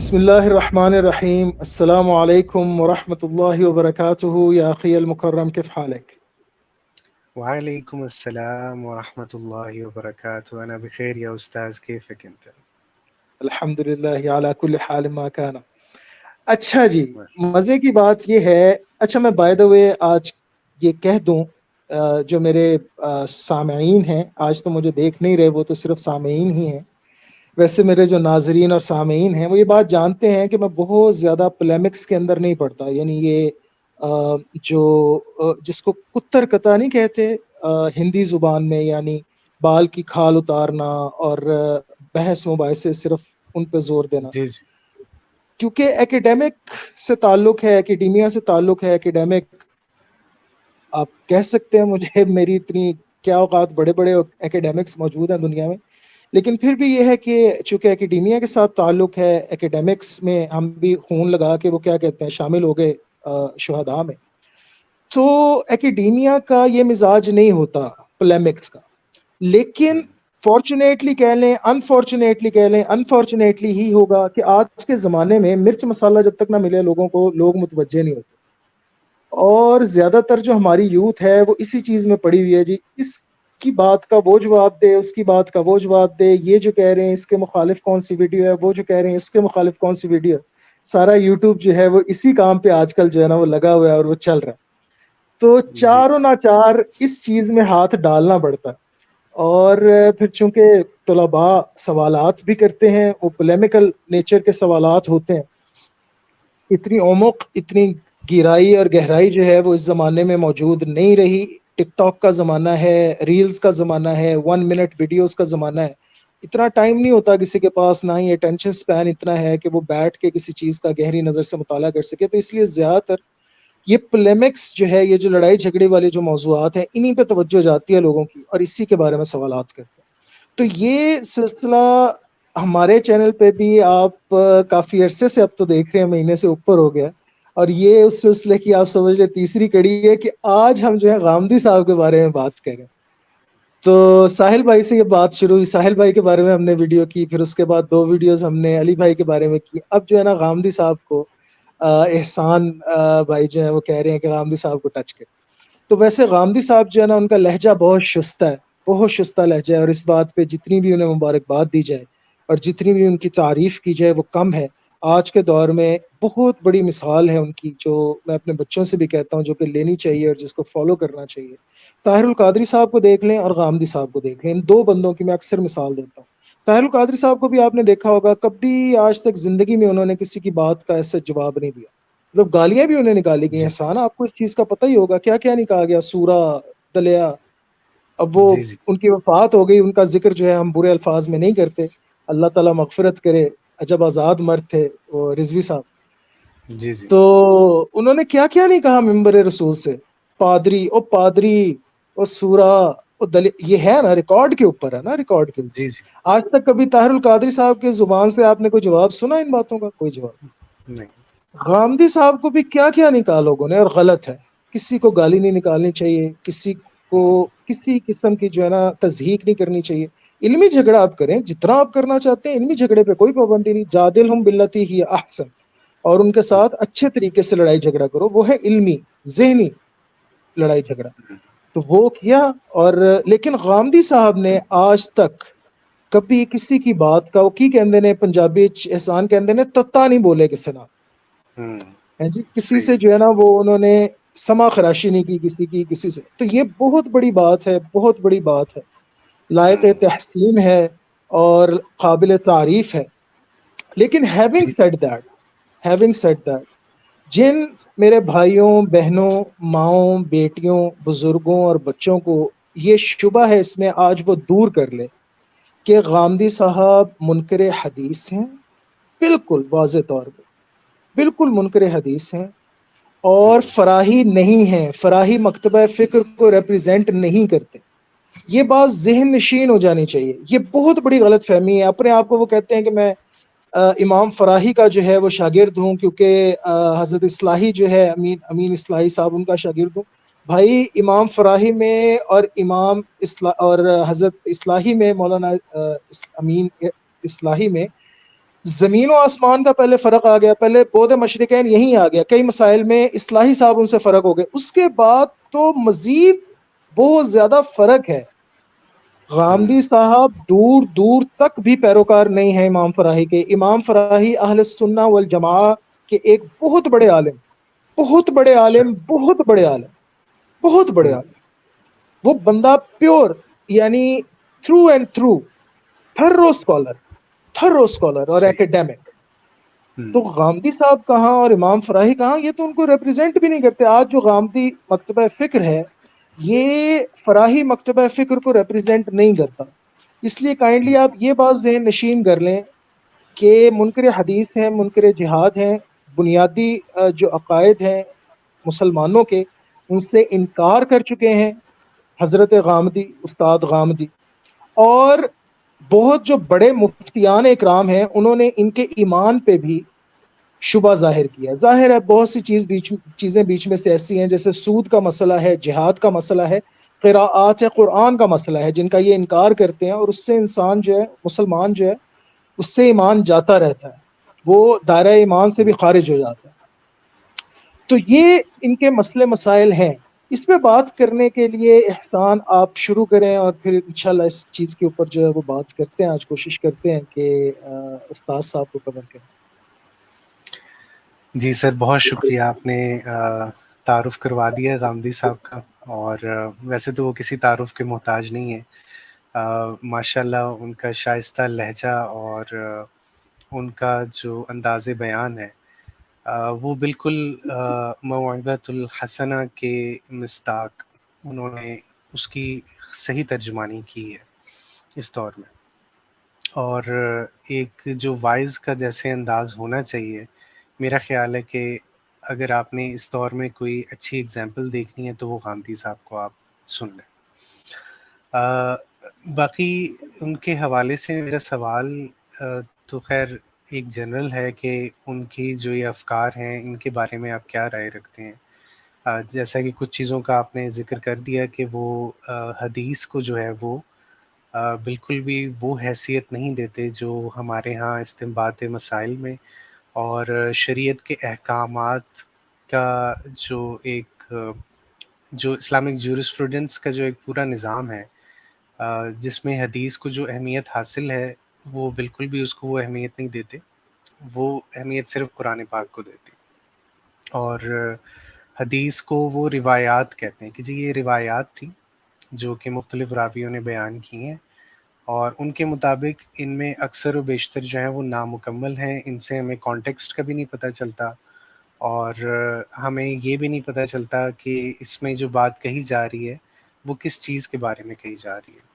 بسم الله الرحمن الرحيم. السلام عليكم ورحمة الله وبركاته يا أخي المكرم، كيف حالك؟ وعليكم السلام ورحمة الله وبركاته. أنا بخير يا أستاذ، كيفك أنت؟ الحمد لله على كل حال ما كان. اچھا جی، مزے کی بات یہ ہے. اچھا میں بائی دا وے آج یہ کہہ دوں، جو میرے سامعین ہیں، آج تو مجھے دیکھ نہیں رہے، وہ تو صرف سامعین ہی ہیں. ویسے میرے جو ناظرین اور سامعین ہیں وہ یہ بات جانتے ہیں کہ میں بہت زیادہ پولیمکس کے اندر نہیں پڑتا. یعنی یہ جو جس کو کتر کتا نہیں کہتے ہندی زبان میں، یعنی بال کی کھال اتارنا اور بحث مباحثے صرف ان پہ زور دینا. جی جی کیونکہ ایکیڈیمک سے تعلق ہے، ایکیڈیمیا سے تعلق ہے. ایکیڈیمک آپ کہہ سکتے ہیں مجھے، میری اتنی کیا اوقات، بڑے بڑے ایکیڈیمکس موجود ہیں دنیا میں، لیکن پھر بھی یہ ہے کہ چونکہ ایکیڈیمیا کے ساتھ تعلق ہے، ایکیڈیمکس میں ہم بھی خون لگا کے وہ کیا کہتے ہیں شامل ہو گئے شہداء میں، تو ایکیڈیمیا کا یہ مزاج نہیں ہوتا پولیمکس کا. لیکن فارچونیٹلی کہہ لیں، انفارچونیٹلی کہہ لیں، انفارچونیٹلی ہی ہوگا کہ آج کے زمانے میں مرچ مسالہ جب تک نہ ملے لوگوں کو، لوگ متوجہ نہیں ہوتے. اور زیادہ تر جو ہماری یوتھ ہے وہ اسی چیز میں پڑی ہوئی ہے جی. اس کی بات کا وہ جواب دے، اس کی بات کا وہ جواب دے، یہ جو کہہ رہے ہیں اس کے مخالف کون سی ویڈیو ہے، وہ جو کہہ رہے ہیں اس کے مخالف کون سی ویڈیو ہے. سارا یوٹیوب جو ہے وہ اسی کام پہ آج کل جو ہے نا وہ لگا ہوا ہے اور وہ چل رہا ہے. تو جی چاروں نہ چار اس چیز میں ہاتھ ڈالنا پڑتا ہے. اور پھر چونکہ طلباء سوالات بھی کرتے ہیں، وہ پولیمیکل نیچر کے سوالات ہوتے ہیں. اتنی عمق، اتنی گہرائی اور گہرائی جو ہے وہ اس زمانے میں موجود نہیں رہی. ٹک ٹاک کا زمانہ ہے، ریلز کا زمانہ ہے، 1 منٹ ویڈیوز کا زمانہ ہے. اتنا ٹائم نہیں ہوتا کسی کے پاس، نہ ہی اٹینشن سپین اتنا ہے کہ وہ بیٹھ کے کسی چیز کا گہری نظر سے مطالعہ کر سکے. تو اس لیے زیادہ تر یہ پولیمکس جو ہے، یہ جو لڑائی جھگڑے والے جو موضوعات ہیں، انہی پہ توجہ جاتی ہے لوگوں کی، اور اسی کے بارے میں سوالات کرتے ہیں. تو یہ سلسلہ ہمارے چینل پہ بھی آپ کافی عرصے سے اب تو دیکھ رہے ہیں، مہینے سے اوپر ہو گیا. اور یہ اس سلسلے کی آپ سمجھ لیں تیسری کڑی ہے کہ آج ہم جو ہے غامدی صاحب کے بارے میں بات کریں. تو ساحل بھائی سے یہ بات شروع ہوئی، ساحل بھائی کے بارے میں ہم نے ویڈیو کی، پھر اس کے بعد 2 ویڈیوز ہم نے علی بھائی کے بارے میں کی. اب جو ہے نا غامدی صاحب کو احسان بھائی جو ہے وہ کہہ رہے ہیں کہ غامدی صاحب کو ٹچ کریں. تو ویسے غامدی صاحب جو ہے نا ان کا لہجہ بہت شستہ ہے، بہت شستہ لہجہ ہے، اور اس بات پہ جتنی بھی انہیں مبارکباد دی جائے اور جتنی بھی ان کی تعریف کی جائے وہ کم ہے. آج کے دور میں بہت بڑی مثال ہے ان کی، جو میں اپنے بچوں سے بھی کہتا ہوں، جو کہ لینی چاہیے اور جس کو فالو کرنا چاہیے. طاہر القادری صاحب کو دیکھ لیں اور غامدی صاحب کو دیکھ لیں، ان 2 بندوں کی میں اکثر مثال دیتا ہوں. طاہر القادری صاحب کو بھی آپ نے دیکھا ہوگا، کبھی آج تک زندگی میں انہوں نے کسی کی بات کا ایسا جواب نہیں دیا. مطلب گالیاں بھی انہیں نکالی گئی. جی احسان آپ کو اس چیز کا پتہ ہی ہوگا کیا کیا نہیں کہا گیا، سورا دلیا. اب وہ جی جی ان کی وفات ہو گئی، ان کا ذکر جو ہے ہم برے الفاظ میں نہیں کرتے. اللہ تعالیٰ مغفرت کرے. عجب آزاد مرد تھے وہ رضوی صاحب. جی جی تو انہوں نے کیا کیا نہیں کہا ممبر رسول سے. پادری او سورا او دلی، یہ ہے نا ریکارڈ کے اوپر ہے نا، ریکارڈ کے اوپر. جی جی آج تک کبھی طاہر القادری صاحب کے زبان سے آپ نے کوئی جواب سنا ان باتوں کا؟ کوئی جواب. نہیں. غامدی صاحب کو بھی کیا کیا نہیں کہا لوگوں نے، اور غلط ہے. کسی کو گالی نہیں نکالنی چاہیے، کسی کو کسی قسم کی جو ہے نا تضحیق نہیں کرنی چاہیے. علمی جھگڑا آپ کریں جتنا آپ کرنا چاہتے ہیں، علمی جھگڑے پہ کوئی پابندی نہیں. جادلہم باللتی ہی احسن، اور ان کے ساتھ اچھے طریقے سے لڑائی جھگڑا کرو، وہ ہے علمی ذہنی لڑائی جھگڑا. تو وہ کیا. اور لیکن غامدی صاحب نے آج تک کبھی کسی کی بات کا، وہ کی کہندے نے پنجابی احسان کہندے نے تتا نہیں بولے کسی نہ ہے جی. کسی صحیح. سے جو ہے نا وہ انہوں نے سما خراشی نہیں کی کسی کی، کسی سے. تو یہ بہت بڑی بات ہے، بہت بڑی بات ہے، لائق تحسین ہے اور قابل تعریف ہے. لیکن جی having said that جن میرے بھائیوں، بہنوں، ماؤں، بیٹیوں، بزرگوں اور بچوں کو یہ شبہ ہے اس میں، آج وہ دور کر لے کہ غامدی صاحب منکر حدیث ہیں. بالکل واضح طور پہ بالکل منکر حدیث ہیں، اور فراہی نہیں ہیں، فراہی مکتبہ فکر کو ریپریزنٹ نہیں کرتے. یہ بات ذہن نشین ہو جانی چاہیے. یہ بہت بڑی غلط فہمی ہے. اپنے آپ کو وہ کہتے ہیں کہ میں امام فراہی کا جو ہے وہ شاگرد ہوں، کیونکہ حضرت اصلاحی جو ہے امین اصلاحی صاحب ان کا شاگرد ہوں. بھائی امام فراہی میں اور اور حضرت اصلاحی میں، مولانا امین اصلاحی میں زمین و آسمان کا پہلے فرق آ گیا، پہلے بود مشرقین یہیں آ گیا، کئی مسائل میں اصلاحی صاحب ان سے فرق ہو گئے، اس کے بعد تو مزید بہت زیادہ فرق ہے. غامدی صاحب دور دور تک بھی پیروکار نہیں ہے امام فراہی کے. امام فراہی اہل السنہ والجماعہ کے ایک بہت بڑے عالم، بہت بڑے عالم، بہت بڑے عالم، بہت بڑے عالم. وہ بندہ پیور، یعنی through and through through scholar اور صحیح. ایکیڈیمک. تو غامدی صاحب کہاں اور امام فراہی کہاں؟ یہ تو ان کو ریپرزینٹ بھی نہیں کرتے. آج جو غامدی مکتبہ فکر ہے یہ فراہی مکتبہ فکر کو ریپرزینٹ نہیں کرتا. اس لیے کائنڈلی آپ یہ بات ذہن نشین کر لیں کہ منکر حدیث ہیں، منکر جہاد ہیں، بنیادی جو عقائد ہیں مسلمانوں کے ان سے انکار کر چکے ہیں حضرت غامدی، استاد غامدی. اور بہت جو بڑے مفتیان اکرام ہیں انہوں نے ان کے ایمان پہ بھی شبہ ظاہر کیا. ظاہر ہے بہت سی چیزیں بیچ میں سے ایسی ہیں، جیسے سود کا مسئلہ ہے، جہاد کا مسئلہ ہے، قراءات قرآن کا مسئلہ ہے، جن کا یہ انکار کرتے ہیں، اور اس سے انسان جو ہے، مسلمان جو ہے، اس سے ایمان جاتا رہتا ہے، وہ دائرہ ایمان سے بھی خارج ہو جاتا ہے. تو یہ ان کے مسئلے مسائل ہیں. اس پہ بات کرنے کے لیے احسان آپ شروع کریں، اور پھر انشاءاللہ اس چیز کے اوپر جو ہے وہ بات کرتے ہیں. آج کوشش کرتے ہیں کہ استاد صاحب کو کور کریں. جی سر، بہت شکریہ، آپ نے تعارف کروا دیا غامدی صاحب کا. اور ویسے تو وہ کسی تعارف کے محتاج نہیں ہیں. ماشاء اللہ ان کا شائستہ لہجہ اور ان کا جو انداز بیان ہے وہ بالکل موعظۃ الحسنہ کے مصداق، انہوں نے اس کی صحیح ترجمانی کی ہے اس دور میں. اور ایک جو وائز کا جیسے انداز ہونا چاہیے، میرا خیال ہے کہ اگر آپ نے اس دور میں کوئی اچھی اگزامپل دیکھنی ہے تو وہ غامدی صاحب کو آپ سن لیں. باقی ان کے حوالے سے میرا سوال تو خیر ایک جنرل ہے کہ ان کی جو یہ افکار ہیں ان کے بارے میں آپ کیا رائے رکھتے ہیں. جیسا کہ کچھ چیزوں کا آپ نے ذکر کر دیا کہ وہ حدیث کو جو ہے وہ بالکل بھی وہ حیثیت نہیں دیتے جو ہمارے ہاں استنباط مسائل میں اور شریعت کے احکامات کا جو ایک جو اسلامک جورسپروڈنس کا جو ایک پورا نظام ہے جس میں حدیث کو جو اہمیت حاصل ہے وہ بالکل بھی اس کو وہ اہمیت نہیں دیتے. وہ اہمیت صرف قرآن پاک کو دیتے ہیں. اور حدیث کو وہ روایات کہتے ہیں کہ جی یہ روایات تھیں جو کہ مختلف راویوں نے بیان کی ہیں، اور ان کے مطابق ان میں اکثر و بیشتر جو ہیں وہ نامکمل ہیں. ان سے ہمیں کانٹیکسٹ کا بھی نہیں پتہ چلتا، اور ہمیں یہ بھی نہیں پتہ چلتا کہ اس میں جو بات کہی جا رہی ہے وہ کس چیز کے بارے میں کہی جا رہی ہے.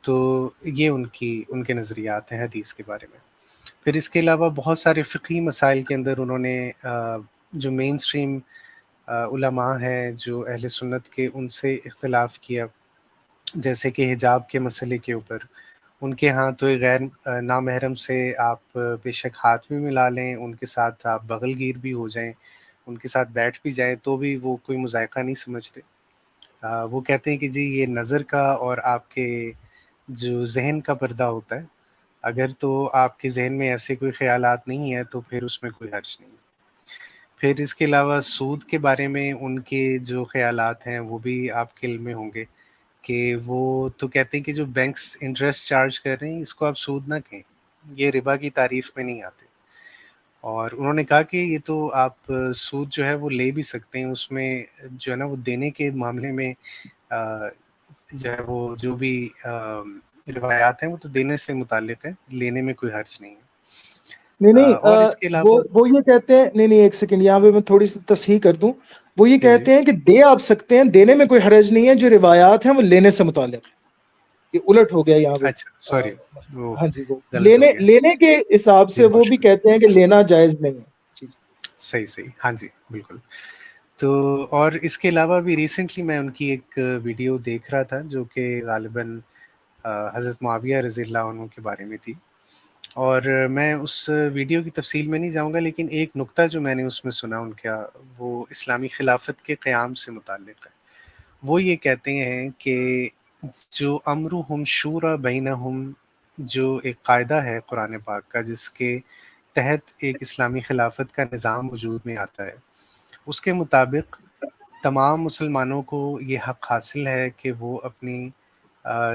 تو یہ ان کے نظریات ہیں حدیث کے بارے میں. پھر اس کے علاوہ بہت سارے فقہی مسائل کے اندر انہوں نے جو مین سٹریم علماء ہیں جو اہل سنت کے، ان سے اختلاف کیا. جیسے کہ حجاب کے مسئلے کے اوپر ان کے ہاں تو غیر نامحرم سے آپ بے شک ہاتھ بھی ملا لیں، ان کے ساتھ آپ بغل گیر بھی ہو جائیں، ان کے ساتھ بیٹھ بھی جائیں تو بھی وہ کوئی مذائقہ نہیں سمجھتے. وہ کہتے ہیں کہ جی یہ نظر کا اور آپ کے جو ذہن کا پردہ ہوتا ہے، اگر تو آپ کے ذہن میں ایسے کوئی خیالات نہیں ہیں تو پھر اس میں کوئی حرج نہیں. پھر اس کے علاوہ سود کے بارے میں ان کے جو خیالات ہیں وہ بھی آپ کے علم میں ہوں گے کہ وہ تو کہتے ہیں کہ جو بینکس انٹرسٹ چارج کر رہے ہیں اس کو آپ سود نہ کہیں، یہ ربا کی تعریف میں نہیں آتے. اور انہوں نے کہا کہ یہ تو آپ سود جو ہے وہ لے بھی سکتے ہیں، اس میں جو ہے نا وہ دینے کے معاملے میں جو ہے وہ جو بھی روایات ہیں وہ تو دینے سے متعلق ہے، لینے میں کوئی حرج نہیں ہے. نہیں اور اس کے علاوہ وہ یہ کہتے ہیں، نہیں ایک سیکنڈ یہاں پہ میں تھوڑی سی تصحیح کر دوں. وہ یہ جی جی کہتے ہیں کہ دے آپ سکتے ہیں، دینے میں کوئی حرج نہیں ہے، جو روایات ہیں وہ لینے سے متعلق ہے. یہ الٹ ہو گیا یہاں پہ. اچھا سوری، وہ ہاں جی، وہ غلط ہو گیا. لینے کے حساب جی سے وہ بہت بھی شکریہ. کہتے ہیں کہ لینا جائز نہیں ہے. جی صحیح، ہاں جی بالکل. تو اور اس کے علاوہ بھی ریسنٹلی میں ان کی ایک ویڈیو دیکھ رہا تھا جو کہ غالباً حضرت معاویہ رضی اللہ عنہ کے بارے میں تھی. اور میں اس ویڈیو کی تفصیل میں نہیں جاؤں گا، لیکن ایک نقطہ جو میں نے اس میں سنا ان کا، وہ اسلامی خلافت کے قیام سے متعلق ہے. وہ یہ کہتے ہیں کہ جو امرہم شورا بینہم جو ایک قاعدہ ہے قرآن پاک کا جس کے تحت ایک اسلامی خلافت کا نظام وجود میں آتا ہے، اس کے مطابق تمام مسلمانوں کو یہ حق حاصل ہے کہ وہ اپنی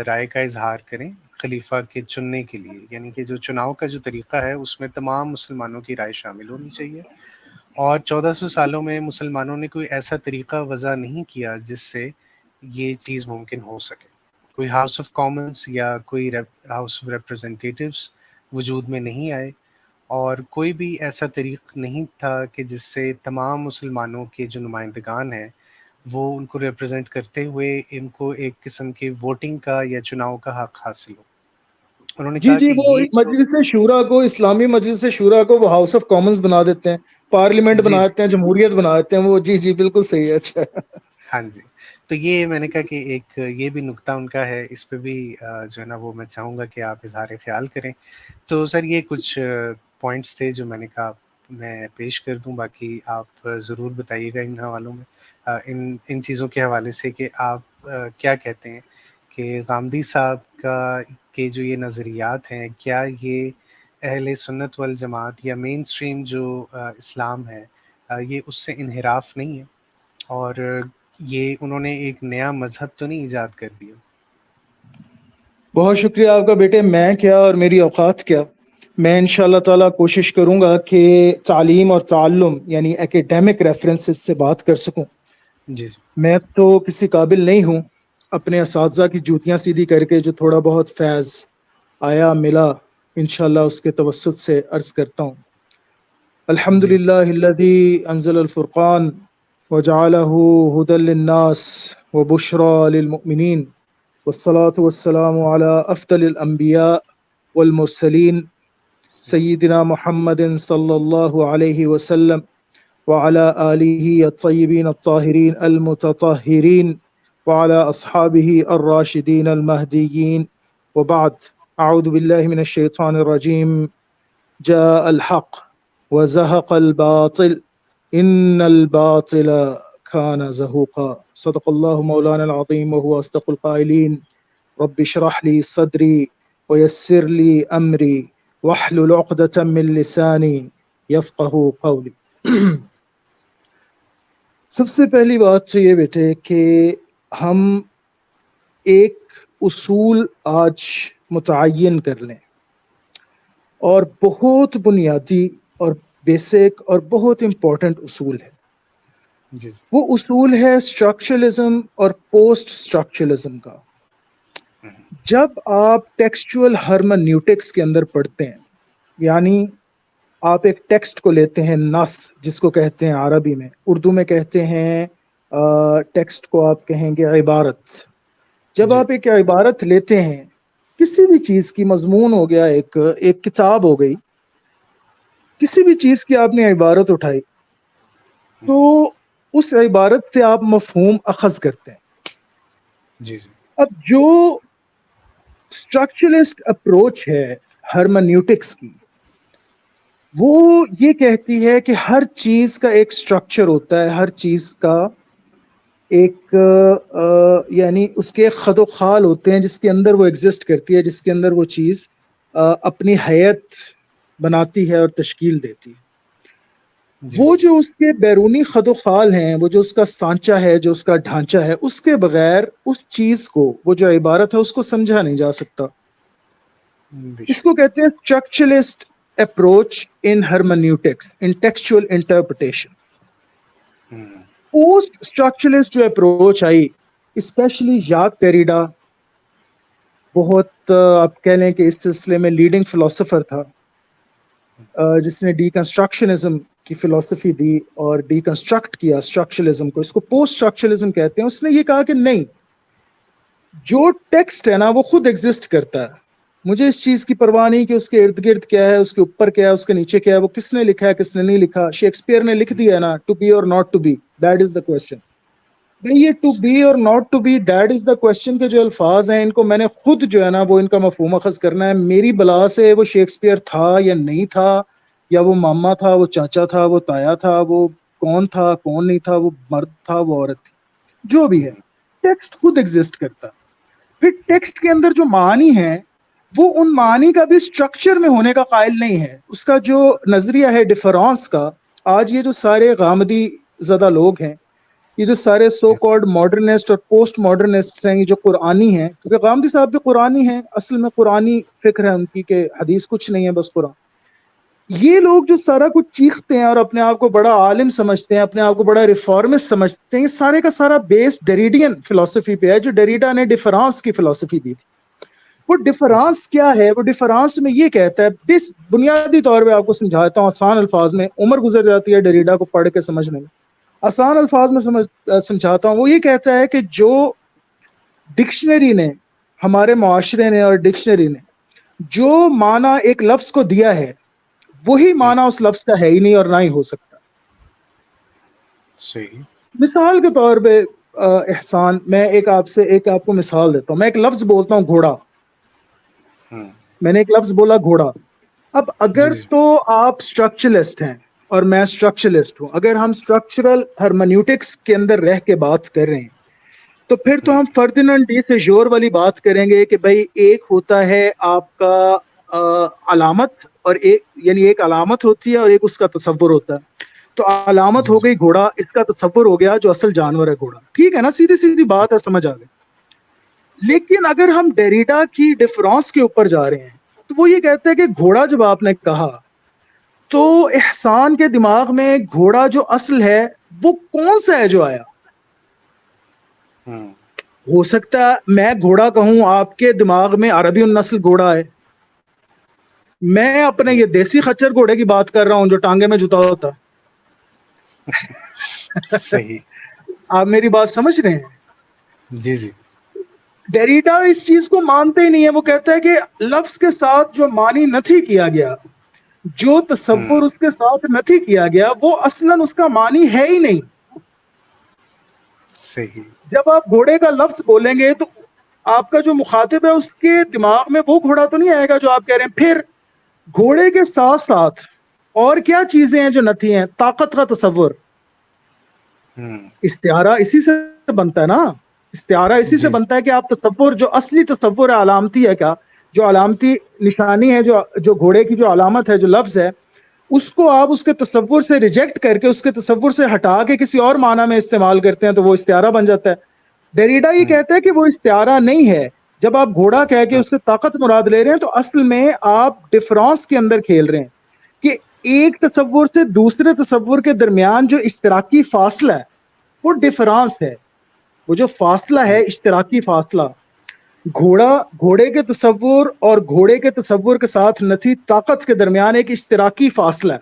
رائے کا اظہار کریں خلیفہ کے چننے کے لیے، یعنی کہ جو چناؤ کا جو طریقہ ہے اس میں تمام مسلمانوں کی رائے شامل ہونی چاہیے، اور 1400 سالوں میں مسلمانوں نے کوئی ایسا طریقہ وضع نہیں کیا جس سے یہ چیز ممکن ہو سکے۔ کوئی ہاؤس آف کامنس یا کوئی ہاؤس آف ریپرزنٹیٹیوز وجود میں نہیں آئے، اور کوئی بھی ایسا طریق نہیں تھا کہ جس سے تمام مسلمانوں کے جو نمائندگان ہیں وہ ان کو ریپرزینٹ کرتے ہوئے ان کو ایک قسم کے ووٹنگ کا یا چناؤ کا حق حاصل ہو۔ انہوں نے جی کہا جی، کہ وہ یہ جو مجلس شورا کو، اسلامی مجلس شورا کو وہ ہاؤس آف کامنز بنا دیتے ہیں، پارلیمنٹ جی بنا جی دیتے ہیں، جمہوریت بنا دیتے ہیں وہ۔ جی جی بالکل صحیح ہے، اچھا۔ ہاں جی، تو یہ میں نے کہا کہ ایک یہ بھی نکتہ ان کا ہے، اس پہ بھی جو ہے نا وہ میں چاہوں گا کہ آپ اظہار خیال کریں۔ تو سر یہ کچھ پوائنٹس تھے جو میں نے کہا میں پیش کر دوں، باقی آپ ضرور بتائیے گا ان حوالوں میں، ان چیزوں کے حوالے سے کہ آپ کیا کہتے ہیں کہ غامدی صاحب کے جو یہ نظریات ہیں، کیا یہ اہل سنت والجماعت یا مین سٹریم جو اسلام ہے یہ اس سے انحراف نہیں ہے، اور یہ انہوں نے ایک نیا مذہب تو نہیں ایجاد کر دیا؟ بہت شکریہ آپ کا بیٹے، میں کیا اور میری اوقات کیا۔ میں انشاءاللہ تعالی کوشش کروں گا کہ تعلیم اور تعلم یعنی ایکیڈیمک ریفرنسز سے بات کر سکوں۔ جی جی میں تو کسی قابل نہیں ہوں اپنے اساتذہ کی جوتیاں سیدھی کر کے، جو تھوڑا بہت فیض آیا ملا انشاءاللہ اس کے توسط سے عرض کرتا ہوں۔ الحمد جی للہ الذی انزل الفرقان وجعلہ ہدی للناس وبشرى للمؤمنین، والصلاة والسلام على افضل الانبیاء والمرسلین سیدنا محمد صلی اللہ علیہ وسلم وعلى آلہ الطیبین الطاہرین المتطہرین وعلى اصحابہ الراشدین المہدیین، وبعد، اعوذ باللہ من الشیطان الرجیم۔ جاء الحق وزهق الباطل ان الباطل كان زهوقا، صدق الله مولانا العظيم وهو اصدق القائلين۔ رب اشرح لي صدري ويسر لي امري واحلل عقدة من لساني يفقهوا قولي۔ سب سے پہلی بات تو یہ بیٹے کہ ہم ایک اصول آج متعین کر لیں، اور بہت بنیادی اور بیسک اور بہت امپورٹنٹ اصول ہے۔ جی وہ اصول ہے اسٹرکچرلزم اور پوسٹ اسٹرکچرلزم کا۔ جب آپ ٹیکسچول ہرمنیوٹکس کے اندر پڑھتے ہیں، یعنی آپ ایک ٹیکسٹ کو لیتے ہیں، نص جس کو کہتے ہیں عربی میں، اردو میں کہتے ہیں ٹیکسٹ کو آپ کہیں گے عبارت۔ جب جی آپ ایک عبارت لیتے ہیں کسی بھی چیز کی، مضمون ہو گیا، ایک کتاب ہو گئی، کسی بھی چیز کی آپ نے عبارت اٹھائی، تو اس عبارت سے آپ مفہوم اخذ کرتے ہیں۔ جی جی اب جو اسٹرکچرلسٹ اپروچ ہے ہرمنیوٹکس کی، وہ یہ کہتی ہے کہ ہر چیز کا ایک اسٹرکچر ہوتا ہے، ہر چیز کا ایک یعنی اس کے خد و خال ہوتے ہیں جس کے اندر وہ ایگزسٹ کرتی ہے، جس کے اندر وہ چیز اپنی حیت بناتی ہے اور تشکیل دیتی ہے۔ جی وہ جو اس کے بیرونی خد و خال ہیں، وہ جو اس کا سانچہ ہے، جو اس کا ڈھانچہ ہے، اس کے بغیر اس چیز کو، وہ جو عبارت ہے، اس کو سمجھا نہیں جا سکتا۔ بے اس کو شک۔ کہتے ہیں structuralist approach in hermeneutics, in textual interpretation. Post structuralist جو اپروچ آئی، اسپیشلی ژاک دیریڈا، بہت آپ کہہ لیں کہ اس سلسلے میں لیڈنگ فلاسفر تھا، جس نے ڈی کنسٹرکشنزم کی فلسفی دی اور ڈی کنسٹرکٹ کیا اسٹرکچرلزم کو۔ اس کو پوسٹ اسٹرکچرلزم کہتے ہیں۔ اس نے یہ کہا کہ نہیں، جو ٹیکسٹ ہے نا وہ خود ایگزسٹ کرتا ہے، مجھے اس چیز کی پرواہ نہیں کہ اس کے ارد گرد کیا ہے، اس کے اوپر کیا ہے، اس کے نیچے کیا ہے، وہ کس نے لکھا ہے، کس نے نہیں لکھا۔ شیکسپیئر نے لکھ دیا ہے نا، ٹو بی اور not to be, that is the question. یہ ٹو بی اور not to be, that is the question کے جو الفاظ ہیں، ان کو میں نے خود جو ہے نا وہ ان کا مفہوم اخذ کرنا ہے۔ میری بلا سے وہ شیکسپیئر تھا یا نہیں تھا، یا وہ ماما تھا، وہ چاچا تھا، وہ تایا تھا، وہ کون تھا، کون نہیں تھا، وہ مرد تھا، وہ عورت تھی، جو بھی ہے، ٹیکسٹ خود ایگزسٹ کرتا ہے۔ پھر ٹیکسٹ کے اندر جو معانی ہیں وہ ان معنی کا بھی اسٹرکچر میں ہونے کا قائل نہیں ہے. اس کا جو نظریہ ہے ڈفرانس کا، آج یہ جو سارے غامدی زدہ لوگ ہیں، یہ جو سارے سو جی کالڈ ماڈرنسٹ اور پوسٹ ماڈرنسٹ ہیں، یہ جو قرآنی ہیں، کیونکہ غامدی صاحب بھی قرآنی ہیں، اصل میں قرآنی فکر ہے ان کی کہ حدیث کچھ نہیں ہے بس قرآن. یہ لوگ جو سارا کچھ چیختے ہیں اور اپنے آپ کو بڑا عالم سمجھتے ہیں، اپنے آپ کو بڑا ریفارمسٹ سمجھتے ہیں، یہ سارے کا سارا بیس ڈیریڈین فلسفی پہ ہے، جو ڈیریڈا نے ڈفرانس کی فلسفی دی تھی. وہ ڈفرانس کیا ہے؟ وہ ڈفرانس میں یہ کہتا ہے، بس بنیادی طور پہ آپ کو سمجھاتا ہوں آسان الفاظ میں، عمر گزر جاتی ہے ڈیریڈا کو پڑھ کے سمجھنے میں، آسان الفاظ میں سمجھاتا ہوں. وہ یہ کہتا ہے کہ جو ڈکشنری نے، ہمارے معاشرے نے اور ڈکشنری نے جو معنی ایک لفظ کو دیا ہے، وہی معنی اس لفظ کا ہے ہی نہیں اور نہ ہی ہو سکتا. صحیح. مثال کے طور پہ احسان، میں ایک آپ کو مثال دیتا ہوں. میں ایک لفظ بولتا ہوں گھوڑا. میں نے ایک لفظ بولا گھوڑا. اب اگر جی جی تو آپ اسٹرکچرلسٹ ہیں اور میں اسٹرکچرلسٹ ہوں، اگر ہم اسٹرکچرل ہرمنیوٹکس کے اندر رہ کے بات کر رہے ہیں، تو پھر تو ہم فردیننڈ ڈی سے جور والی بات کریں گے کہ بھائی ایک ہوتا ہے آپ کا علامت، اور ایک یعنی ایک علامت ہوتی ہے اور ایک اس کا تصور ہوتا ہے. تو علامت جی ہو گئی گھوڑا، اس کا تصور ہو گیا جو اصل جانور ہے گھوڑا. ٹھیک ہے نا، سیدھی سیدھی بات ہے، سمجھ آ گئی. لیکن اگر ہم ڈیریڈا کی ڈفرانس کے اوپر جا رہے ہیں، تو وہ یہ کہتے ہیں کہ گھوڑا جب آپ نے کہا، تو احسان کے دماغ میں گھوڑا جو اصل ہے وہ کون سا ہے جو آیا؟ ہو سکتا ہے میں گھوڑا کہوں، آپ کے دماغ میں عربی النسل گھوڑا ہے. میں اپنے یہ دیسی خچر گھوڑے کی بات کر رہا ہوں جو ٹانگے میں جتا ہوتا. صحیح. آپ میری بات سمجھ رہے ہیں؟ جی جی ڈیریڈا اس چیز کو مانتے ہی نہیں ہے. وہ کہتا ہے کہ لفظ کے ساتھ جو معنی نتھی کیا گیا، جو تصور اس کے ساتھ نتھی کیا گیا، وہ اصلاً اس کا معنی ہے ہی نہیں. صحیح. جب آپ گھوڑے کا لفظ بولیں گے تو آپ کا جو مخاطب ہے اس کے دماغ میں وہ گھوڑا تو نہیں آئے گا جو آپ کہہ رہے ہیں. پھر گھوڑے کے ساتھ ساتھ اور کیا چیزیں ہیں جو نتھی ہیں؟ طاقت کا تصور. استعارہ اسی سے بنتا ہے نا، استعارہ اسی سے جی جی بنتا ہے کہ آپ تصور، جو اصلی تصور ہے علامتی ہے، کیا جو علامتی نشانی ہے، جو گھوڑے کی جو علامت ہے، جو لفظ ہے، اس کو آپ اس کے تصور سے ریجیکٹ کر کے، اس کے تصور سے ہٹا کے کسی اور معنی میں استعمال کرتے ہیں، تو وہ استعارہ بن جاتا ہے. ڈیریڈا یہ کہتا ہے کہ وہ استعارہ نہیں ہے. جب آپ گھوڑا کہہ کے اس سے طاقت مراد لے رہے ہیں، تو اصل میں آپ ڈفرانس کے اندر کھیل رہے ہیں کہ ایک تصور سے دوسرے تصور کے درمیان جو اشتراکی فاصلہ ہے وہ ڈفرانس ہے. وہ جو فاصلہ ہے اشتراکی فاصلہ، گھوڑے کے تصور اور گھوڑے کے تصور کے ساتھ نتھی طاقت کے درمیان ایک اشتراکی فاصلہ ہے.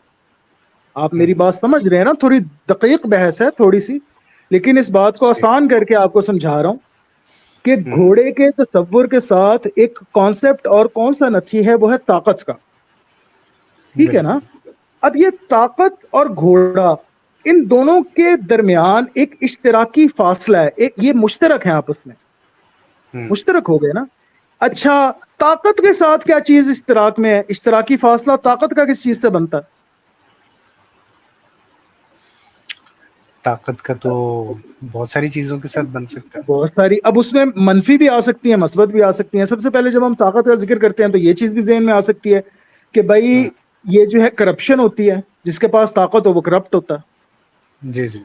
آپ میری بات سمجھ رہے ہیں نا؟ تھوڑی دقیق بحث ہے تھوڑی سی، لیکن اس بات کو آسان کر کے آپ کو سمجھا رہا ہوں کہ گھوڑے کے تصور کے ساتھ ایک کانسیپٹ اور کون سا نتھی ہے، وہ ہے طاقت کا. ٹھیک ہے نا؟ بالکل. اب یہ طاقت اور گھوڑا، ان دونوں کے درمیان ایک اشتراکی فاصلہ ہے، یہ مشترک ہے، آپس میں مشترک ہو گئے نا. اچھا، طاقت کے ساتھ کیا چیز اشتراک میں ہے؟ اشتراکی فاصلہ طاقت کا کس چیز سے بنتا ہے؟ طاقت کا تو بہت ساری چیزوں کے ساتھ بن سکتا ہے. بہت ساری. اب اس میں منفی بھی آ سکتی ہیں، مثبت بھی آ سکتی ہیں. سب سے پہلے جب ہم طاقت کا ذکر کرتے ہیں تو یہ چیز بھی ذہن میں آ سکتی ہے کہ بھائی یہ جو ہے کرپشن ہوتی ہے، جس کے پاس طاقت ہو وہ کرپٹ ہوتا ہے. جی جی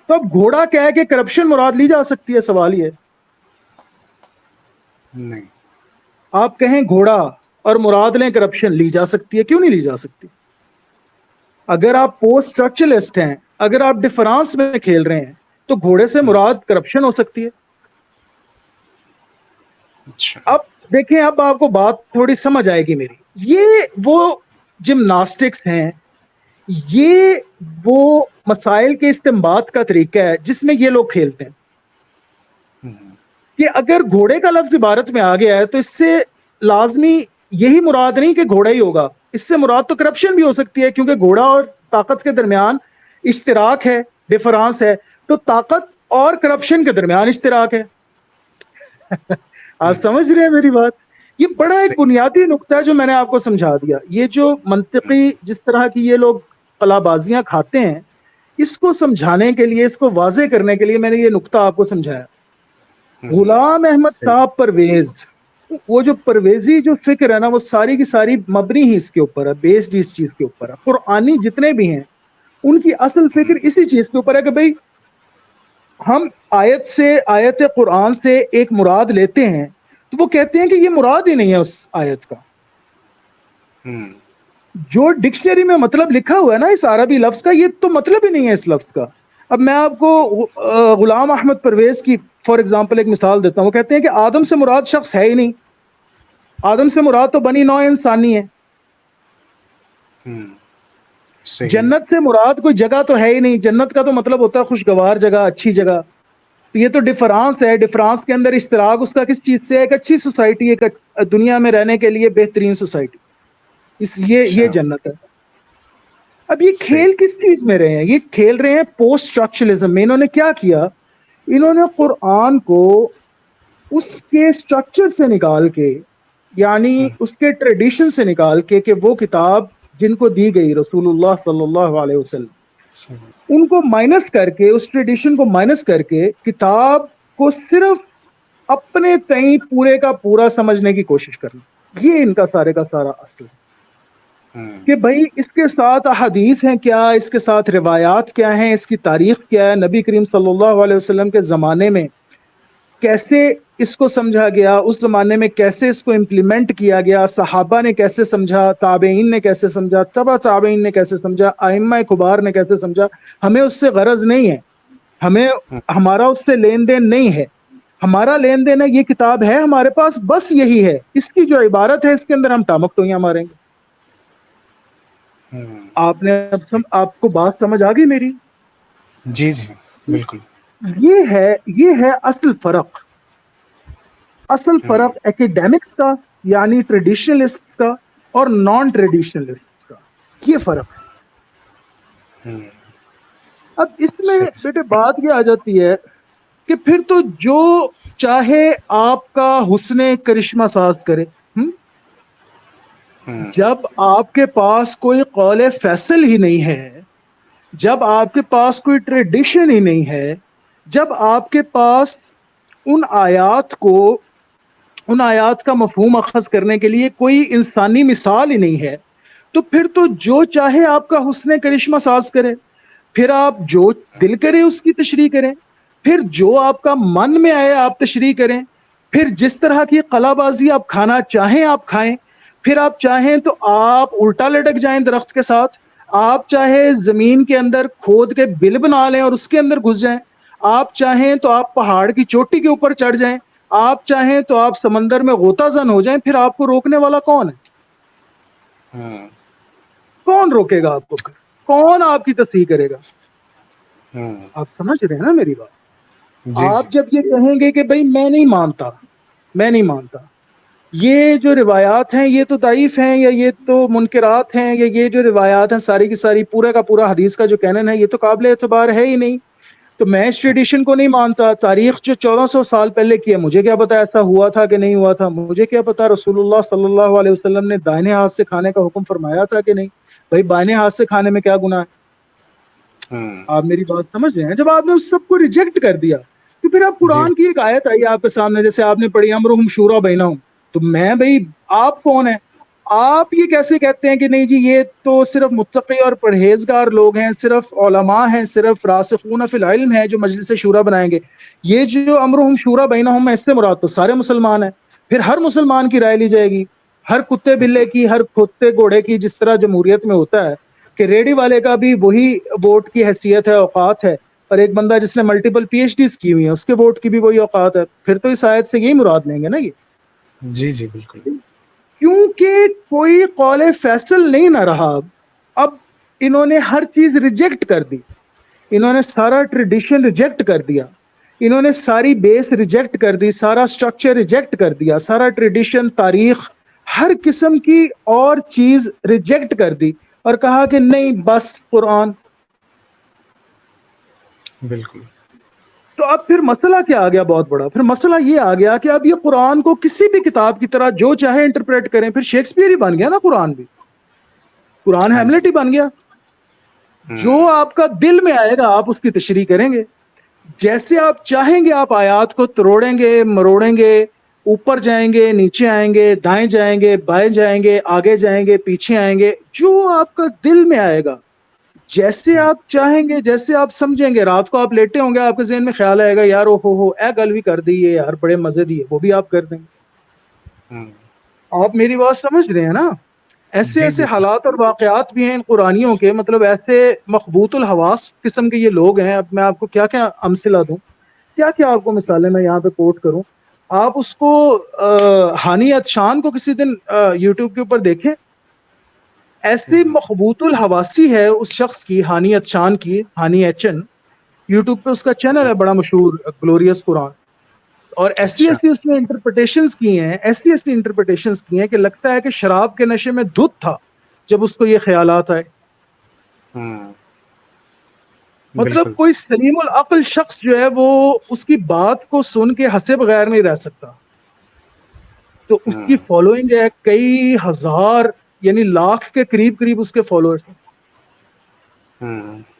تو اب گھوڑا کیا ہے کہ کرپشن مراد لی جا سکتی ہے؟ سوال یہ. نہیں. آپ کہیں گھوڑا اور مراد لیں کرپشن، لی جا سکتی ہے. کیوں نہیں لی جا سکتی؟ اگر آپ پوسٹ اسٹرکچرلسٹ ہیں، اگر آپ ڈفرانس میں کھیل رہے ہیں، تو گھوڑے سے مراد کرپشن ہو سکتی ہے. اچھا. اب دیکھیں، اب آپ کو بات تھوڑی سمجھ آئے گی میری. یہ وہ جمناسٹکس ہیں، یہ وہ مسائل کے استنباط کا طریقہ ہے جس میں یہ لوگ کھیلتے ہیں کہ اگر گھوڑے کا لفظ عبارت میں آ گیا ہے تو اس سے لازمی یہی مراد نہیں کہ گھوڑا ہی ہوگا، اس سے مراد تو کرپشن بھی ہو سکتی ہے، کیونکہ گھوڑا اور طاقت کے درمیان اشتراک ہے، ڈفرانس ہے. تو طاقت اور کرپشن کے درمیان اشتراک ہے. آپ سمجھ رہے ہیں میری بات؟ یہ بڑا ایک صحیح. بنیادی نقطہ ہے جو میں نے آپ کو سمجھا دیا. یہ جو منطقی جس طرح کی یہ لوگ قلابازیاں کھاتے ہیں، اس کو سمجھانے کے لیے، اس کو واضح کرنے کے لیے میں نے یہ نقطہ آپ کو سمجھایا. غلام احمد صحیح. صاحب پرویز وہ جو پرویزی جو فکر ہے نا وہ ساری کی ساری مبنی ہی اس کے اوپر ہے، بیسڈ اس چیز کے اوپر ہے. قرآنی جتنے بھی ہیں ان کی اصل فکر اسی چیز کے اوپر ہے کہ بھئی ہم آیت قرآن سے ایک مراد لیتے ہیں تو وہ کہتے ہیں کہ یہ مراد ہی نہیں ہے اس آیت کا. جو ڈکشنری میں مطلب لکھا ہوا ہے نا اس عربی لفظ کا، یہ تو مطلب ہی نہیں ہے اس لفظ کا. اب میں آپ کو غلام احمد پرویز کی فار ایگزامپل ایک مثال دیتا ہوں. وہ کہتے ہیں کہ آدم سے مراد شخص ہے ہی نہیں، آدم سے مراد تو بنی نوع انسانی ہے. صحیح. جنت سے مراد کوئی جگہ تو ہے ہی نہیں، جنت کا تو مطلب ہوتا ہے خوشگوار جگہ، اچھی جگہ. تو یہ تو ڈفرانس ہے، ڈفرانس کے اندر اشتراک اس کا کس چیز سے ہے؟ ایک اچھی سوسائٹی، ایک دنیا میں رہنے کے لیے بہترین سوسائٹی، یہ اچھا. جنت ہے. اب یہ صحیح. کھیل کس چیز میں رہے ہیں؟ یہ کھیل رہے ہیں پوسٹ اسٹرکچرلزم میں. انہوں نے کیا کیا؟ انہوں نے قرآن کو اس کے اسٹرکچر سے نکال کے، یعنی اس کے ٹریڈیشن سے نکال کے، کہ وہ کتاب جن کو دی گئی رسول اللہ صلی اللہ علیہ وسلم، صحیح. ان کو مائنس کر کے، اس ٹریڈیشن کو مائنس کر کے کتاب کو صرف اپنے تئیں پورے کا پورا سمجھنے کی کوشش کرنا. یہ ان کا سارے کا سارا اصل ہے کہ بھائی اس کے ساتھ احادیث ہیں کیا، اس کے ساتھ روایات کیا ہیں، اس کی تاریخ کیا ہے، نبی کریم صلی اللہ علیہ وسلم کے زمانے میں کیسے اس کو سمجھا گیا، اس زمانے میں کیسے اس کو امپلیمنٹ کیا گیا، صحابہ نے کیسے سمجھا، تابعین نے کیسے سمجھا، تبع تابعین نے کیسے سمجھا، ائمہ کبار نے کیسے سمجھا. ہمیں اس سے غرض نہیں ہے، ہمارا اس سے لین دین نہیں ہے. ہمارا لین دین ہے، یہ کتاب ہے ہمارے پاس، بس یہی ہے. اس کی جو عبارت ہے اس کے اندر ہم ٹامک ٹوئیاں ماریں گے. آپ کو بات سمجھ آ گئی میری؟ جی جی بالکل. یہ ہے اصل فرق. اصل فرق ایکیڈیمکس کا یعنی ٹریڈیشنلسٹ کا اور نان ٹریڈیشنلسٹ کا، یہ فرق ہے. اب اس میں صحیح. بیٹے بات یہ آ جاتی ہے کہ پھر تو جو چاہے آپ کا حسن کرشمہ ساز کرے، جب آپ کے پاس کوئی قول فیصل ہی نہیں ہے، جب آپ کے پاس کوئی ٹریڈیشن ہی نہیں ہے، جب آپ کے پاس ان آیات کا مفہوم اخذ کرنے کے لیے کوئی انسانی مثال ہی نہیں ہے، تو پھر تو جو چاہے آپ کا حسن کرشمہ ساز کرے. پھر آپ جو دل کرے اس کی تشریح کریں، پھر جو آپ کا من میں آئے آپ تشریح کریں، پھر جس طرح کی قلا بازی آپ کھانا چاہیں آپ کھائیں. پھر آپ چاہیں تو آپ الٹا لٹک جائیں درخت کے ساتھ، آپ چاہے زمین کے اندر کھود کے بل بنا لیں اور اس کے اندر گھس جائیں، آپ چاہیں تو آپ پہاڑ کی چوٹی کے اوپر چڑھ جائیں، آپ چاہیں تو آپ سمندر میں غوطہ زن ہو جائیں. پھر آپ کو روکنے والا کون ہے؟ کون روکے گا آپ کو؟ پھر کون آپ کی تصحیح کرے گا؟ آپ سمجھ رہے ہیں نا میری بات؟ جی جی. آپ جب یہ کہیں گے کہ بھئی میں نہیں مانتا یہ جو روایات ہیں یہ تو ضعیف ہیں، یا یہ تو منکرات ہیں، یا یہ جو روایات ہیں ساری کی ساری پورا کا پورا حدیث کا جو کینن ہے یہ تو قابل اعتبار ہے ہی نہیں، تو میں اس ٹریڈیشن کو نہیں مانتا. تاریخ جو 1400 سال پہلے کی ہے مجھے کیا پتا ایسا ہوا تھا کہ نہیں ہوا تھا، مجھے کیا پتا رسول اللہ صلی اللہ علیہ وسلم نے دائیں ہاتھ سے کھانے کا حکم فرمایا تھا کہ نہیں. بھائی بائیں ہاتھ سے کھانے میں کیا گناہ ہے؟ آپ میری بات سمجھ رہے ہیں؟ جب آپ نے اس سب کو ریجیکٹ کر دیا تو پھر آپ جی قرآن کی ایک آیت آئی آپ کے سامنے، جیسے آپ نے پڑھی امرہم شورا بینہم، تو میں بھائی آپ کون ہیں؟ آپ یہ کیسے کہتے ہیں کہ نہیں جی یہ تو صرف متقی اور پرہیزگار لوگ ہیں، صرف علماء ہیں، صرف راسخون فی العلم ہیں جو مجلس شورا بنائیں گے. یہ جو امرہم شورا بینہم ہے اس سے مراد تو سارے مسلمان ہیں. پھر ہر مسلمان کی رائے لی جائے گی، ہر کتے بلے کی، ہر کتے گھوڑے کی، جس طرح جمہوریت میں ہوتا ہے کہ ریڈی والے کا بھی وہی ووٹ کی حیثیت ہے، اوقات ہے، اور ایک بندہ جس نے ملٹیپل پی ایچ ڈیز کی ہوئی ہیں اس کے ووٹ کی بھی وہی اوقات ہے. پھر تو اس آیت سے یہی مراد لیں گے نا یہ. جی جی بالکل. کیونکہ کوئی قول فیصل نہیں نہ رہا. اب انہوں نے ہر چیز ریجیکٹ کر دی، انہوں نے سارا ٹریڈیشن ریجیکٹ کر دیا، انہوں نے ساری بیس ریجیکٹ کر دی، سارا سٹرکچر ریجیکٹ کر دیا، سارا ٹریڈیشن، تاریخ، ہر قسم کی اور چیز ریجیکٹ کر دی اور کہا کہ نہیں بس قرآن. بالکل. تو اب پھر مسئلہ کیا آ گیا؟ بہت بڑا پھر مسئلہ یہ آ گیا کہ اب یہ قرآن کو کسی بھی کتاب کی طرح جو چاہے انٹرپریٹ کریں. پھر شیکسپیئر ہی بن گیا نا قرآن بھی، قرآن ہاں جی. ہیملیٹ ہی بن گیا. جو آپ کا دل میں آئے گا آپ اس کی تشریح کریں گے، جیسے آپ چاہیں گے آپ آیات کو تروڑیں گے، مروڑیں گے، اوپر جائیں گے، نیچے آئیں گے، دائیں جائیں گے، بائیں جائیں گے، آگے جائیں گے، پیچھے آئیں گے، جو آپ کا دل میں آئے گا، جیسے آپ چاہیں گے، جیسے آپ سمجھیں گے. رات کو آپ لیٹے ہوں گے، آپ کے ذہن میں خیال آئے گا یار او ہو اے گل بھی کر دی ہے یار، بڑے مزے دی ہے، وہ بھی آپ کر دیں گے. آپ میری بات سمجھ رہے ہیں نا؟ ایسے جی ایسے جی حالات اور واقعات بھی ہیں ان قرآنیوں کے، مطلب ایسے مخبوط الحواس قسم کے یہ لوگ ہیں. اب میں آپ کو کیا کیا امثلہ دوں، کیا کیا آپ کو مثالیں میں یہاں پہ کوٹ کروں. آپ اس کو ہانی عطشان کو کسی دن یوٹیوب کے اوپر دیکھیں. ایسی مخبوط الحواسی ہے اس شخص کی، ہانی عطشان کی، ہانی ایچن. یوٹیوب پہ اس کا چینل ہے بڑا مشہور، گلوریس قرآن. اور ایسی اچھا ایسی اس نے انٹرپریٹیشنز کی ہیں، ایسی ایسی انٹرپریٹیشنز کی ہیں کہ لگتا ہے کہ شراب کے نشے میں دھت تھا جب اس کو یہ خیالات آئے. مطلب بالکل کوئی سلیم العقل شخص جو ہے وہ اس کی بات کو سن کے ہنسے بغیر نہیں رہ سکتا. تو اس کی فالوئنگ ہے کئی ہزار، یعنی لاکھ کے قریب قریب اس کے فالوورز ہیں.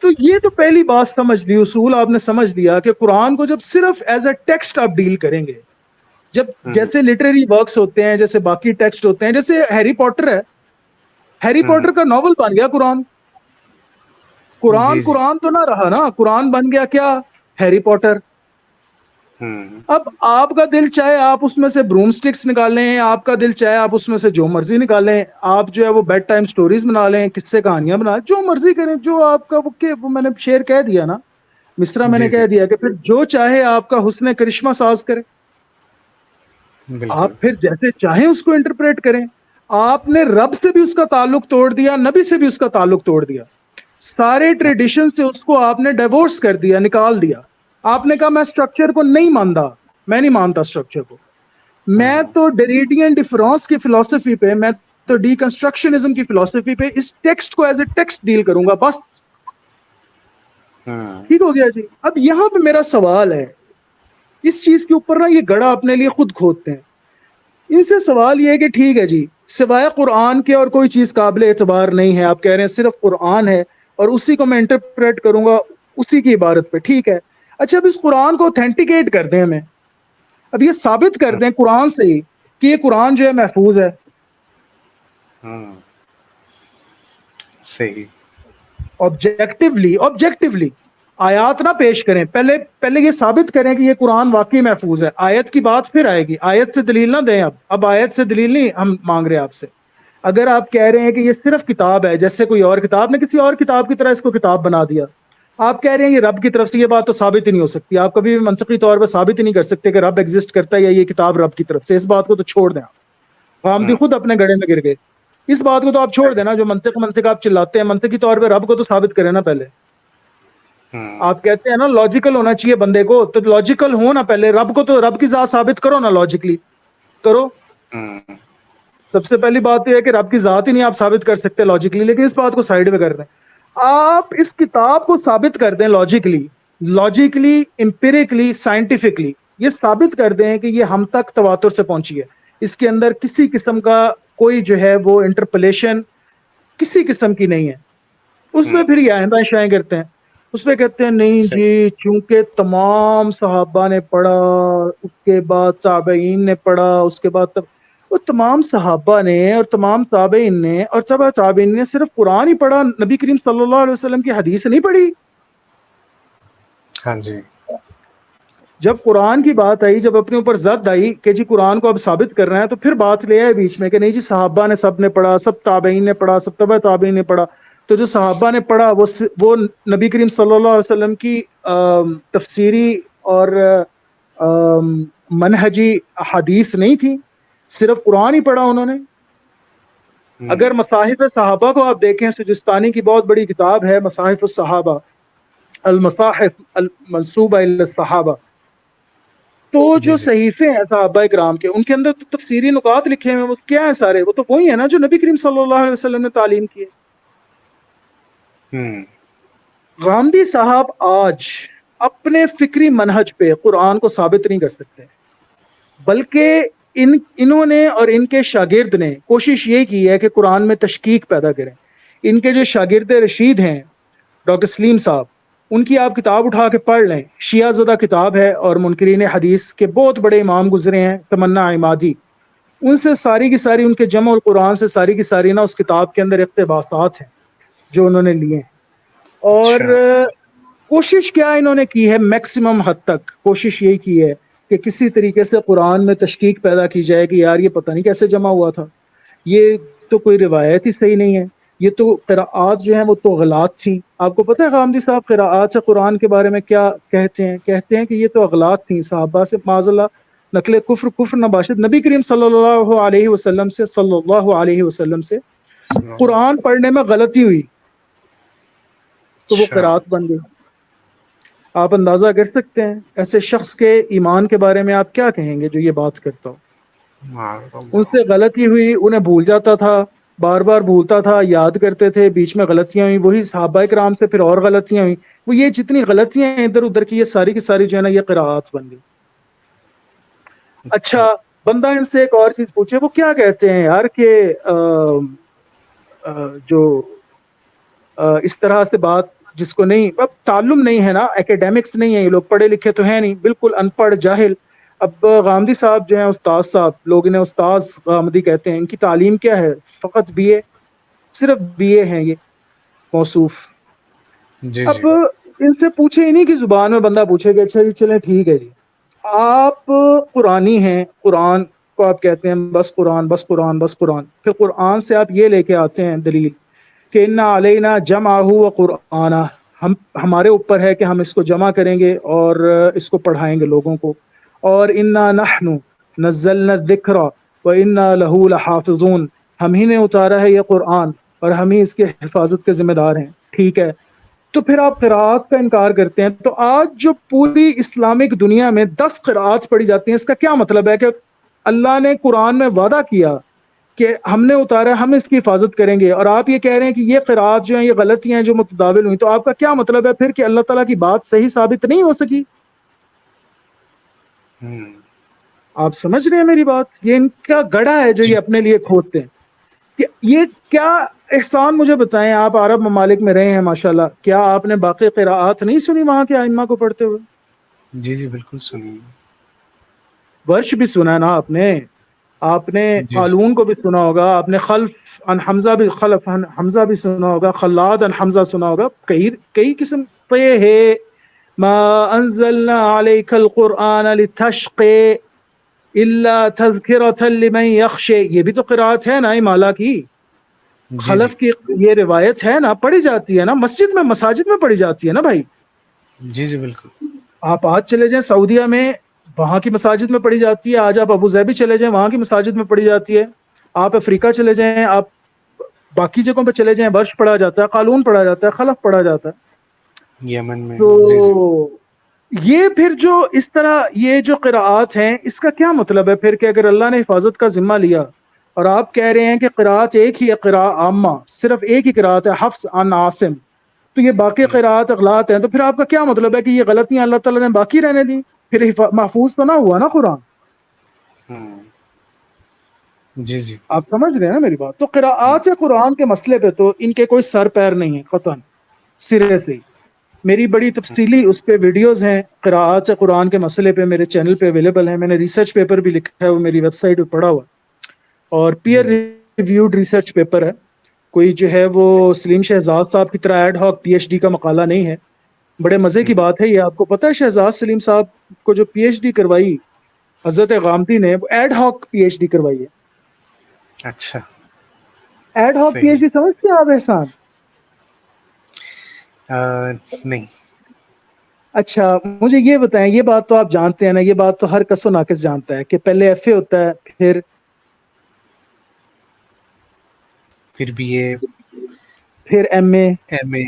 تو یہ تو پہلی بات سمجھ لی، اصول آپ نے سمجھ لیا کہ قرآن کو جب صرف ایز اے ٹیکسٹ آپ ڈیل کریں گے، جب جیسے لٹریری ورکس ہوتے ہیں، جیسے باقی ٹیکسٹ ہوتے ہیں، جیسے ہیری پوٹر ہے، ہیری پوٹر کا ناول بن گیا قرآن. قرآن جی جی قرآن تو نہ رہا نا، قرآن بن گیا کیا؟ Harry Potter. اب آپ کا دل چاہے آپ اس میں سے بروم سٹکس نکالیں، آپ کا دل چاہے آپ اس میں سے جو مرضی نکالیں، آپ جو ہے وہ بیڈ ٹائم سٹوریز بنا لیں، قصے کہانیاں بنا لیں، جو مرضی کریں، جو آپ کا وہ میں نے شعر کہہ دیا نا، مصرع میں جی نے جی کہہ دیا کہ پھر جو چاہے آپ کا حسن کرشمہ ساز کرے. بالکل آپ پھر جیسے چاہیں اس کو انٹرپریٹ کریں. آپ نے رب سے بھی اس کا تعلق توڑ دیا، نبی سے بھی اس کا تعلق توڑ دیا، سارے ٹریڈیشن سے اس کو آپ نے ڈیورس کر دیا، نکال دیا. آپ نے کہا میں سٹرکچر کو نہیں مانتا، میں نہیں مانتا سٹرکچر کو، میں تو ڈیریڈین ڈفرانس کی فلسفی پہ، میں تو ڈیکنسٹرکشنزم کی فلسفی پہ اس ٹیکسٹ کو ایز اے ٹیکسٹ ڈیل کروں گا بس. ٹھیک ہو گیا جی. اب یہاں پہ میرا سوال ہے، اس چیز کے اوپر نا یہ گڑھا اپنے لیے خود کھودتے ہیں. ان سے سوال یہ ہے کہ ٹھیک ہے جی، سوائے قرآن کے اور کوئی چیز قابل اعتبار نہیں ہے، آپ کہہ رہے ہیں صرف قرآن ہے اور اسی کو میں انٹرپریٹ کروں گا اسی کی عبارت پہ، ٹھیک ہے. اچھا اب اس قرآن کو اوتھینٹیکیٹ کر دیں، ہمیں اب یہ ثابت کر دیں قرآن سے ہی کہ یہ قرآن جو ہے محفوظ ہے. صحیح آبجیکٹیولی آیات نہ پیش کریں، پہلے یہ ثابت کریں کہ یہ قرآن واقعی محفوظ ہے. آیت کی بات پھر آئے گی، آیت سے دلیل نہ دیں. اب آیت سے دلیل نہیں ہم مانگ رہے آپ سے. اگر آپ کہہ رہے ہیں کہ یہ صرف کتاب ہے، جیسے کوئی اور کتاب نے کسی اور کتاب کی طرح اس کو کتاب بنا دیا، آپ کہہ رہے ہیں یہ رب کی طرف سے، یہ بات تو ثابت ہی نہیں ہو سکتی. آپ کبھی بھی منطقی طور پہ ثابت ہی نہیں کر سکتے کہ رب ایگزسٹ کرتا ہے یا یہ کتاب رب کی طرف سے. اس بات کو تو چھوڑ دیں آپ، حامدی خود اپنے گڑھے میں گر گئے. اس بات کو تو آپ چھوڑ دینا، جو منطق آپ چلاتے ہیں، منطقی طور پہ رب کو تو ثابت کرے نا پہلے. آپ کہتے ہیں نا لاجیکل ہونا چاہیے بندے کو، تو لاجیکل ہو نا پہلے، رب کو تو رب کی ذات ثابت کرو نا لاجیکلی کرو. سب سے پہلی بات یہ ہے کہ رب کی ذات ہی نہیں آپ ثابت کر سکتے لاجیکلی، لیکن اس بات کو سائیڈ میں کر دیں. آپ اس کتاب کو ثابت کر دیں لاجیکلی امپیریکلی سائنٹیفکلی، یہ ثابت کر دیں کہ یہ ہم تک تواتر سے پہنچی ہے، اس کے اندر کسی قسم کا کوئی جو ہے وہ انٹرپلیشن کسی قسم کی نہیں ہے. اس میں پھر یہ آئندہ شائیں کرتے ہیں، اس پہ کہتے ہیں نہیں صحیح جی چونکہ تمام صحابہ نے پڑھا، اس کے بعد تابعین نے پڑھا، اس کے بعد وہ تمام صحابہ نے اور تمام تابعین نے اور تبع تابعین نے صرف قرآن ہی پڑھا، نبی کریم صلی اللہ علیہ وسلم کی حدیث نہیں پڑھی. ہاں جی جب قرآن کی بات آئی، جب اپنے اوپر زد آئی کہ جی قرآن کو اب ثابت کر رہے ہیں، تو پھر بات لے آئے بیچ میں کہ نہیں جی صحابہ نے سب نے پڑھا، سب تابعین نے پڑھا، سب تبع تابعین نے پڑھا. تو جو صحابہ نے پڑھا وہ نبی کریم صلی اللہ علیہ وسلم کی تفسیری اور منہجی حدیث نہیں تھی، صرف قرآن ہی پڑھا انہوں نے. اگر مصاحف صحابہ کو آپ دیکھیں، سجستانی کی بہت بڑی کتاب ہے مصاحف الصحابہ، المصاحف المنسوبہ الی الصحابہ. تو جی جو جی صحیفے ہیں صحابہ کرام کے، ان کے اندر تو تفسیری نکات لکھے ہیں، وہ کیا ہیں سارے؟ وہ تو وہی ہے نا جو نبی کریم صلی اللہ علیہ وسلم نے تعلیم کی ہے. غامدی صاحب آج اپنے فکری منہج پہ قرآن کو ثابت نہیں کر سکتے، بلکہ انہوں نے اور ان کے شاگرد نے کوشش یہ کی ہے کہ قرآن میں تشکیک پیدا کریں. ان کے جو شاگرد رشید ہیں ڈاکٹر سلیم صاحب، ان کی آپ کتاب اٹھا کے پڑھ لیں، شیعہ زدہ کتاب ہے اور منکرین حدیث کے بہت بڑے امام گزرے ہیں، تمنا عمادی، ان سے ساری کی ساری ان کے جمع القرآن سے ساری کی ساری نا اس کتاب کے اندر اقتباسات ہیں جو انہوں نے لیے ہیں. اور اچھا. کوشش کیا انہوں نے کی ہے، میکسیمم حد تک کوشش یہی کی ہے کہ کسی طریقے سے قرآن میں تشکیک پیدا کی جائے کہ یار یہ پتہ نہیں کیسے جمع ہوا تھا، یہ تو کوئی روایت ہی صحیح نہیں ہے، یہ تو قراءات جو ہیں وہ تو غلط تھیں. آپ کو پتہ ہے غامدی صاحب قراءات سے قرآن کے بارے میں کیا کہتے ہیں؟ کہتے ہیں کہ یہ تو غلط تھیں، صحابہ سے معاذ اللہ نقل کفر نباشد، نبی کریم صلی اللہ علیہ وسلم سے قرآن پڑھنے میں غلطی ہوئی تو وہ اچھا. قراءت بن گئی. آپ اندازہ کر سکتے ہیں ایسے شخص کے ایمان کے بارے میں آپ کیا کہیں گے جو یہ بات کرتا ہو. ان سے غلطی ہوئی، انہیں بھول جاتا تھا، بار بار بھولتا تھا، یاد کرتے تھے، بیچ میں غلطیاں ہوئی، وہی صحابہ کرام سے پھر اور غلطیاں ہوئی، وہ یہ جتنی غلطیاں ہیں ادھر ادھر کی یہ ساری کی ساری جو ہے نا یہ قراءات بن گئی. اچھا، بندہ ان سے ایک اور چیز پوچھے، وہ کیا کہتے ہیں یار کہ جو اس طرح سے بات جس کو نہیں، اب تعلم نہیں ہے نا، ایکیڈیمکس نہیں ہے، یہ لوگ پڑھے لکھے تو ہیں نہیں، بالکل ان پڑھ جاہل. اب غامدی صاحب جو ہیں استاد صاحب، لوگ انہیں استاذ غامدی کہتے ہیں، ان کی تعلیم کیا ہے؟ فقط بی اے، صرف بی اے ہیں یہ موصوف. جی جی. اب ان سے پوچھے، انہی کی زبان میں بندہ پوچھے کہ اچھا جی چلیں ٹھیک ہے جی، آپ قرآنی ہیں، قرآن کو آپ کہتے ہیں بس قرآن بس قرآن بس قرآن، پھر قرآن سے آپ یہ لے کے آتے ہیں دلیل کہ انا علینا جمعہ و قرآنہ، ہمارے اوپر ہے کہ ہم اس کو جمع کریں گے اور اس کو پڑھائیں گے لوگوں کو، اور انا نحن نزلنا الذکر و انا لہ لحافظون، ہم ہی نے اتارا ہے یہ قرآن اور ہم ہی اس کے حفاظت کے ذمہ دار ہیں. ٹھیک ہے، تو پھر آپ قراءات کا انکار کرتے ہیں. تو آج جو پوری اسلامک دنیا میں 10 قراءات پڑھی جاتی ہیں، اس کا کیا مطلب ہے کہ اللہ نے قرآن میں وعدہ کیا کہ ہم نے اتارا، ہم اس کی حفاظت کریں گے، اور آپ یہ کہہ رہے ہیں کہ یہ قراءات جو ہیں یہ غلطیاں ہیں جو متداول ہوئی. تو آپ کا کیا مطلب ہے پھر کہ اللہ تعالیٰ کی بات صحیح ثابت نہیں ہو سکی؟ آپ سمجھ رہے ہیں میری بات؟ یہ ان کا گڑھا ہے جو جی یہ اپنے لیے کھودتے ہیں. کہ یہ کیا احسان، مجھے بتائیں، آپ عرب ممالک میں رہے ہیں ماشاءاللہ، کیا آپ نے باقی قراءات نہیں سنی وہاں کے ائمہ کو پڑھتے ہوئے؟ جی. جی بالکل سنیے. ورش بھی سنا ہے نا آپ نے جی جی. قالون کو بھی سنا ہوگا، آپ نے خلف ان حمزہ بھی، خلف ان حمزہ بھی سنا ہوگا، خلاد ان حمزہ سنا ہوگا. کئی قسم پہ ہے. ما انزلنا علیک القرآن لتشقی الا تذکرۃ لمن یخشی، یہ بھی تو قرات ہے نا امالہ کی، جی جی. خلف کی یہ روایت ہے نا، پڑھی جاتی ہے نا مساجد میں پڑھی جاتی ہے نا بھائی. جی جی بالکل. آپ آج چلے جائیں سعودیہ میں، وہاں کی مساجد میں پڑھی جاتی ہے. آج آپ ابو ظہبی چلے جائیں، وہاں کی مساجد میں پڑھی جاتی ہے. آپ افریقہ چلے جائیں، آپ باقی جگہوں پہ چلے جائیں، ورش پڑھا جاتا ہے، قالون پڑھا جاتا ہے، خلف پڑھا جاتا ہے. یمن میں. جی جی. تو یہ پھر جو اس طرح یہ جو قراءات ہیں، اس کا کیا مطلب ہے پھر کہ اگر اللہ نے حفاظت کا ذمہ لیا اور آپ کہہ رہے ہیں کہ قراءت ایک ہی ہے، قراء عامہ، صرف ایک ہی قراءت ہے، حفص عن عاصم، تو یہ باقی قراءات اغلاط ہیں، تو پھر آپ کا کیا مطلب ہے کہ یہ غلطیاں اللہ تعالیٰ نے باقی رہنے دی؟ پھر محفوظ تو نہ ہوا نا قرآن. جی جی. آپ سمجھ رہے ہیں نا میری بات؟ تو قراءات قرآن کے مسئلے پہ تو ان کے کوئی سر پیر نہیں ہے قطعاً، سرے سے ہی. میری بڑی تفصیلی اس پہ ویڈیوز ہیں قراءات قرآن کے مسئلے پہ، میرے چینل پہ اویلیبل ہیں. میں نے ریسرچ پیپر بھی لکھا ہے، وہ میری ویب سائٹ پہ پڑھا ہوا، اور پیئر ریویوڈ ریسرچ پیپر ہے. کوئی جو ہے وہ سلیم شہزاد صاحب کی طرح ad hoc P H D کا مقالہ نہیں ہے. بڑے مزے کی بات ہے یہ، آپ کو پتہ ہے شہزاد سلیم صاحب کو جو پی ایچ ڈی کروائی حضرت غامدی نے، وہ ad hoc P H D کروائی ہے. اچھا. ایڈ ہاک پی ایچ صحیح. ڈی سمجھتے ہیں آپ احسان؟ نہیں. اچھا مجھے یہ بتائیں، یہ بات تو آپ جانتے ہیں نا، یہ بات تو ہر کس و ناقص جانتا ہے کہ پہلے ایف اے ہوتا ہے، پھر بی اے، پھر ایم اے، ایم اے.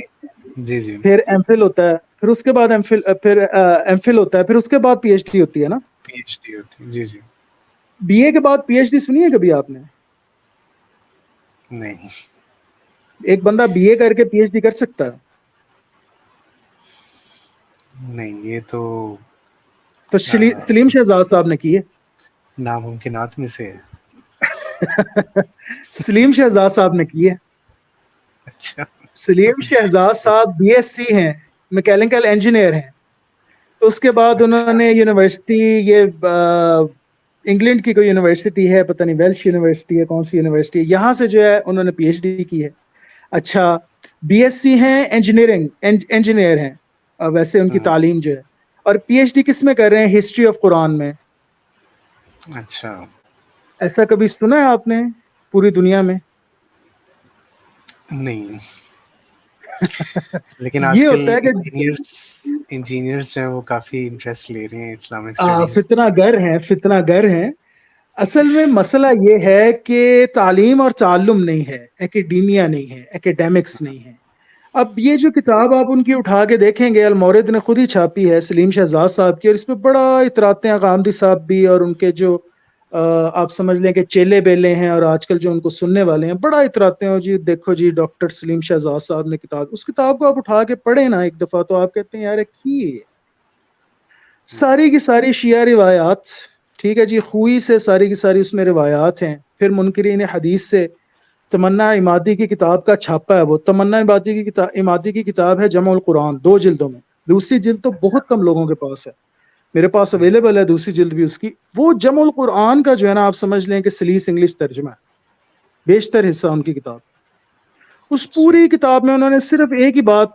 جی جی. پھر ایم فل ہوتا ہے، پھر اس کے بعد ایم فل ہوتا ہے، پھر اس کے بعد پی ایچ ڈی ہوتی ہے نا. پی ایچ ڈی ہوتی. جی جی. بی اے کے بعد پی ایچ ڈی سنی ہے کبھی آپ نے؟ نہیں. ایک بندہ بی اے کر کے پی ایچ ڈی کر سکتا ہے؟ نہیں یہ تو تو سلیم شہزاد صاحب نے کی ہے. ناممکنات میں سے ہے. سلیم شہزاد صاحب نے کی ہے. اچھا. سلیم شہزاد صاحب بی ایس سی ہیں، میکینیکل انجینئر ہیں. تو اس کے بعد انہوں اچھا. نے یونیورسٹی یہ انگلینڈ کی کوئی یونیورسٹی ہے, پتہ نہیں ویلش یونیورسٹی ہے کون سی یونیورسٹی ہے, یہاں سے جو ہے انہوں نے پی ایچ ڈی کی ہے. اچھا, بی ایس سی ہیں انجینئرنگ, انجینئر ہیں ویسے ان کی تعلیم جو ہے, اور پی ایچ ڈی کس میں کر رہے ہیں؟ ہسٹری آف قرآن میں. اچھا. ایسا کبھی سنا ہے آپ نے پوری دنیا میں؟ نہیں. لیکن آج یہ کل ہوتا ہے کہ انجینئرس جو ہیں وہ کافی انٹرسٹ لے رہے ہیں اسلامک اسٹڈیز. فتنہ گر ہیں. اصل میں مسئلہ یہ ہے کہ تعلیم اور تعلم نہیں ہے, ایکیڈیمیا نہیں ہے, ایکیڈیمکس نہیں ہے. اب یہ جو کتاب آپ ان کی اٹھا کے دیکھیں گے, المورد نے خود ہی چھاپی ہے, سلیم شہزاد صاحب کی, اور اس میں بڑا اتراتے ہیں غامدی صاحب بھی, اور ان کے جو آپ سمجھ لیں کہ چیلے بیلے ہیں اور آج کل جو ان کو سننے والے ہیں, بڑا اتراتے ہیں جی دیکھو جی ڈاکٹر سلیم شہزاد صاحب نے کتاب, اس کتاب کو آپ اٹھا کے پڑھیں نا ایک دفعہ تو آپ کہتے ہیں یار کی ساری کی ساری شیعہ روایات, ٹھیک ہے جی, خوئی سے ساری کی ساری اس میں روایات ہیں. پھر منکرین حدیث سے تمنا عمادی کی کتاب کا چھاپا ہے, وہ تمنا عمادی کی کتاب ہے جمع القرآن, 2 جلدوں میں. دوسری جلد تو بہت کم لوگوں کے پاس ہے, میرے پاس اویلیبل ہے دوسری جلد بھی اس کی. وہ جمع القرآن کا جو ہے نا آپ سمجھ لیں کہ سلیس انگلش ترجمہ ہے, بیشتر حصہ ان کی کتاب. اس پوری کتاب میں انہوں نے صرف ایک ہی بات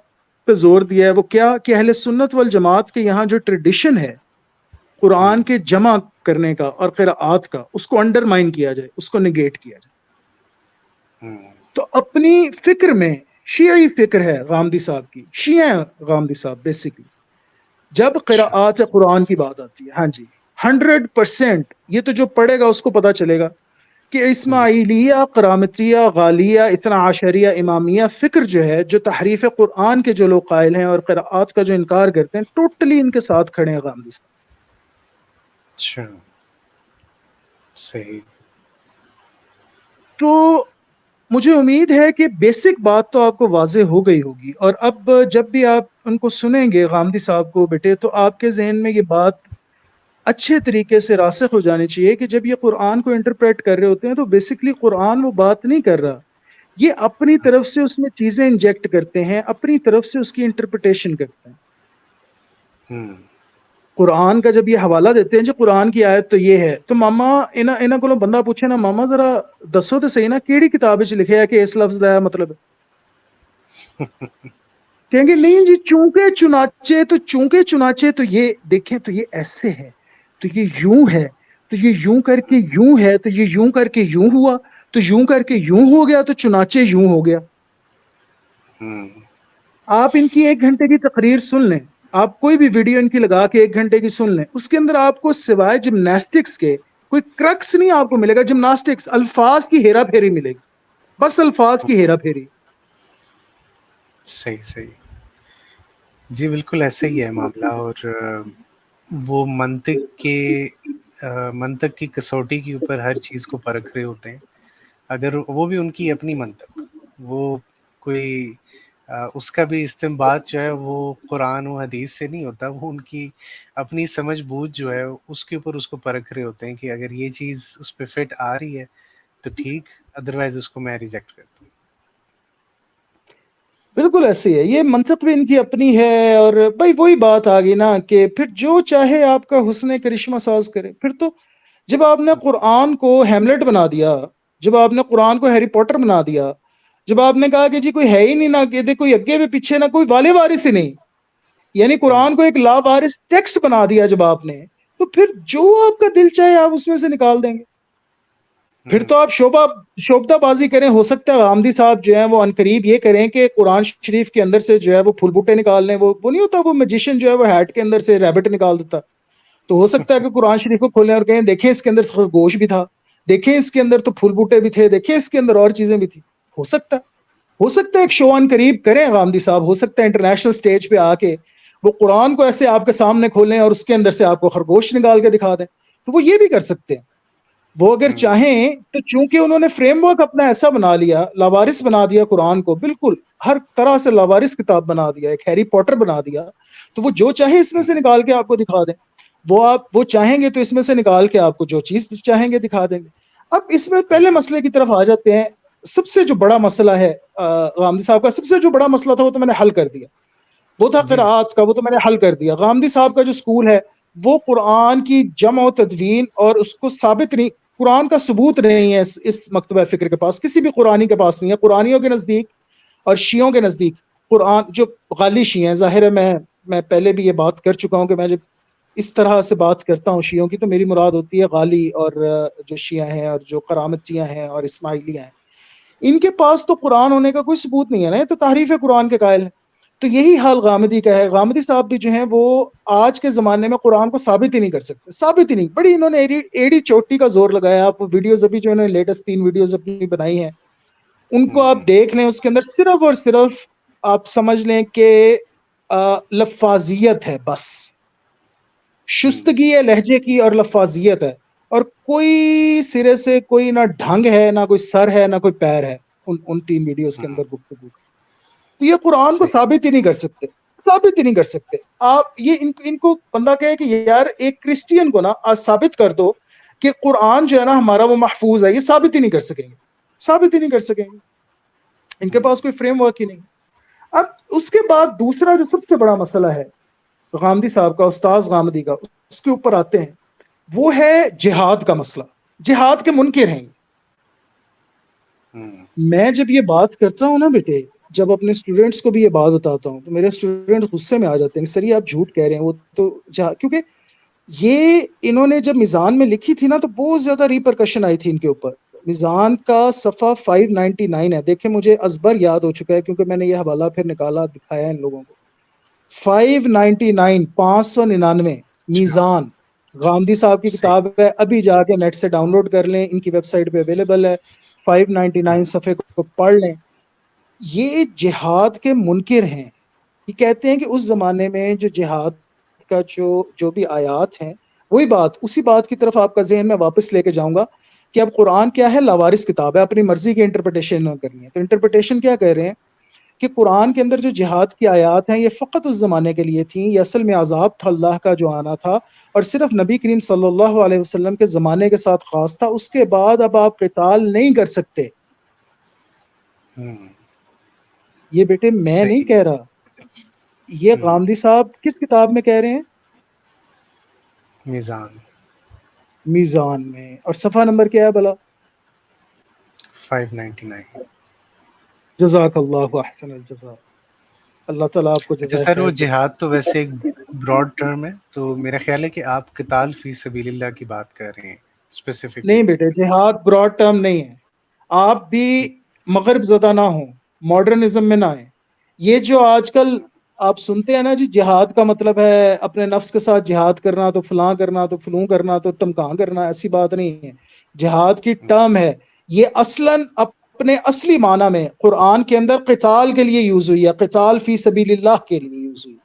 پہ زور دیا ہے, وہ کیا کہ اہل سنت والجماعت کے یہاں جو ٹریڈیشن ہے قرآن کے جمع کرنے کا اور قراءات کا, اس کو انڈرمائن کیا جائے, اس کو نگیٹ کیا جائے. تو اپنی فکر میں شیعی فکر ہے غامدی صاحب کی, شیعہ غامدی صاحب بیسیکلی جب قراءات قرآن کی بات آتی ہے, ہاں جی 100%, یہ تو جو پڑھے گا اس کو پتا چلے گا کہ اسماعیلیہ, قرامتیہ, غالیہ, اثنا عشریہ, امامیہ فکر جو ہے, جو تحریف قرآن کے جو لوگ قائل ہیں اور قراءات کا جو انکار کرتے ہیں, ٹوٹلی ان کے ساتھ کھڑے ہیں غامدی صاحب. اچھا, صحیح. تو مجھے امید ہے کہ بیسک بات تو آپ کو واضح ہو گئی ہوگی, اور اب جب بھی آپ ان کو سنیں گے غامدی صاحب کو بیٹے, تو آپ کے ذہن میں یہ بات اچھے طریقے سے راسخ ہو جانی چاہیے کہ جب یہ قرآن کو انٹرپریٹ کر رہے ہوتے ہیں تو بیسکلی قرآن وہ بات نہیں کر رہا, یہ اپنی طرف سے اس میں چیزیں انجیکٹ کرتے ہیں, اپنی طرف سے اس کی انٹرپریٹیشن کرتے ہیں. قرآن کا جب یہ حوالہ دیتے ہیں جو قرآن کی آیت تو یہ ہے, تو ماما انہاں کو بندہ پوچھے نا, ماما ذرا دسو تو صحیح نا کیڑی کتاب وچ لکھیا ہے کہ اس لفظ دا مطلب کہیں گے نہیں جی چونکہ چنانچہ تو یہ دیکھیں تو یہ ایسے ہے, تو یہ یوں ہے, تو یہ یوں کر کے یوں ہے, تو یہ یوں کر کے یوں ہوا, تو یوں کر کے یوں ہو گیا, تو چنانچہ یوں ہو گیا. آپ ان کی 1 گھنٹے کی تقریر سن لیں, آپ کوئی بھی ویڈیو ان کی لگا کے 1 گھنٹے کی سن لیں, اس کے اندر آپ کو سوائے جمناسٹکس کے کوئی کرکس نہیں آپ کو ملے گا. جمناسٹکس, الفاظ کی ہیرا پھیری ملے گی, بس الفاظ کی ہیرا پھیری. صحیح. جی بالکل ایسا ہی ہے معاملہ, اور وہ منطق کی کسوٹی کے اوپر ہر چیز کو پرکھ رہے ہوتے ہیں. اگر وہ بھی ان کی اپنی منطق, وہ کوئی اس کا بھی استنباط جو ہے وہ قرآن و حدیث سے نہیں ہوتا, وہ ان کی اپنی سمجھ بوجھ جو ہے اس کے اوپر اس کو پرکھ رہے ہوتے ہیں کہ اگر یہ چیز اس پہ فٹ آ رہی ہے تو ٹھیک, ادروائز اس کو میں ریجیکٹ کرتا ہوں. بالکل ایسے ہے, یہ منطق بھی ان کی اپنی ہے. اور بھائی وہی بات آ گئی نا کہ پھر جو چاہے آپ کا حسن کرشمہ ساز کرے. پھر تو جب آپ نے قرآن کو ہیملیٹ بنا دیا, جب آپ نے قرآن کو ہیری پوٹر بنا دیا, جب آپ نے کہا کہ جی کوئی ہے ہی نہیں, نہ کہ کوئی اگے بھی پیچھے, نہ کوئی والے وارث ہی نہیں, یعنی قرآن کو ایک لا وارث ٹیکسٹ بنا دیا جب آپ نے, تو پھر جو آپ کا دل چاہے آپ اس میں سے نکال دیں گے. پھر تو آپ شوبدہ بازی کریں. ہو سکتا ہے غامدی صاحب جو ہیں وہ عنقریب یہ کریں کہ قرآن شریف کے اندر سے جو ہے وہ پھول بوٹے نکال لیں. وہ نہیں ہوتا, وہ میجیشین جو ہے وہ ہیٹ کے اندر سے ریبٹ نکال دیتا. تو ہو سکتا ہے کہ قرآن شریف کو کھولیں اور کہیں دیکھیں اس کے اندر خرگوش بھی تھا, دیکھیں اس کے اندر تو پھول بوٹے بھی تھے, دیکھیں اس کے اندر اور چیزیں بھی تھی. ہو سکتا ہے ایک شو عنقریب کریں غامدی صاحب, ہو سکتا ہے انٹرنیشنل سٹیج پہ آ کے وہ قرآن کو ایسے آپ کے سامنے کھولیں اور اس کے اندر سے آپ کو خرگوش نکال کے دکھا دیں. تو وہ یہ بھی کر سکتے ہیں وہ اگر چاہیں تو, چونکہ انہوں نے فریم ورک اپنا ایسا بنا لیا, لاوارث بنا دیا قرآن کو, بالکل ہر طرح سے لاوارث کتاب بنا دیا, ایک ہیری پوٹر بنا دیا, تو وہ جو چاہے اس میں سے نکال کے آپ کو دکھا دیں. وہ چاہیں گے تو اس میں سے نکال کے آپ کو جو چیز چاہیں گے دکھا دیں گے. اب اس میں پہلے مسئلے کی طرف آ جاتے ہیں. سب سے جو بڑا مسئلہ ہے غامدی صاحب کا, سب سے جو بڑا مسئلہ تھا وہ تو میں نے حل کر دیا. وہ تھا قراءات کا، وہ تو میں نے حل کر دیا. غامدی صاحب کا جو اسکول ہے وہ قرآن کی جمع و تدوین اور اس کو ثابت نہیں، قرآن کا ثبوت نہیں ہے اس مکتبہ فکر کے پاس، کسی بھی قرآنی کے پاس نہیں ہے. قرآنیوں کے نزدیک اور شیعوں کے نزدیک قرآن جو غالی شیعہ ہیں، ظاہر ہے میں پہلے بھی یہ بات کر چکا ہوں کہ میں جب اس طرح سے بات کرتا ہوں شیعوں کی تو میری مراد ہوتی ہے غالی اور جو شیعہ ہیں اور جو کرامتیہ ہیں اور اسماعیلیہ ہیں. ان کے پاس تو قرآن ہونے کا کوئی ثبوت نہیں ہے نا، یہ تو تحریف قرآن کے قائل ہے. تو یہی حال غامدی کا ہے. غامدی صاحب بھی جو ہیں وہ آج کے زمانے میں قرآن کو ثابت ہی نہیں کر سکتے، ثابت ہی نہیں. بڑی انہوں نے ایڑی چوٹی کا زور لگایا. آپ ویڈیوز ابھی جو انہوں نے لیٹسٹ 3 ویڈیوز اپنی بنائی ہیں ان کو آپ دیکھ لیں، اس کے اندر صرف اور صرف آپ سمجھ لیں کہ لفاظیت ہے، بس شستگی ہے لہجے کی اور لفاظیت ہے، اور کوئی سرے سے کوئی نہ ڈھنگ ہے، نہ کوئی سر ہے، نہ کوئی پیر ہے ان 3 ویڈیوز کے اندر گفتگو. تو یہ قرآن کو ثابت ہی نہیں کر سکتے، ثابت ہی نہیں کر سکتے. آپ یہ ان کو بندہ کہے کہ یار ایک کرسچین کو نا آج ثابت کر دو کہ قرآن جو ہے نا ہمارا وہ محفوظ ہے، یہ ثابت ہی نہیں کر سکیں گے، ثابت ہی نہیں کر سکیں گے. ان کے پاس کوئی فریم ورک ہی نہیں. اب اس کے بعد دوسرا جو سب سے بڑا مسئلہ ہے غامدی صاحب کا، استاذ غامدی کا، اس کے اوپر آتے ہیں، وہ ہے جہاد کا مسئلہ. جہاد کے منکر ہیں. میں جب یہ بات کرتا ہوں نا بیٹے، جب اپنے اسٹوڈینٹس کو بھی یہ بات بتاتا ہوں تو میرے اسٹوڈینٹ غصے میں آ جاتے ہیں، سر یہ آپ جھوٹ کہہ رہے ہیں. وہ تو کیونکہ یہ انہوں نے جب میزان میں لکھی تھی نا تو بہت زیادہ ریپرکشن آئی تھی ان کے اوپر. میزان کا صفحہ 599 ہے، دیکھیں مجھے ازبر یاد ہو چکا ہے کیونکہ میں نے یہ حوالہ پھر نکالا دکھایا ان لوگوں کو. 599 599 میزان غامدی صاحب کی کتاب ہے. ابھی جا کے نیٹ سے ڈاؤن لوڈ کر لیں، ان کی ویب سائٹ پہ اویلیبل ہے. 599 صفحے کو پڑھ لیں. یہ جہاد کے منکر ہیں. یہ کہتے ہیں کہ اس زمانے میں جو جہاد کا جو بھی آیات ہیں، وہی بات اسی بات کی طرف آپ کا ذہن میں واپس لے کے جاؤں گا کہ اب قرآن کیا ہے، لاوارث کتاب ہے، اپنی مرضی کی انٹرپریٹیشن کرنی ہے. تو انٹرپریٹیشن کیا کہہ رہے ہیں کہ قرآن کے اندر جو جہاد کی آیات ہیں یہ فقط اس زمانے کے لیے تھیں، یہ اصل میں عذاب تھا اللہ کا جو آنا تھا، اور صرف نبی کریم صلی اللہ علیہ وسلم کے زمانے کے ساتھ خاص تھا. اس کے بعد اب آپ قتال نہیں کر سکتے. یہ بیٹے میں نہیں کہہ رہا، یہ غامدی صاحب کس کتاب میں کہہ رہے ہیں؟ میزان میں. اور صفحہ نمبر کیا ہے بلا؟ 599. جزاک اللہ احسن الجزا. اللہ تعالیٰ آپ کو اچھا جزائے سر، وہ خیر دے. جہاد تو ویسے ایک براڈ ٹرم ہے، تو میرا خیال ہے کہ آپ قتال فی سبیل اللہ کی بات کر رہے ہیں اسپیسیفکلی. نہیں بیٹے، جہاد براڈ ٹرم نہیں ہے. آپ بھی مغرب زدہ نہ ہوں، ماڈرنزم میں نہ آئیں. یہ جو آج کل آپ سنتے ہیں نا جی، جہاد کا مطلب ہے اپنے نفس کے ساتھ جہاد کرنا، تو فلاں کرنا، تو فلوں کرنا، تو ٹمکاں کرنا، ایسی بات نہیں ہے. جہاد کی ٹرم ہے یہ اصلاً اپنے اصلی معنی میں قرآن کے اندر قتال کے لیے یوز ہوئی ہے، قتال فی سبیل اللہ کے لیے یوز ہوئی.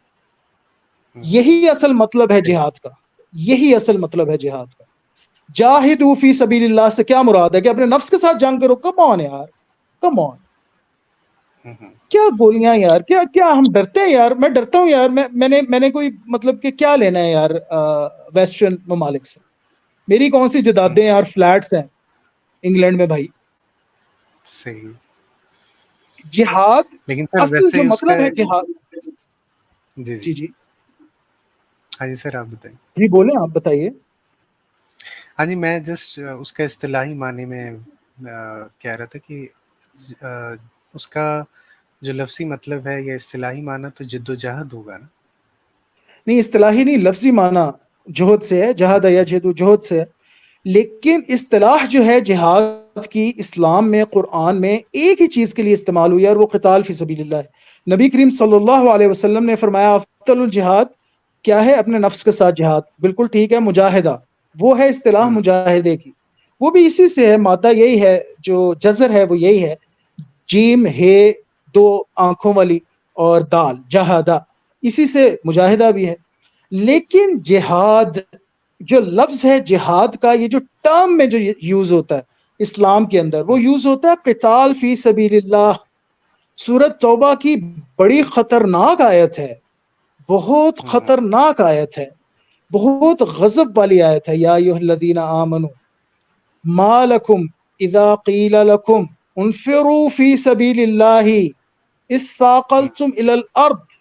یہی اصل مطلب ہے جہاد کا، یہی اصل مطلب ہے جہاد کا. جاہدوا فی سبیل اللہ سے کیا مراد ہے کہ اپنے نفس کے ساتھ جنگ کرو. کم آن یار، کم آن، کیا گولیاں یار، کیا ہم ڈرتے ہیں یار. میں ڈرتا ہوں یار. میں نے کوئی مطلب کہ کیا لینا ہے یار ویسٹرن ممالک سے. میری کون سی جدادیں یار، فلیٹس ہیں انگلینڈ میں بھائی. صحیح. جہاد لیکن سر اصل جو ویسے اس کا مطلب ہے جہاد. جی جی ہاں جی سر، آپ بتائیں. جی بولیں، آپ بتائیے. ہاں جی، میں جسٹ اس کا اصطلاحی معنی میں کہہ رہا تھا کہ اس کا جو لفظی مطلب ہے یا اصطلاحی معنی تو جد و جہد ہوگا نا. نہیں، اصطلاحی نہیں، لفظی معنی جہد سے ہے، جہاد یا جہد جہد سے ہے. لیکن اصطلاح جو ہے جہاد کی اسلام میں قرآن میں ایک ہی چیز کے لیے استعمال ہوئی ہے، اور وہ قتال فی سبیل اللہ ہے. نبی کریم صلی اللہ علیہ وسلم نے فرمایا افضل الجہاد کیا ہے؟ اپنے نفس کے ساتھ جہاد. بالکل ٹھیک ہے، مجاہدہ وہ ہے اصطلاح مجاہدے کی، وہ بھی اسی سے ہے، مادہ یہی ہے، جو جزر ہے وہ یہی ہے، جیم ہے 2 آنکھوں والی اور دال، جہادہ، اسی سے مجاہدہ بھی ہے. لیکن جہاد جو لفظ ہے جہاد کا، یہ جو ٹرم میں جو یوز ہوتا ہے اسلام کے اندر، وہ یوز ہوتا ہے قتال فی سبیل اللہ. سورۃ توبہ کی بڑی خطرناک آیت ہے، بہت خطرناک آیت ہے، بہت غضب والی آیت ہے. یا ایھا الذین آمنوا ما لکم اذا قیل لکم انفروا فی سبیل اللہ اذ ثاقلتم الی الارض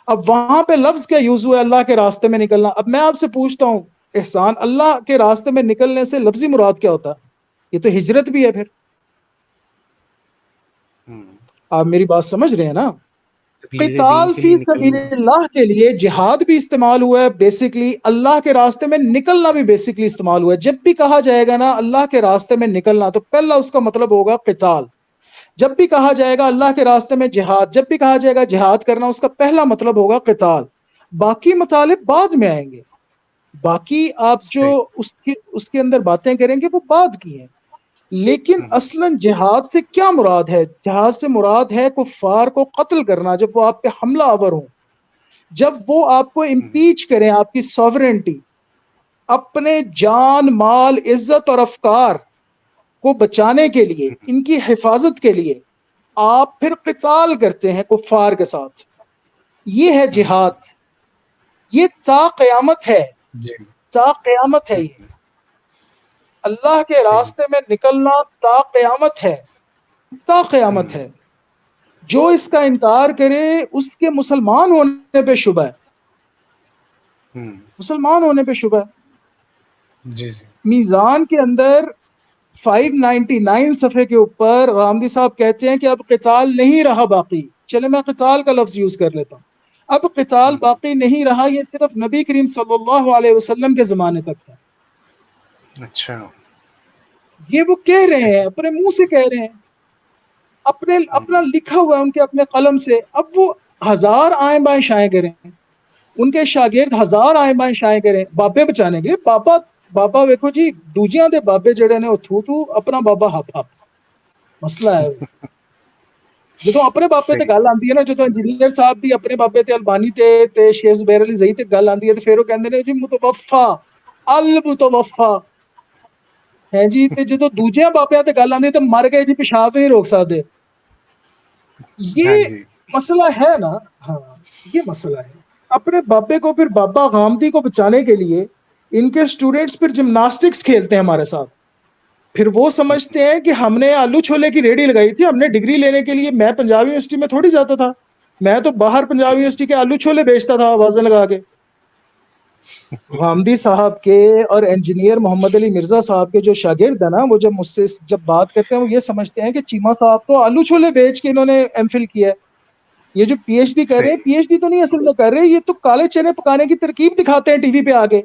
اب وہاں پہ لفظ کیا یوز ہوا ہے؟ اللہ کے راستے میں نکلنا. اب میں آپ سے پوچھتا ہوں احسان، اللہ کے راستے میں نکلنے سے لفظی مراد کیا ہوتا ہے؟ یہ تو ہجرت بھی ہے. پھر آپ میری بات سمجھ رہے ہیں نا؟ تبلیغ دین قتال کے فی لیے سبیل نکلنا. اللہ کے لیے جہاد بھی استعمال ہوا ہے بیسکلی، اللہ کے راستے میں نکلنا بھی بیسکلی استعمال ہوا ہے. جب بھی کہا جائے گا نا اللہ کے راستے میں نکلنا، تو پہلا اس کا مطلب ہوگا قتال. جب بھی کہا جائے گا اللہ کے راستے میں جہاد، جب بھی کہا جائے گا جہاد کرنا، اس کا پہلا مطلب ہوگا قتال. باقی مطالب بعد میں آئیں گے، باقی آپ جو صحیح. اس کے اندر باتیں کریں گے وہ بعد کی ہیں. لیکن اصلاً جہاد سے کیا مراد ہے؟ جہاد سے مراد ہے کفار کو قتل کرنا جب وہ آپ پہ حملہ آور ہوں، جب وہ آپ کو امپیچ کریں، آپ کی سوورنٹی، اپنے جان مال عزت اور افکار کو بچانے کے لیے، ان کی حفاظت کے لیے آپ پھر قتال کرتے ہیں کفار کے ساتھ. یہ ہے جہاد. یہ تا قیامت ہے، جی. تا قیامت ہے. یہ اللہ کے صحیح. راستے میں نکلنا تا قیامت ہے، تا قیامت ہے. جو اس کا انکار کرے اس کے مسلمان ہونے پہ شبہ ہے، مسلمان ہونے پہ شبہ ہے. جی جی. میزان کے اندر 599 صفحے کے اوپر غامدی صاحب کہتے ہیں کہ اب قتال نہیں رہا باقی. چلے میں قتال کا لفظ یوز کر لیتا ہوں. اب قتال باقی نہیں رہا، یہ صرف نبی کریم صلی اللہ علیہ وسلم کے زمانے تک تھا. اچھا. یہ وہ کہہ رہے ہیں، صحیح. اپنے منہ سے کہہ رہے ہیں، اپنا لکھا ہوا ہے ان کے اپنے قلم سے. اب وہ ہزار آئیں بائیں شائیں کریں، ان کے شاگرد ہزار آئیں بائیں شائیں کریں بابے بچانے کے لیے. بابا ویکھو جی، دوجیاں دے بابے جڑے نے وہ تھو اپنا بابا ہپ ہپ. مسئلہ ہے جدوں اپنے بابے تے صحیح. گل آندی ہے نا، جدوں انجینئر صاحب دی اپنے بابے تے البانی تے شیخ زبیر علی زئی تے گل آندی ہے، تے پھر وہ کہندے نے جی متوفا المتوفا ہے جی. تے جدوں دوجیاں بابیاں تے گل آندی تے مر گئے جی، پیشاب نہیں روک سکدے. یہ ہاں جی. مسئلہ ہے نا. ہاں یہ مسئلہ ہے. اپنے بابے کو، پھر بابا غامدی کو بچانے کے لیے ان کے اسٹوڈنٹس پھر جمناسٹکس کھیلتے ہیں ہمارے ساتھ. پھر وہ سمجھتے ہیں کہ ہم نے آلو چھولے کی ریڑھی لگائی تھی، ہم نے ڈگری لینے کے لیے. میں پنجاب یونیورسٹی میں تھوڑی جاتا تھا، میں تو باہر پنجاب یونیورسٹی کے آلو چھولے بیچتا تھا آوازیں لگا کے. غامدی صاحب کے اور انجینئر محمد علی مرزا صاحب کے جو شاگرد ہیں نا، وہ جب مجھ سے جب بات کرتے ہیں وہ یہ سمجھتے ہیں کہ چیمہ صاحب تو آلو چھولے بیچ کے انہوں نے ایم فل کیا ہے. یہ جو پی ایچ ڈی کر رہے ہیں، صحیح. پی ایچ ڈی تو نہیں اصل میں کر رہے، یہ تو کالے چنے پکانے کی ترکیب دکھاتے ہیں ٹی وی پہ آگے.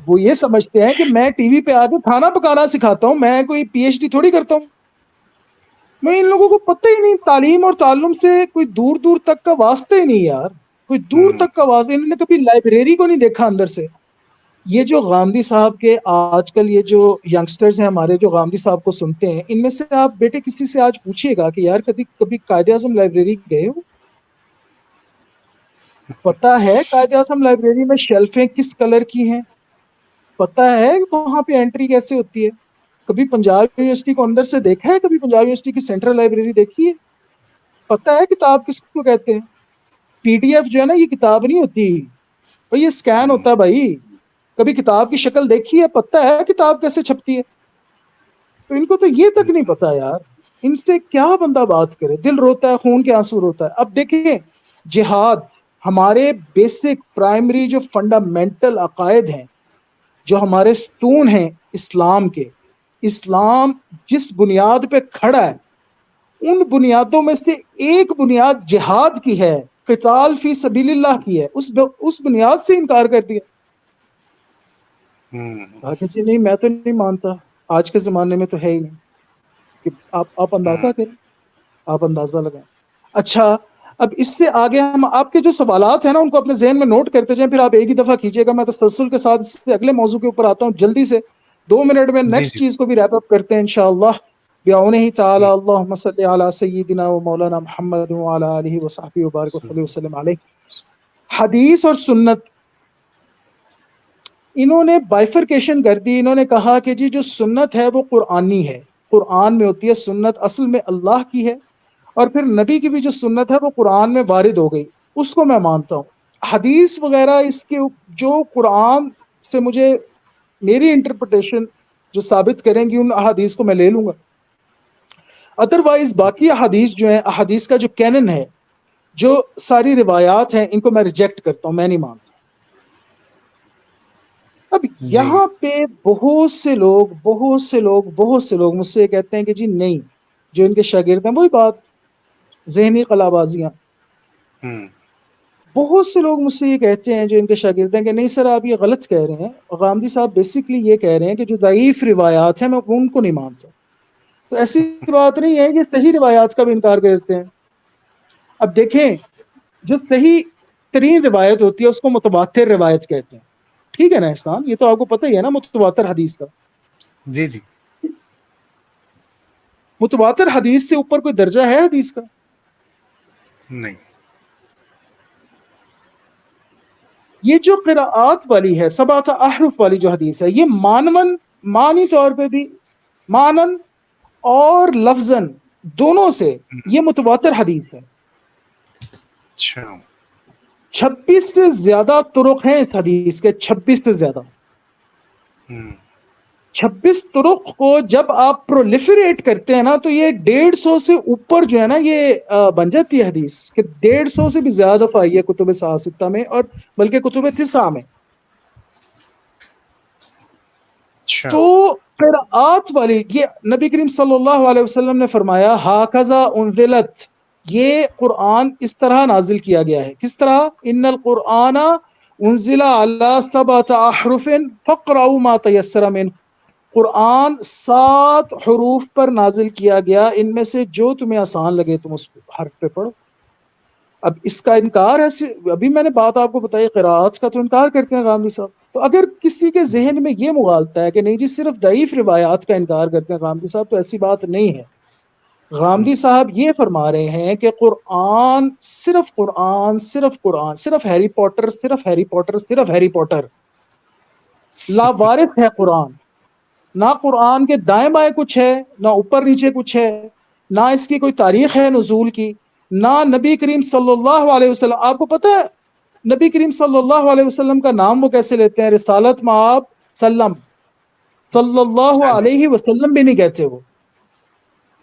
وہ یہ سمجھتے ہیں کہ میں ٹی وی پہ آگے کھانا پکانا سکھاتا ہوں، میں کوئی پی ایچ ڈی تھوڑی کرتا ہوں. میں ان لوگوں کو پتہ ہی نہیں، تعلیم اور تعلم سے کوئی دور دور تک کا واسطہ ہی نہیں یار، کوئی دور تک کا واسطہ. انہوں نے کبھی لائبریری کو نہیں دیکھا اندر سے. یہ جو غامدی صاحب کے آج کل یہ جو ینگسٹرز ہیں ہمارے، جو غامدی صاحب کو سنتے ہیں، ان میں سے آپ بیٹے کسی سے آج پوچھیے گا کہ یار کبھی قائد اعظم لائبریری گئے ہو؟ پتا ہے قائد اعظم لائبریری میں شیلفیں کس کلر کی ہیں؟ پتا ہے وہاں پہ انٹری کیسے ہوتی ہے؟ کبھی پنجاب یونیورسٹی کو اندر سے دیکھا ہے؟ کبھی پنجاب یونیورسٹی کی سینٹرل لائبریری دیکھی ہے؟ پتا ہے کتاب کس کو کہتے ہیں؟ پی ڈی ایف جو ہے نا، یہ کتاب نہیں ہوتی، یہ اسکین ہوتا ہے بھائی. کبھی کتاب کی شکل دیکھی ہے؟ پتہ ہے کتاب کیسے چھپتی ہے؟ تو ان کو تو یہ تک نہیں پتا یار. ان سے کیا بندہ بات کرے، دل روتا ہے، خون کے آنسو روتا ہے. اب دیکھیں، جہاد ہمارے بیسک پرائمری جو فنڈامنٹل عقائد ہیں، جو ہمارے ستون ہیں اسلام کے، اسلام جس بنیاد پہ کھڑا ہے، ان بنیادوں میں سے ایک بنیاد جہاد کی ہے، قتال فی سبیل اللہ کی ہے. اس بنیاد سے انکار کر دیا. کہ جی نہیں، میں تو نہیں مانتا، آج کے زمانے میں تو ہے ہی نہیں. کہ آپ اندازہ کریں، آپ اندازہ لگائیں. اچھا، اب اس سے آگے ہم آپ کے جو سوالات ہیں نا ان کو اپنے ذہن میں نوٹ کرتے جائیں، پھر آپ ایک ہی دفعہ کیجیے گا. میں تسلسل کے ساتھ اس سے اگلے موضوع کے اوپر آتا ہوں جلدی سے. 2 منٹ میں جی نیکسٹ جی. چیز کو بھی ریپ اپ کرتے ہیں انشاءاللہ بعونہ تعالی. اللہم صلی علی سیدنا و مولانا محمد وعلی آلہ وصحبہ وبارک وسلم علیہ. حدیث اور سنت، انہوں نے بائفرکیشن کر دی. انہوں نے کہا کہ جی جو سنت ہے وہ قرآنی ہے، قرآن میں ہوتی ہے. سنت اصل میں اللہ کی ہے، اور پھر نبی کی بھی جو سنت ہے وہ قرآن میں وارد ہو گئی، اس کو میں مانتا ہوں. حدیث وغیرہ اس کے جو قرآن سے مجھے میری انٹرپریٹیشن جو ثابت کریں گی، ان احادیث کو میں لے لوں گا. ادروائز باقی احادیث جو ہیں، احادیث کا جو کینن ہے، جو ساری روایات ہیں ان کو میں ریجیکٹ کرتا ہوں، میں نہیں مانتا۔ اب جی یہاں پہ بہت سے لوگ مجھ سے یہ کہتے ہیں کہ جی نہیں، جو ان کے شاگرد ہیں، وہی بات، ذہنی قلع بازیاں۔ ہوں بہت سے لوگ مجھ سے یہ کہتے ہیں جو ان کے شاگرد ہیں کہ نہیں سر آپ یہ غلط کہہ رہے ہیں، غامدی صاحب بیسکلی یہ کہہ رہے ہیں کہ جو ضعیف روایات ہیں میں ان کو نہیں مانتا۔ تو ایسی بات نہیں ہے، یہ صحیح روایات کا بھی انکار کرتے ہیں۔ اب دیکھیں، جو صحیح ترین روایت ہوتی ہے اس کو متواتر روایت کہتے ہیں، ٹھیک ہے نا احسان؟ یہ تو آپ کو پتہ ہی ہے نا متواتر حدیث کا۔ جی جی متواتر حدیث سے اوپر کوئی درجہ ہے حدیث کا؟ نہیں یہ جو قراءات والی ہے، سبعۃ احرف والی جو حدیث ہے، یہ معنی طور پہ بھی، مانن اور لفظن دونوں سے یہ متواتر حدیث ہے۔ اچھا 26 سے زیادہ طرق ہیں اس حدیث کے، 26 سے زیادہ۔ ہوں 26 طرق کو جب آپ پرولیفریٹ کرتے ہیں نا تو یہ 150 سے اوپر جو ہے نا یہ بن جاتی ہے حدیث، کہ 150 سے بھی زیادہ دفعہ آئی ہے کتب ستہ میں، اور بلکہ کتب تسعہ میں۔ اچھا تو قراءات والی، یہ نبی کریم صلی اللہ علیہ وسلم نے فرمایا ہاکذا انزلت، یہ قرآن اس طرح نازل کیا گیا ہے۔ کس طرح؟ ان القرآن انزل علی سبعۃ احرف فاقرؤوا ما تیسر منہ، قرآن 7 حروف پر نازل کیا گیا، ان میں سے جو تمہیں آسان لگے تم اس حرف پہ پڑھو۔ اب اس کا انکار ہے، ابھی میں نے بات آپ کو بتائی، قراءات کا تو انکار کرتے ہیں غامدی صاحب۔ تو اگر کسی کے ذہن میں یہ مغالطہ ہے کہ نہیں جی صرف ضعیف روایات کا انکار کرتے ہیں غامدی صاحب، تو ایسی بات نہیں ہے۔ غامدی صاحب یہ فرما رہے ہیں کہ قرآن صرف قرآن صرف قرآن، صرف ہیری پوٹر صرف ہیری پوٹر صرف ہیری پوٹر، لاوارث ہے قرآن۔ نہ قرآن کے دائیں بائیں کچھ ہے، نہ اوپر نیچے کچھ ہے، نہ اس کی کوئی تاریخ ہے نزول کی، نہ نبی کریم صلی اللہ علیہ وسلم۔ آپ کو پتہ ہے نبی کریم صلی اللہ علیہ وسلم کا نام وہ کیسے لیتے ہیں؟ رسالت مآب سلم، صلی اللہ ہاں جی علیہ وسلم بھی نہیں کہتے وہ،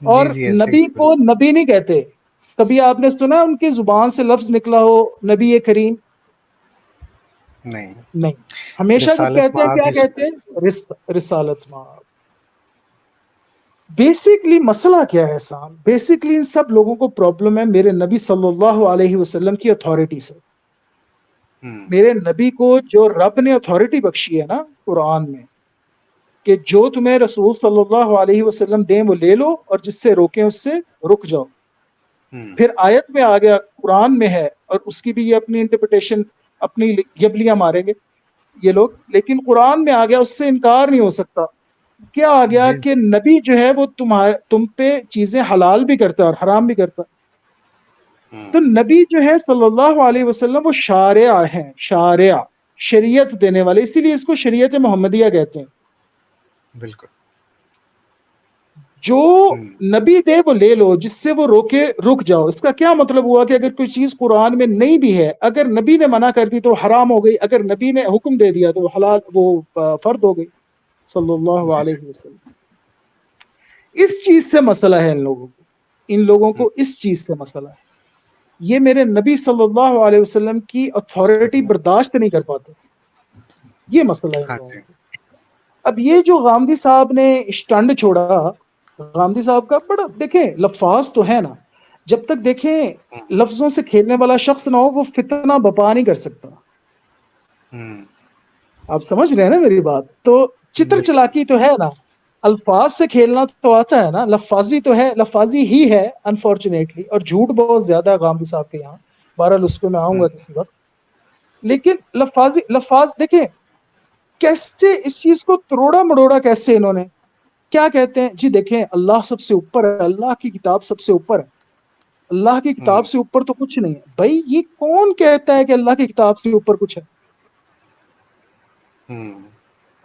اور جی جی ایسے نبی کو نبی نہیں کہتے۔ کبھی آپ نے سنا ان کی زبان سے لفظ نکلا ہو نبی کریم؟ نہیں نہیں۔ ہمیشہ جب رسالت کہتے ہیں مآب کیا ہی کہتے سنتے ہیں؟ رسالت مآب۔ بیسکلی مسئلہ کیا ہے احسان؟ بیسکلی ان سب لوگوں کو پرابلم ہے میرے نبی صلی اللہ علیہ وسلم کی اتھارٹی سے۔ ہیں۔ میرے نبی کو جو رب نے اتھارٹی بخشی ہے نا قرآن میں، کہ جو تمہیں رسول صلی اللہ علیہ وسلم دیں وہ لے لو، اور جس سے روکیں اس سے رک جاؤ۔ پھر آیت میں آ گیا، قرآن میں ہے، اور اس کی بھی یہ اپنی انٹرپریٹیشن، اپنی گبلیاں ماریں گے یہ لوگ، لیکن قرآن میں آ گیا، اس سے انکار نہیں ہو سکتا۔ کیا آ گیا جی کہ نبی جو ہے وہ تم پہ چیزیں حلال بھی کرتا ہے اور حرام بھی کرتا ہے۔ تو نبی جو ہے صلی اللہ علیہ وسلم وہ شارع ہیں، شارع، شریعت دینے والے، اسی لیے اس کو شریعت محمدیہ کہتے ہیں۔ بالکل جو نبی دے وہ لے لو، جس سے وہ روکے رک جاؤ۔ اس کا کیا مطلب ہوا کہ اگر کوئی چیز قرآن میں نہیں بھی ہے، اگر نبی نے منع کر دی تو حرام ہو گئی، اگر نبی نے حکم دے دیا تو وہ حلال، وہ فرد ہو گئی، صلی اللہ جی علیہ وسلم۔ اس چیز سے مسئلہ ہے ان لوگوں کو اس چیز سے مسئلہ ہے، یہ میرے نبی صلی اللہ علیہ وسلم کی اتھارٹی برداشت نہیں کر پاتے، یہ مسئلہ ہے ان ہاں لوگوں جی کو۔ اب یہ جو غامدی صاحب نے اسٹنڈ چھوڑا، غامدی صاحب کا بڑا، دیکھیں لفاظ تو ہے نا، جب تک دیکھیں لفظوں سے کھیلنے والا شخص نہ ہو وہ فتنہ بپا نہیں کر سکتا۔ آپ سمجھ رہے ہیں نا میری بات؟ تو چتر بالکل چلاکی تو ہے نا، الفاظ سے کھیلنا تو آتا ہے نا، لفاظی تو ہے، لفاظی ہی ہے انفارچونیٹلی، اور جھوٹ بہت زیادہ ہے غامدی صاحب کے یہاں، بہرحال اس پہ میں آؤں گا کسی وقت۔ لیکن لفاظ دیکھیں کیسے اس چیز کو تروڑا مڑوڑا، کیسے انہوں نے کیا کہتے ہیں جی دیکھیں اللہ سب سے اوپر ہے، اللہ کی کتاب سب سے اوپر ہے، اللہ کی کتاب سے اوپر تو کچھ نہیں ہے۔ بھائی یہ کون کہتا ہے کہ اللہ کی کتاب سے اوپر کچھ ہے؟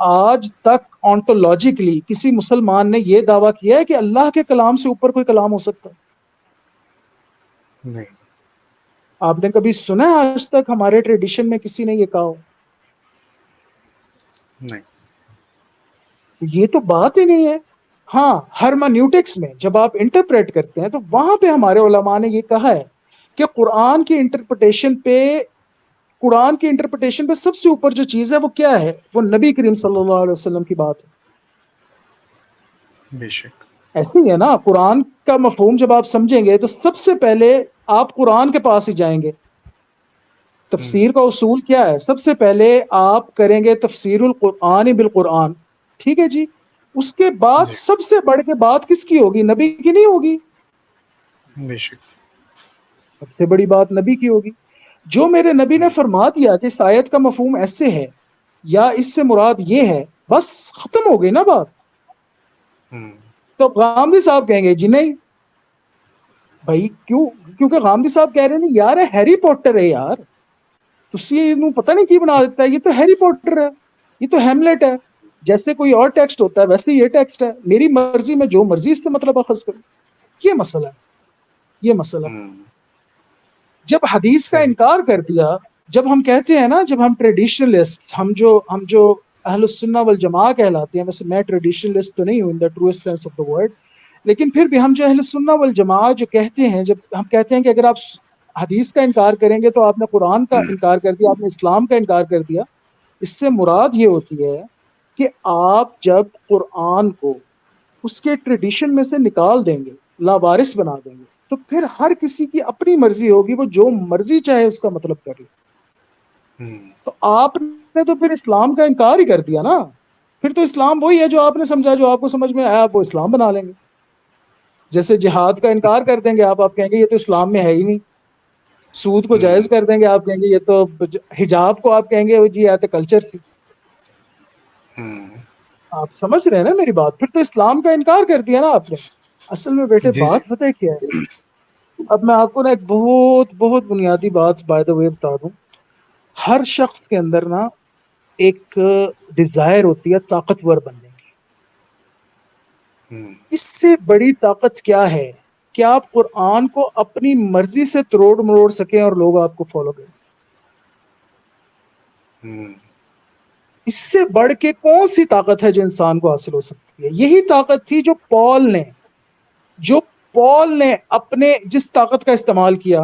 آج تک آنٹولوجیکلی کسی مسلمان نے یہ دعویٰ کیا ہے کہ اللہ کے کلام سے اوپر کوئی کلام ہو سکتا ہے؟ نہیں آپ نے کبھی سنا ہے آج تک ہمارے ٹریڈیشن میں کسی نے یہ کہا ہو؟ نہیں یہ تو بات ہی نہیں ہے۔ ہاں ہرمنیوٹکس میں جب آپ انٹرپریٹ کرتے ہیں تو وہاں پہ ہمارے علماء نے یہ کہا ہے کہ قرآن کی انٹرپریٹیشن پہ سب سے اوپر جو چیز ہے وہ کیا ہے؟ وہ نبی کریم صلی اللہ علیہ وسلم کی بات ہے. بے شک. ایسے ہی ہے نا، قرآن کا مفہوم جب آپ سمجھیں گے تو سب سے پہلے آپ قرآن کے پاس ہی جائیں گے. تفسیر کا اصول کیا ہے؟ سب سے پہلے آپ کریں گے تفسیر القرآن بالقرآن، ٹھیک ہے جی. اس کے بعد جی. سب سے بڑھ کے بات کس کی ہوگی؟ نبی کی نہیں ہوگی؟ بے شک. سب سے بڑی بات نبی کی ہوگی. جو میرے نبی نے فرما دیا کہ اس آیت کا مفہوم ایسے ہے یا اس سے مراد یہ ہے، بس ختم ہو گئی نا بات. تو غامدی صاحب کہیں گے جی نہیں بھائی، کیونکہ غامدی صاحب کہہ رہے ہیں یار ہیری پوٹر ہے یار، پتہ نہیں کی بنا دیتا ہے، یہ تو ہیری پوٹر ہے، یہ تو ہیملیٹ ہے. جیسے کوئی اور ٹیکسٹ ہوتا ہے ویسے یہ ٹیکسٹ ہے، میری مرضی میں جو مرضی اس سے مطلب اخذ کروں. یہ مسئلہ ہے، یہ مسئلہ. جب حدیث کا صحیح. انکار کر دیا، جب ہم کہتے ہیں نا، جب ہم ٹریڈیشنلسٹ، ہم جو اہل السنہ والجماعہ کہلاتے ہیں، ویسے میں ٹریڈیشنلسٹ تو نہیں ہوں in the truest sense of the word, لیکن پھر بھی ہم جو اہل السنہ والجماعہ جو کہتے ہیں، جب ہم کہتے ہیں کہ اگر آپ حدیث کا انکار کریں گے تو آپ نے قرآن کا انکار کر دیا، آپ نے اسلام کا انکار کر دیا. اس سے مراد یہ ہوتی ہے کہ آپ جب قرآن کو اس کے ٹریڈیشن میں سے نکال دیں گے، لاوارث بنا دیں گے، تو پھر ہر کسی کی اپنی مرضی ہوگی، وہ جو مرضی چاہے اس کا مطلب کر لے. تو آپ نے تو پھر اسلام کا انکار ہی کر دیا نا. پھر تو اسلام وہی ہے جو آپ نے سمجھا، جو آپ کو سمجھ میں آیا آپ وہ اسلام بنا لیں گے. جیسے جہاد کا انکار کر دیں گے آپ کہیں گے یہ تو اسلام میں ہے ہی نہیں. سود کو جائز کر دیں گے، آپ کہیں گے یہ تو، حجاب کو آپ کہیں گے وہ جی آتے کلچر سے. آپ سمجھ رہے ہیں نا میری بات؟ پھر تو اسلام کا انکار کر دیا نا آپ نے. اصل میں بیٹے جی. بات پتہ ہے کیا ہے؟ اب میں آپ کو نا ایک بہت بہت بنیادی بات بائی دا وے بتا دوں. ہر شخص کے اندر نا ایک ڈیزائر ہوتی ہے طاقتور بننے کی. اس سے بڑی طاقت کیا ہے کہ آپ قرآن کو اپنی مرضی سے تروڑ مروڑ سکیں اور لوگ آپ کو فالو کریں. اس سے بڑھ کے کون سی طاقت ہے جو انسان کو حاصل ہو سکتی ہے؟ یہی طاقت تھی جو پال نے اپنے جس طاقت کا استعمال کیا.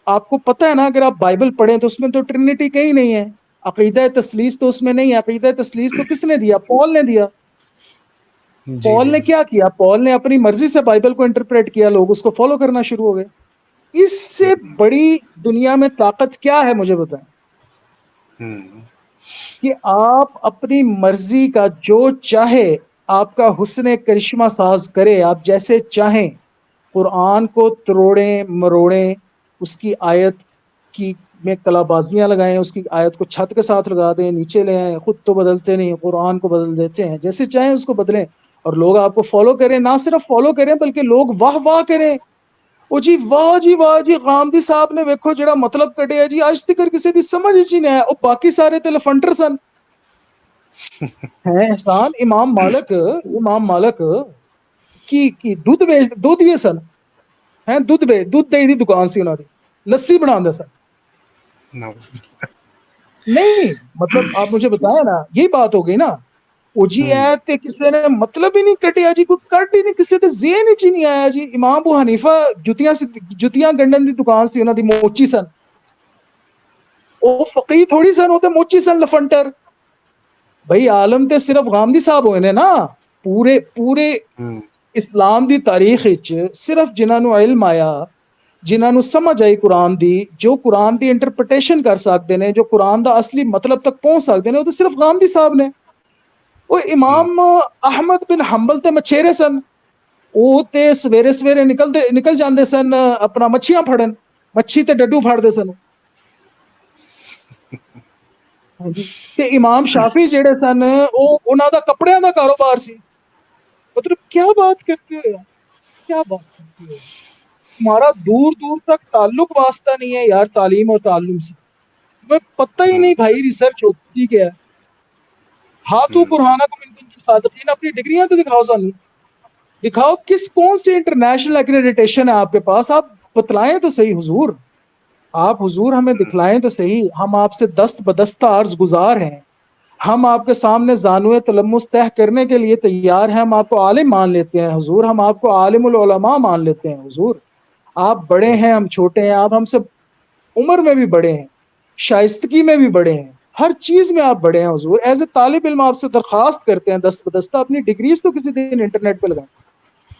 آپ کو پتہ ہے نا، اگر آپ بائبل پڑھیں تو اس میں تو ٹرینٹی کہیں نہیں ہے، عقیدہ تثلیث تو اس میں نہیں ہے. عقیدہ تثلیث تو کس نے دیا؟ پال نے دیا. جی. پال نے کیا کیا؟ پال نے اپنی مرضی سے بائبل کو انٹرپریٹ کیا، لوگ اس کو فالو کرنا شروع ہو گئے. اس سے بڑی دنیا میں طاقت کیا ہے مجھے بتائیں؟ کہ آپ اپنی مرضی کا جو چاہے آپ کا حسن کرشمہ ساز کرے، آپ جیسے چاہیں قرآن کو تروڑیں مروڑیں، اس کی آیت کی میں کلا بازیاں لگائیں، اس کی آیت کو چھت کے ساتھ لگا دیں، نیچے لے آئیں. خود تو بدلتے نہیں، قرآن کو بدل دیتے ہیں. جیسے چاہیں اس کو بدلیں اور لوگ آپ کو فالو کریں. نہ صرف فالو کریں بلکہ لوگ واہ واہ کریں. او جی واہ جی واہ جی، غامدی صاحب نے ویکھو جڑا مطلب کٹیا جی، اج تک کسی دی سمجھ ہی نہیں آیا. او باقی سارے تے لفنٹر سن ہیں. احسان امام مالک کی دودھ یہ سن ہیں، دودھ دہی دی دکان سی انہاں دی، لسی بناندے سن. نہیں مطلب آپ مجھے بتائیں نا، یہی بات ہو گئی نا. او جی تے کسی نے مطلب ہی نہیں کٹیا جی، کوئی کٹ ہی نہیں، کسی تے ذہن وچ ہی نہیں آیا جی. امام ابو حنیفہ جتیاں گنڈن دی دکان سی انہاں دی، موچی سن. او فقیہ تھوڑی سن، او تے موچی سن لفنٹر. بھائی عالم تے صرف غامدی صاحب ہوئے نے نا. پورے اسلام دی تاریخ وچ صرف جنہاں نو علم آیا، جنہاں نو سمجھ آئی قرآن دی، جو قرآن دی انٹرپریٹیشن کر سکتے نے، جو قرآن دا اصلی مطلب تک پہنچ سکتے نے، وہ تو صرف غامدی صاحب نے. وہ امام احمد بن حنبل تے مچھیرے سن. وہ تے سویرے سویرے نکل جاندے سن اپنا مچھیاں پھڑن، مچھی تے ڈڈو پھڑدے سن. تے امام شافی جڑے سن وہ انہاں دا کپڑیاں دا کاروبار سی. مطلب کیا بات کرتے ہو یار، کیا بات کرتے ہو؟ تمہارا دور دور تک تعلق واسطہ نہیں ہے یار تعلیم اور تعلم سے. تمہیں پتہ ہی نہیں بھائی ریسرچ ہوتی کیا ہے. ہاتھوں برہانکم ان کنتم صادقین، اپنی ڈگریاں تو دکھاؤ، سانو دکھاؤ کون سی انٹرنیشنل ایکریڈیٹیشن ہے آپ کے پاس. آپ بتلائیں تو صحیح حضور، آپ حضور ہمیں دکھلائیں تو صحیح. ہم آپ سے دست بدستہ عرض گزار ہیں، ہم آپ کے سامنے زانوے تلمس تہ کرنے کے لیے تیار ہیں. ہم آپ کو عالم مان لیتے ہیں حضور، ہم آپ کو عالم العلماء مان لیتے ہیں حضور. آپ بڑے ہیں، ہم چھوٹے ہیں، آپ ہم سے عمر میں بھی بڑے ہیں، شائستگی میں بھی بڑے ہیں، ہر چیز میں آپ بڑے ہیں حضور. ایز اے طالب علم آپ سے درخواست کرتے ہیں دست بدستہ اپنی ڈگریز تو کسی دن انٹرنیٹ پہ لگائیں.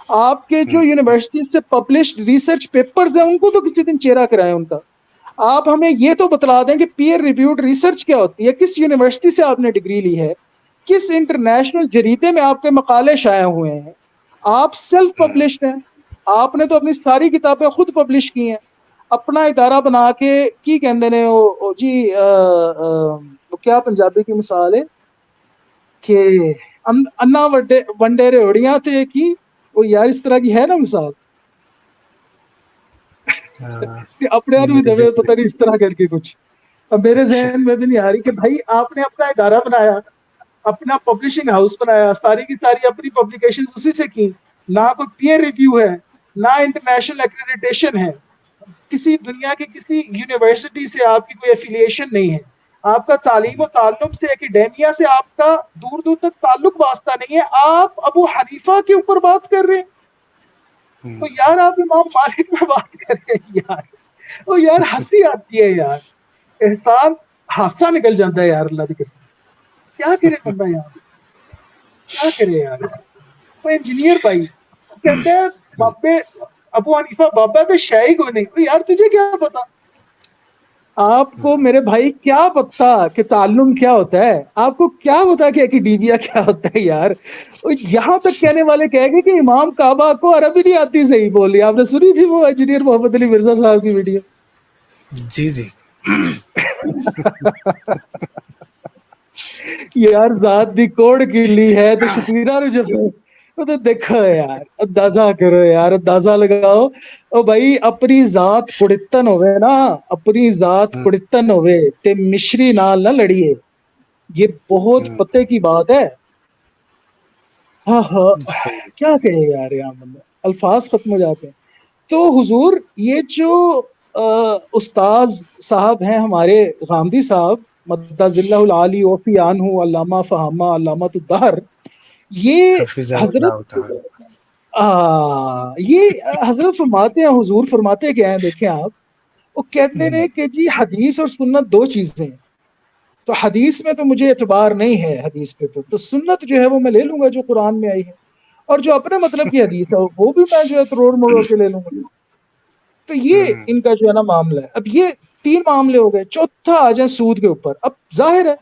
آپ کے جو یونیورسٹی سے پبلشڈ ریسرچ پیپرز ہیں ان کو تو کسی دن چہرہ کرائیں ان کا. آپ ہمیں یہ تو بتلا دیں کہ پیئر ریویوڈ ریسرچ کیا ہوتی ہے، کس یونیورسٹی سے آپ نے ڈگری لی ہے، کس انٹرنیشنل جریدے میں آپ کے مقالے شائع ہوئے ہیں. آپ سیلف پبلشڈ ہیں، آپ نے تو اپنی ساری کتابیں خود پبلش کی ہیں. اپنا ادارہ بنا کے کی کہندے نے جی وہ کیا پنجابی کی مثال ہے کہ انا ونڈے ریوڑیاں تھے کی وہ یار اس طرح کی ہے نا مثال کہ اپنے آپ بھی میرے دبے ذہن پتہ نہیں اس طرح کر کے کچھ. اب میرے اچھا. ذہن میں بھی نہیں آ رہی کہ بھائی آپ نے اپنا ادارہ بنایا، اپنا پبلشنگ ہاؤس بنایا، ساری کی ساری اپنی پبلیکیشن اسی سے کی، نہ کوئی پیئر ریویو ہے، نہ انٹرنیشنل ایکریڈیٹیشن ہے، کسی دنیا کی کسی یونیورسٹی سے آپ کی کوئی ایفیلیشن نہیں ہے، آپ کا تعلیم و تعلم سے اکیڈیمیا سے آپ کا دور دور تک تعلق واسطہ نہیں ہے. آپ ابو حنیفہ کے اوپر بات کر رہے ہیں تو یار آپ امام مالک میں بات کر رہے ہیں یار. وہ یار ہنسی آتی ہے یار، احسان ہاسا نکل جاتا ہے یار اللہ کی قسم. کیا کرے بندہ یار، کیا کرے یار. وہ انجینئر بھائی کہتے ہیں بابے ابو حنیفہ بابا پہ شاہی کو نہیں. تو یار تجھے کیا پتا، آپ کو میرے بھائی کیا پتا کہ تعلم کیا ہوتا ہے، آپ کو کیا پتا کہ اکیڈیمیا کیا ہوتا ہے یار. یہاں تک کہنے والے کہہ گے کہ امام کعبہ کو عربی نہیں آتی. صحیح بولی آپ نے، سنی تھی وہ انجینئر محمد علی مرزا صاحب کی ویڈیو؟ جی جی. یار ذات دی کوڑ کلی ہے تو شتیرا نے جو تو دیکھو یار، اندازہ کرو یار، اندازہ لگاؤ. او بھائی اپنی ذات کڑتن ہوئے نا، اپنی ذات کڑتن ہوئے تے مشری نال نہ لڑیے، یہ بہت پتے کی بات ہے. ہاں ہاں صحیح. کیا کہے یار، یہاں بندہ الفاظ ختم ہو جاتے ہیں. تو حضور یہ جو استاذ صاحب ہیں ہمارے غامدی صاحب مدذ اللہ العالی وفی عنہ علامہ فہامہ علامۃ الدہر، یہ حفظ حضرت اللہ تعالی. یہ حضرت فرماتے ہیں، حضور فرماتے کیا ہیں دیکھیں آپ، وہ کہتے ہیں کہ جی حدیث اور سنت دو چیزیں ہیں. تو حدیث میں تو مجھے اعتبار نہیں ہے، حدیث پہ تو سنت جو ہے وہ میں لے لوں گا جو قرآن میں آئی ہے، اور جو اپنے مطلب کی حدیث ہے وہ بھی میں جو ہے تروڑ مروڑ کے لے لوں گا. تو یہ ان کا جو ہے نا معاملہ ہے. اب یہ تین معاملے ہو گئے، چوتھا آ جائیں سود کے اوپر. اب ظاہر ہے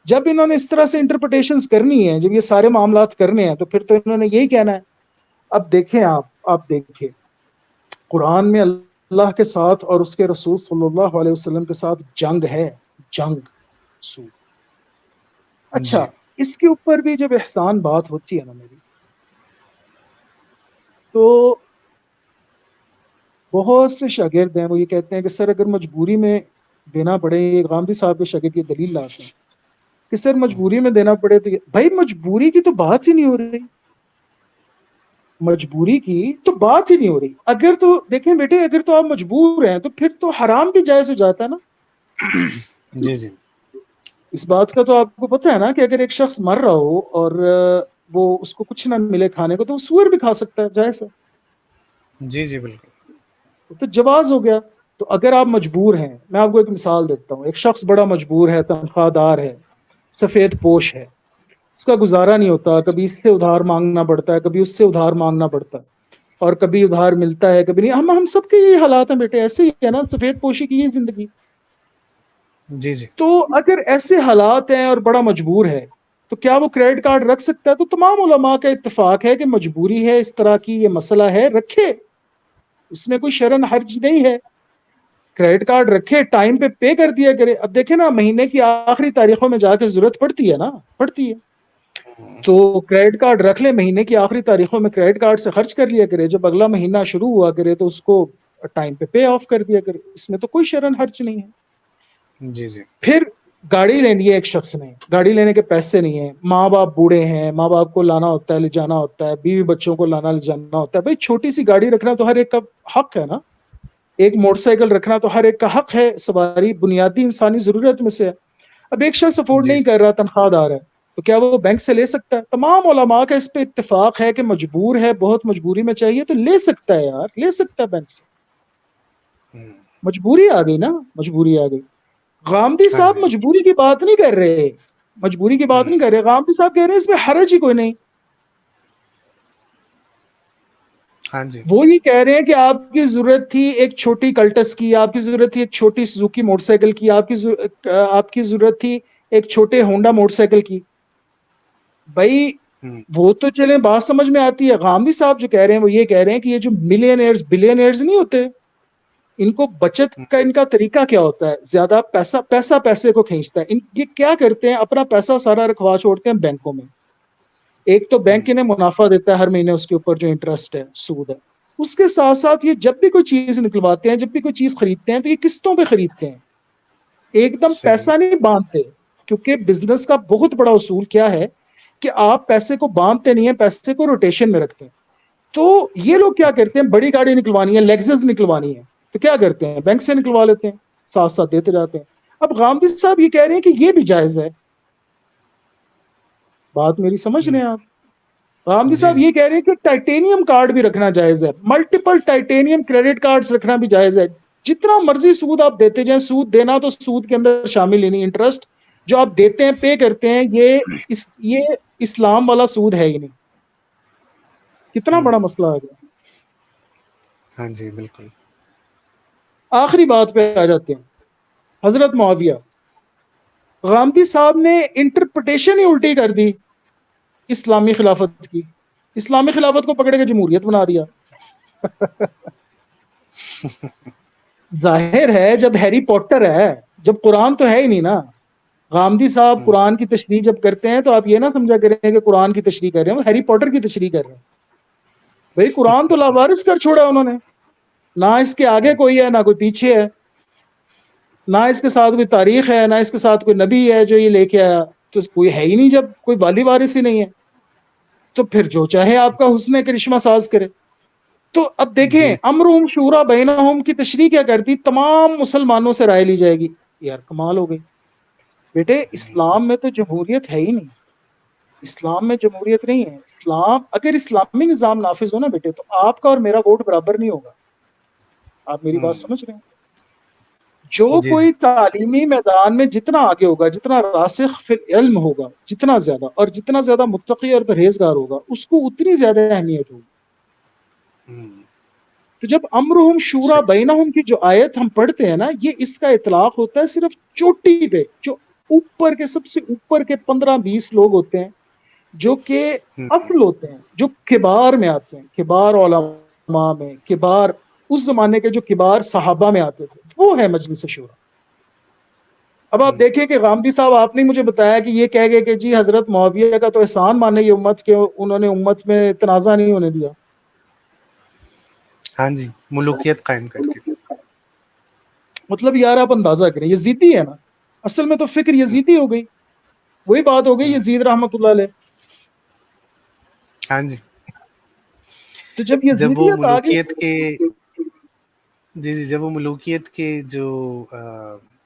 جب انہوں نے اس طرح سے انٹرپریٹیشنز کرنی ہے، جب یہ سارے معاملات کرنے ہیں تو پھر تو انہوں نے یہی کہنا ہے. اب دیکھیں آپ دیکھیں قرآن میں اللہ کے ساتھ اور اس کے رسول صلی اللہ علیہ وسلم کے ساتھ جنگ ہے، جنگ سود. اچھا جی اس کے اوپر بھی جب احسان بات ہوتی ہے نا میری، تو بہت سے شاگرد ہیں وہ یہ کہتے ہیں کہ سر اگر مجبوری میں دینا پڑے، یہ غامدی صاحب کے شاگرد یہ دلیل لاتے ہیں کہ سر مجبوری میں دینا پڑے تو بھائی مجبوری کی تو بات ہی نہیں ہو رہی، مجبوری کی تو بات ہی نہیں ہو رہی. اگر تو دیکھیں بیٹے، اگر تو آپ مجبور ہیں تو پھر تو حرام بھی جائز ہو جاتا ہے نا. جی جی. اس بات کا تو آپ کو پتہ ہے نا کہ اگر ایک شخص مر رہا ہو اور وہ اس کو کچھ نہ ملے کھانے کو تو وہ سور بھی کھا سکتا ہے، جائز ہے. جی جی بالکل. تو جواز ہو گیا. تو اگر آپ مجبور ہیں، میں آپ کو ایک مثال دیتا ہوں. ایک شخص بڑا مجبور ہے، تنخواہ دار ہے، سفید پوش ہے، اس کا گزارا نہیں ہوتا، کبھی اس سے ادھار مانگنا پڑتا ہے، کبھی اس سے ادھار مانگنا پڑتا ہے، اور کبھی ادھار ملتا ہے کبھی نہیں. ہم سب کے یہ حالات ہیں بیٹے، ایسے ہی ہے نا، سفید پوشی کی یہ زندگی. جی جی. تو اگر ایسے حالات ہیں اور بڑا مجبور ہے تو کیا وہ کریڈٹ کارڈ رکھ سکتا ہے؟ تو تمام علماء کا اتفاق ہے کہ مجبوری ہے، اس طرح کی یہ مسئلہ ہے، رکھے، اس میں کوئی شرن حرج نہیں ہے. کریڈٹ کارڈ رکھے، ٹائم پہ پے کر دیا کرے. اب دیکھیں نا مہینے کی آخری تاریخوں میں جا کے ضرورت پڑتی ہے نا، پڑتی ہے، تو کریڈٹ کارڈ رکھ لے، مہینے کی آخری تاریخوں میں کریڈٹ کارڈ سے خرچ کر لیا کرے، جب اگلا مہینہ شروع ہوا کرے تو اس کو ٹائم پہ پے آف کر دیا کرے. اس میں تو کوئی شرن حرج نہیں ہے. جی جی. پھر گاڑی لینی ہے ایک شخص نے، گاڑی لینے کے پیسے نہیں ہیں، ماں باپ بوڑھے ہیں، ماں باپ کو لانا ہوتا ہے، لے جانا ہوتا ہے، بیوی بچوں کو لانا لے جانا ہوتا ہے. بھائی چھوٹی سی گاڑی رکھنا تو ہر ایک کا حق ہے نا، ایک موٹر سائیکل رکھنا تو ہر ایک کا حق ہے، سواری بنیادی انسانی ضرورت میں سے ہے. اب ایک شخص افورڈ جی نہیں کر رہا، تنخواہ دار ہے، تو کیا وہ بینک سے لے سکتا ہے؟ تمام علماء کا اس پہ اتفاق ہے کہ مجبور ہے، بہت مجبوری میں چاہیے تو لے سکتا ہے یار، لے سکتا ہے بینک سے. مجبوری آ گئی نا، مجبوری آ گئی. غامدی ہاں صاحب جی. مجبوری کی بات نہیں کر رہے، مجبوری کی بات نہیں کر رہے. غامدی صاحب کہہ رہے ہیں اس میں حرج ہی کوئی نہیں. ہاں جی. وہ یہ کہہ رہے ہیں کہ آپ کی ضرورت تھی ایک چھوٹی کلٹس کی، آپ کی ضرورت تھی ایک چھوٹی سوزوکی موٹر سائیکل کی، آپ کی ضرورت تھی ایک چھوٹے ہونڈا موٹر سائیکل کی. بھائی وہ تو چلیں بات سمجھ میں آتی ہے. غامدی صاحب جو کہہ رہے ہیں وہ یہ کہہ رہے ہیں کہ یہ جو ملینئرز بلینئرز نہیں ہوتے، ان کو بچت کا ان کا طریقہ کیا ہوتا ہے؟ زیادہ پیسہ پیسے کو کھینچتا ہے. یہ کیا کرتے ہیں؟ اپنا پیسہ سارا رکھوا چھوڑتے ہیں بینکوں میں. ایک تو بینک انہیں منافع دیتا ہے ہر مہینے، اس کے اوپر جو انٹرسٹ ہے، سود ہے. اس کے ساتھ ساتھ یہ جب بھی کوئی چیز نکلواتے ہیں، جب بھی کوئی چیز خریدتے ہیں، تو یہ قسطوں پہ خریدتے ہیں، ایک دم صحیح. پیسہ نہیں باندھتے. کیونکہ بزنس کا بہت بڑا اصول کیا ہے کہ آپ پیسے کو باندھتے نہیں ہیں، پیسے کو روٹیشن میں رکھتے ہیں. تو یہ لوگ کیا کرتے ہیں؟ بڑی گاڑی نکلوانی ہے، لیگزس نکلوانی ہے، تو کیا کرتے ہیں؟ بینک سے نکلوا لیتے ہیں، ساتھ ساتھ دیتے جاتے ہیں. اب غامدی صاحب یہ کہہ رہے ہیں کہ یہ بھی جائز ہے. بات میری سمجھ رہے ہیں آپ؟ غامدی جی صاحب جی. یہ کہہ رہے ہیں کہ ٹائٹینیم کارڈ بھی رکھنا جائز ہے، ملٹیپل ٹائٹینیم کریڈٹ کارڈز رکھنا بھی جائز ہے. جتنا مرضی سود آپ دیتے جائیں، سود دینا تو سود کے اندر شامل ہی نہیں. انٹرسٹ جو آپ دیتے ہیں، پے کرتے ہیں، یہ اسلام والا سود ہے ہی نہیں. کتنا بڑا مسئلہ آ گیا. ہاں جی بالکل. آخری بات پہ آ جاتے ہیں. حضرت معاویہ، غامدی صاحب نے انٹرپریٹیشن ہی الٹی کر دی اسلامی خلافت کی. اسلامی خلافت کو پکڑ کے جمہوریت بنا دیا. ظاہر ہے جب ہیری پوٹر ہے، جب قرآن تو ہے ہی نہیں نا. غامدی صاحب قرآن کی تشریح جب کرتے ہیں تو آپ یہ نہ سمجھا کریں کہ قرآن کی تشریح کر رہے ہیں، وہ ہیری پوٹر کی تشریح کر رہے ہیں. بھائی قرآن تو لاوارث کر چھوڑا انہوں نے، نہ اس کے آگے کوئی ہے نہ کوئی پیچھے ہے، نہ اس کے ساتھ کوئی تاریخ ہے، نہ اس کے ساتھ کوئی نبی ہے جو یہ لے کے آیا. تو کوئی ہے ہی نہیں. جب کوئی والی وارث ہی نہیں ہے تو پھر جو چاہے آپ کا حسن کرشمہ ساز کرے. تو اب جی دیکھیں، امرہم شورا بینہم کی تشریح کیا کرتی؟ تمام مسلمانوں سے رائے لی جائے گی. یار کمال ہو گئی. بیٹے اسلام میں تو جمہوریت ہے ہی نہیں. اسلام میں جمہوریت نہیں ہے. اسلام اگر اسلامی نظام نافذ ہو نا بیٹے، تو آپ کا اور میرا ووٹ برابر نہیں ہوگا. آپ میری بات سمجھ رہے ہیں؟ جو جی جی. کوئی تعلیمی میدان میں جتنا آگے ہوگا، جتنا راسخ فی العلم ہوگا، جتنا زیادہ اور جتنا زیادہ متقی اور پرہیزگار ہوگا، اس کو اتنی زیادہ اہمیت ہوگی. تو جب امرہم شورا صحیح. بینہم کی جو آیت ہم پڑھتے ہیں نا، یہ اس کا اطلاق ہوتا ہے صرف چوٹی پہ، جو اوپر کے سب سے اوپر کے 15-20 لوگ ہوتے ہیں، جو کہ اصل ہوتے ہیں، جو کبار میں آتے ہیں، کبار علماء میں، کبار اس زمانے کے جو کبار صحابہ میں آتے تھے، وہ ہے مجلس شورا. اب آپ دیکھیں کہ غامدی صاحب، آپ نے مجھے بتایا کہ یہ کہہ گئے کہ جی حضرت معاویہ کا تو احسان مانے یہ امت کے، انہوں نے امت میں تنازع نہیں ہونے دیا. ہاں جی، ملوکیت قائم کر کے. مطلب یار آپ اندازہ کریں، یزیدی ہے نا، اصل میں تو فکر یزیدی ہو گئی. وہی بات ہو گئی یزید رحمت اللہ علیہ. ہاں جی. تو جب جب وہ یزیدیت آ ملوکیت کے گئی، جب وہ ملوکیت کے جو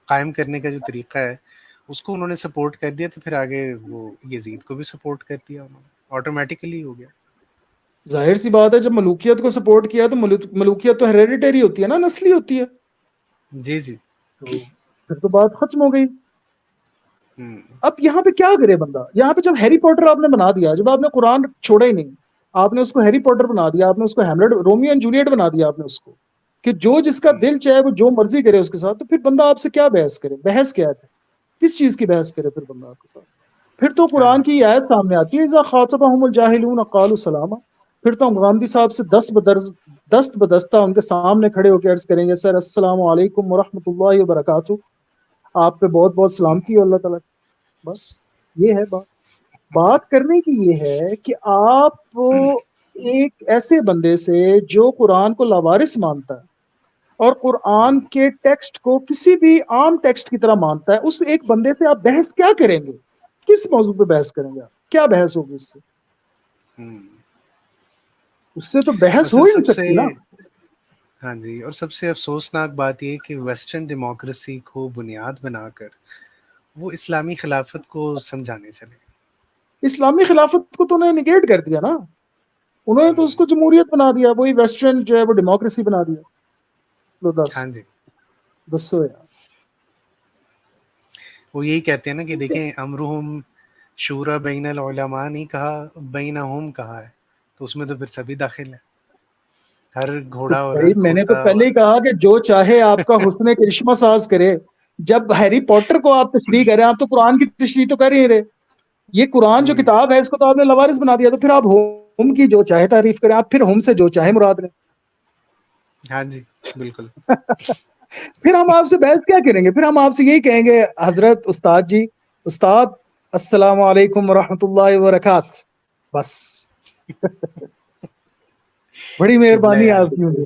قائم کرنے کا جو طریقہ ہے اس کو انہوں نے سپورٹ کر دیا، تو پھر آگے وہ یزید کو بھی سپورٹ کر دیا انہوں نے، آٹومیٹیکلی ہو گیا. ظاہر سی بات ہے جب ملوکیت کو سپورٹ کیا تو ملوکیت تو ہیریڈیٹری ہوتی ہے نا، نسلی ہوتی ہے. جی جی. تو پھر تو بات ختم ہو گئی. اب یہاں پہ کیا کرے بندہ؟ یہاں پہ جب ہیری پوٹر آپ نے بنا دیا، جب آپ نے قرآن چھوڑا ہی نہیں، آپ نے اس کو ہیری پوٹر بنا دیا، آپ نے اس کو ہیملیٹ رومیو اینڈ جولیٹ بنا دیا، آپ نے اس کو کہ جو جس کا دل چاہے وہ جو مرضی کرے اس کے ساتھ، تو پھر بندہ آپ سے کیا بحث کرے؟ بحث کیا ہے؟ کس چیز کی بحث کرے پھر بندہ آپ کے ساتھ؟ پھر تو ہاں جی. قرآن کی یہ آیت سامنے آتی ہے، اذا خاطبهم الجاہلون قالوا سلاما. پھر تو ہم غامدی صاحب سے دست بدستہ ان کے سامنے کھڑے ہو کے عرض کریں گے، سر السلام علیکم ورحمۃ اللہ وبرکاتہ، آپ پہ بہت بہت سلامتی ہو اللہ تعالیٰ. بس یہ ہے بات کرنے کی. یہ ہے کہ آپ ایک ایسے بندے سے جو قرآن کو لاوارث مانتا ہے اور قرآن کے ٹیکسٹ کو کسی بھی عام ٹیکسٹ کی طرح مانتا ہے، اس ایک بندے سے آپ بحث کیا کریں گے؟ کس موضوع پہ بحث کریں گے؟ آپ کیا بحث ہوگی اس سے؟ اس سے تو اور بحث ہو سر ہی نہیں سب سے سکتی نا. ہاں جی، اور سب سے افسوسناک بات یہ کہ ویسٹرن ڈیموکریسی کو بنیاد بنا کر وہ اسلامی خلافت کو سمجھانے چلے. اسلامی خلافت کو تو انہوں نے نگیٹ کر دیا نا، انہوں نے تو اس کو جمہوریت بنا دیا، وہی ویسٹرن جو ہے وہ ڈیموکریسی بنا دیا. لو دس ہاں جی، دسو یار. وہ یہی کہتے ہیں نا کہ دیکھیں امرہم شورا بین العلماء نہیں کہا، بینہم کہا ہے، تو اس میں تو پھر سبھی داخل ہیں، ہر تو گھوڑا اور بھائی ہر میں نے تو کھوتا پہلے اور ہی کہا کہ جو چاہے آپ کا حسن کرشمہ ساز کرے. جب ہیری پوٹر کو آپ تشریح کریں، آپ تو قرآن کی تشریح تو کر ہی رہے. یہ قرآن جو کتاب ہے اس کو تو آپ نے لوارث بنا دیا، تو پھر آپ ہوم کی جو چاہے تعریف کریں، آپ پھر ہوم سے جو چاہے مراد لیں. ہاں جی بالکل. پھر ہم آپ سے بحث کیا کریں گے؟ پھر ہم آپ سے یہی کہیں گے حضرت استاد جی، استاد السلام علیکم ورحمۃ اللہ وبرکاتہ، بس. بڑی قبلہ مہربانی آپ عالم. کی مجھے.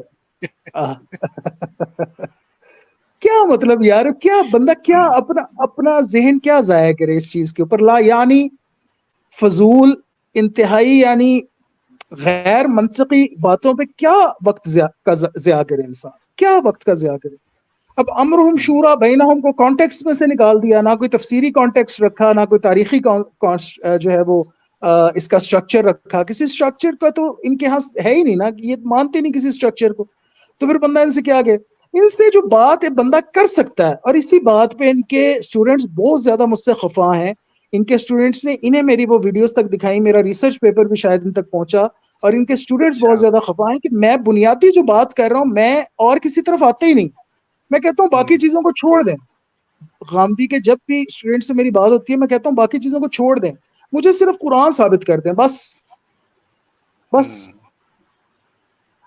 کیا مطلب یار، کیا بندہ کیا اپنا ذہن کیا ضائع کرے اس چیز کے اوپر، لا یعنی فضول انتہائی یعنی غیر منطقی باتوں پہ کیا وقت ضیاع کرے انسان، کیا وقت کا ضیاع کرے. اب امرہم شورا بینہم کو کانٹیکسٹ میں سے نکال دیا، نہ کوئی تفسیری کانٹیکسٹ رکھا، نہ کوئی تاریخی جو ہے وہ اس کا سٹرکچر رکھا. کسی سٹرکچر کا تو ان کے ہاں ہے ہی نہیں نا، یہ مانتے نہیں کسی سٹرکچر کو. تو پھر بندہ ان سے کیا گئے؟ ان سے جو بات ہے بندہ کر سکتا ہے. اور اسی بات پہ ان کے اسٹوڈنٹس بہت زیادہ مجھ سے خفا ہیں. ان کے اسٹوڈنٹس نے انہیں میری وہ ویڈیوز تک دکھائی، میرا ریسرچ پیپر بھی شاید ان تک پہنچا، اور ان کے اسٹوڈنٹس بہت اچھا. زیادہ خفا ہیں کہ میں بنیادی جو بات کر رہا ہوں میں اور کسی طرف آتے ہی نہیں. میں کہتا ہوں باقی چیزوں کو چھوڑ دیں. غامدی کے جب بھی اسٹوڈنٹ سے میری بات ہوتی ہے میں کہتا ہوں باقی چیزوں کو چھوڑ دیں، مجھے صرف قرآن ثابت کر دیں بس. بس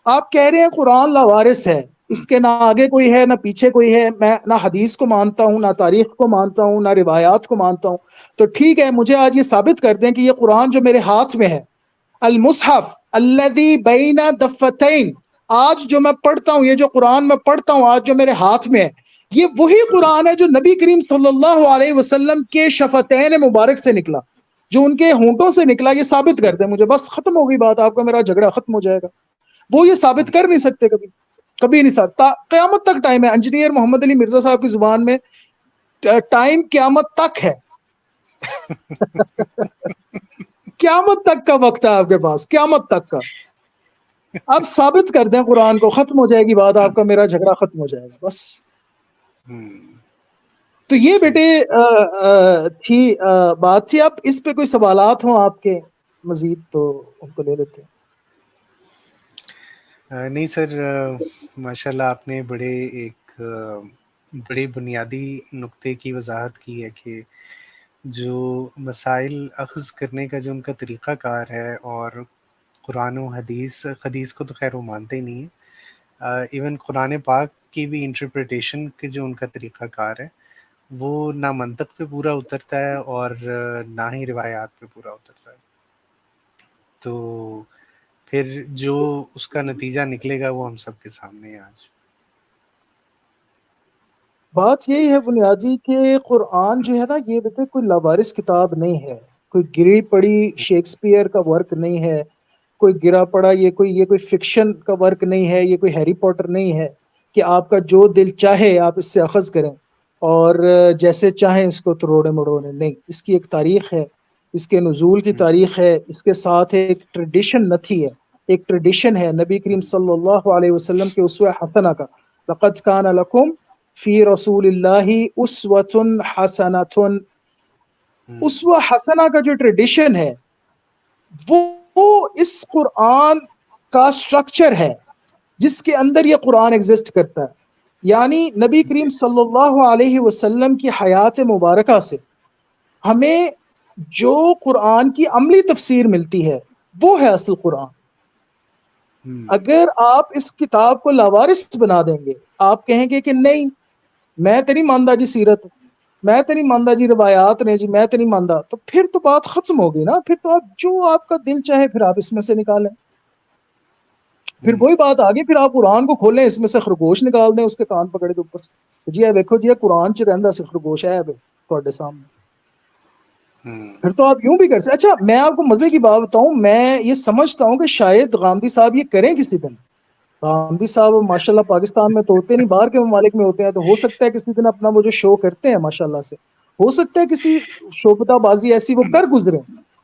آپ کہہ رہے ہیں قرآن لاوارث ہے، اس کے نہ آگے کوئی ہے نہ پیچھے کوئی ہے. میں نہ حدیث کو مانتا ہوں، نہ تاریخ کو مانتا ہوں، نہ روایات کو مانتا ہوں. تو ٹھیک ہے، مجھے آج یہ ثابت کر دیں کہ یہ قرآن جو میرے ہاتھ میں ہے، المصحف الذی بین دفتین، آج جو میں پڑھتا ہوں، یہ جو قرآن میں پڑھتا ہوں آج جو میرے ہاتھ میں ہے، یہ وہی قرآن ہے جو نبی کریم صلی اللہ علیہ وسلم کے شفتین مبارک سے نکلا، جو ان کے ہونٹوں سے نکلا. یہ ثابت کر دیں مجھے، بس ختم ہو گئی بات، آپ کا میرا جھگڑا ختم ہو جائے گا. وہ یہ ثابت کر نہیں سکتے، کبھی کبھی نہیں ثابت. قیامت تک ٹائم ہے. انجینئر محمد علی مرزا صاحب کی زبان میں ٹائم قیامت تک ہے. قیامت تک کا وقت ہے آپ کے پاس، قیامت تک کا. آپ ثابت کر دیں قرآن کو، ختم ہو جائے گی بات، آپ کا میرا جھگڑا ختم ہو جائے گا بس. تو یہ صحیح بیٹے صحیح. تھی بات تھی. اب اس پہ کوئی سوالات ہوں آپ کے مزید تو ان کو لے لیتے ہیں. نہیں سر، ماشاءاللہ آپ نے بڑے بنیادی نقطے کی وضاحت کی ہے کہ جو مسائل اخذ کرنے کا جو ان کا طریقہ کار ہے، اور قرآن و حدیث کو تو خیر وہ مانتے ہی نہیں ہیں. ایون قرآن پاک کی بھی انٹرپریٹیشن کے جو ان کا طریقہ کار ہے وہ نہ منطق پہ پورا اترتا ہے اور نہ ہی روایات پہ پورا اترتا ہے. تو پھر جو اس کا نتیجہ نکلے گا وہ ہم سب کے سامنے ہے آج. بات یہی ہے بنیادی کہ قرآن جو ہے نا، یہ بیٹے کوئی لاوارث کتاب نہیں ہے، کوئی گری پڑی شیکسپیئر کا ورک نہیں ہے، کوئی گرا پڑا یہ کوئی فکشن کا ورک نہیں ہے، یہ کوئی ہیری پوٹر نہیں ہے کہ آپ کا جو دل چاہے آپ اس سے اخذ کریں اور جیسے چاہیں اس کو تروڑے مڑوڑے. نہیں، اس کی ایک تاریخ ہے، اس کے نزول کی تاریخ ہے، اس کے ساتھ ایک ٹریڈیشن نتھی ہے، ایک ٹریڈیشن ہے نبی کریم صلی اللہ علیہ وسلم کے اسوہ حسنہ کا. لقد کان لکم فی رسول اللہ اسوۃ حسنۃ. اسوہ حسنہ کا جو ٹریڈیشن ہے وہ اس قرآن کا سٹرکچر ہے جس کے اندر یہ قرآن ایگزسٹ کرتا ہے. یعنی نبی کریم صلی اللہ علیہ وسلم کی حیات مبارکہ سے ہمیں جو قرآن کی عملی تفسیر ملتی ہے وہ ہے اصل قرآن. اگر آپ اس کتاب کو لاوارث بنا دیں گے، آپ کہیں گے کہ نہیں میں تو نہیں مانتا جی سیرت، میں تو نہیں مانتا جی روایات نے جی، میں تو نہیں مانتا، تو پھر تو بات ختم ہوگی نا. پھر تو آپ جو آپ کا دل چاہے پھر آپ اس میں سے نکالیں. پھر وہی بات آگی، پھر آپ قرآن کو کھولیں، اس میں سے خرگوش نکال دیں، اس کے کان پکڑے کے اوپر سے جی اے دیکھو جی یہ قرآن چ رہندا سی خرگوش ہے تواڈے سامنے. پھر تو آپ یوں بھی کر سکتے. اچھا میں آپ کو مزے کی بات بتاؤں، میں یہ سمجھتا ہوں کہ شاید غامدی صاحب یہ کریں کسی دن. غامدی صاحب ماشاءاللہ پاکستان میں تو ہوتے نہیں، باہر کے ممالک میں ہوتے ہیں، تو ہو سکتا ہے کسی دن اپنا وہ جو شو کرتے ہیں ماشاءاللہ سے، ہو سکتا ہے کسی شوبتا بازی ایسی وہ کر گزرے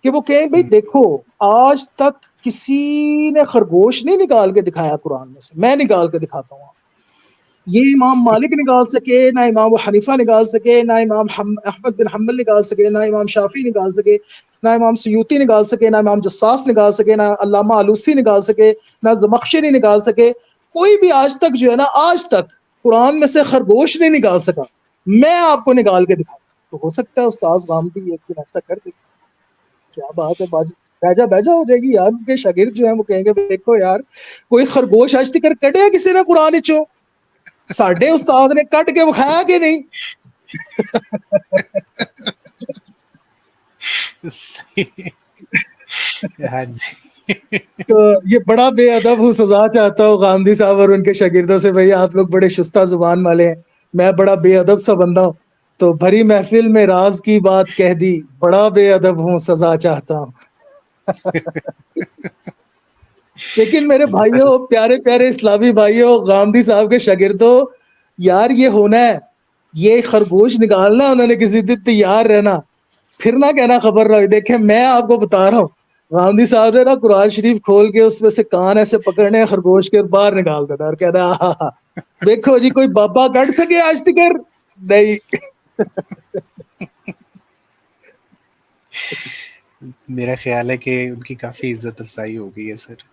کہ وہ کہیں بھئی دیکھو آج تک کسی نے خرگوش نہیں نکال کے دکھایا قرآن میں سے، میں نکال کے دکھاتا ہوں. یہ امام مالک نکال سکے، نہ امام ابو حنیفہ نکال سکے، نہ امام احمد بن حنبل نکال سکے، نہ امام شافعی نکال سکے، نہ امام سیوطی نکال سکے، نہ امام جساس نکال سکے، نہ علامہ آلوسی نکال سکے، نہ زمخشری نکال سکے. کوئی بھی آج تک جو ہے نا، آج تک قرآن میں سے خرگوش نہیں نکال سکا. میں آپ کو نکال کے دکھاؤں تو ہو سکتا ہے استاذ غامدی ایک دن ایسا کر دے. کیا بات ہے، بیجا بیجا ہو جائے گی یار. ان کے شاگرد جو ہیں وہ کہیں گے دیکھو یار، کوئی خرگوش آج تک کٹیا کسی نے قرآن چوں؟ ساڈے استاد نے کٹ کے بکھایا کہ نہیں؟ ہاں جی. تو یہ بڑا بے ادب ہوں، سزا چاہتا ہوں غامدی صاحب اور ان کے شاگردوں سے. بھائی آپ لوگ بڑے شستہ زبان والے ہیں، میں بڑا بے ادب سا بندہ ہوں، تو بھری محفل میں راز کی بات کہہ دی. بڑا بے ادب ہوں، سزا چاہتا ہوں. لیکن میرے چلے سر. بھائیوں، پیارے پیارے اسلامی بھائیوں، غامدی صاحب کے شاگردوں، یار یہ ہونا ہے، یہ خرگوش نکالنا انہوں نے کسی دن تیار رہنا. پھر نہ کہنا خبر رہو. دیکھیں میں آپ کو بتا رہا ہوں، غامدی صاحب نے نا قرآن شریف کھول کے اس میں سے کان ایسے پکڑنے خرگوش کے باہر نکال دینا اور کہنا ہاں دیکھو جی کوئی بابا کٹ سکے آج تک نہیں. میرا خیال ہے کہ ان کی کافی عزت افزائی ہو گئی ہے سر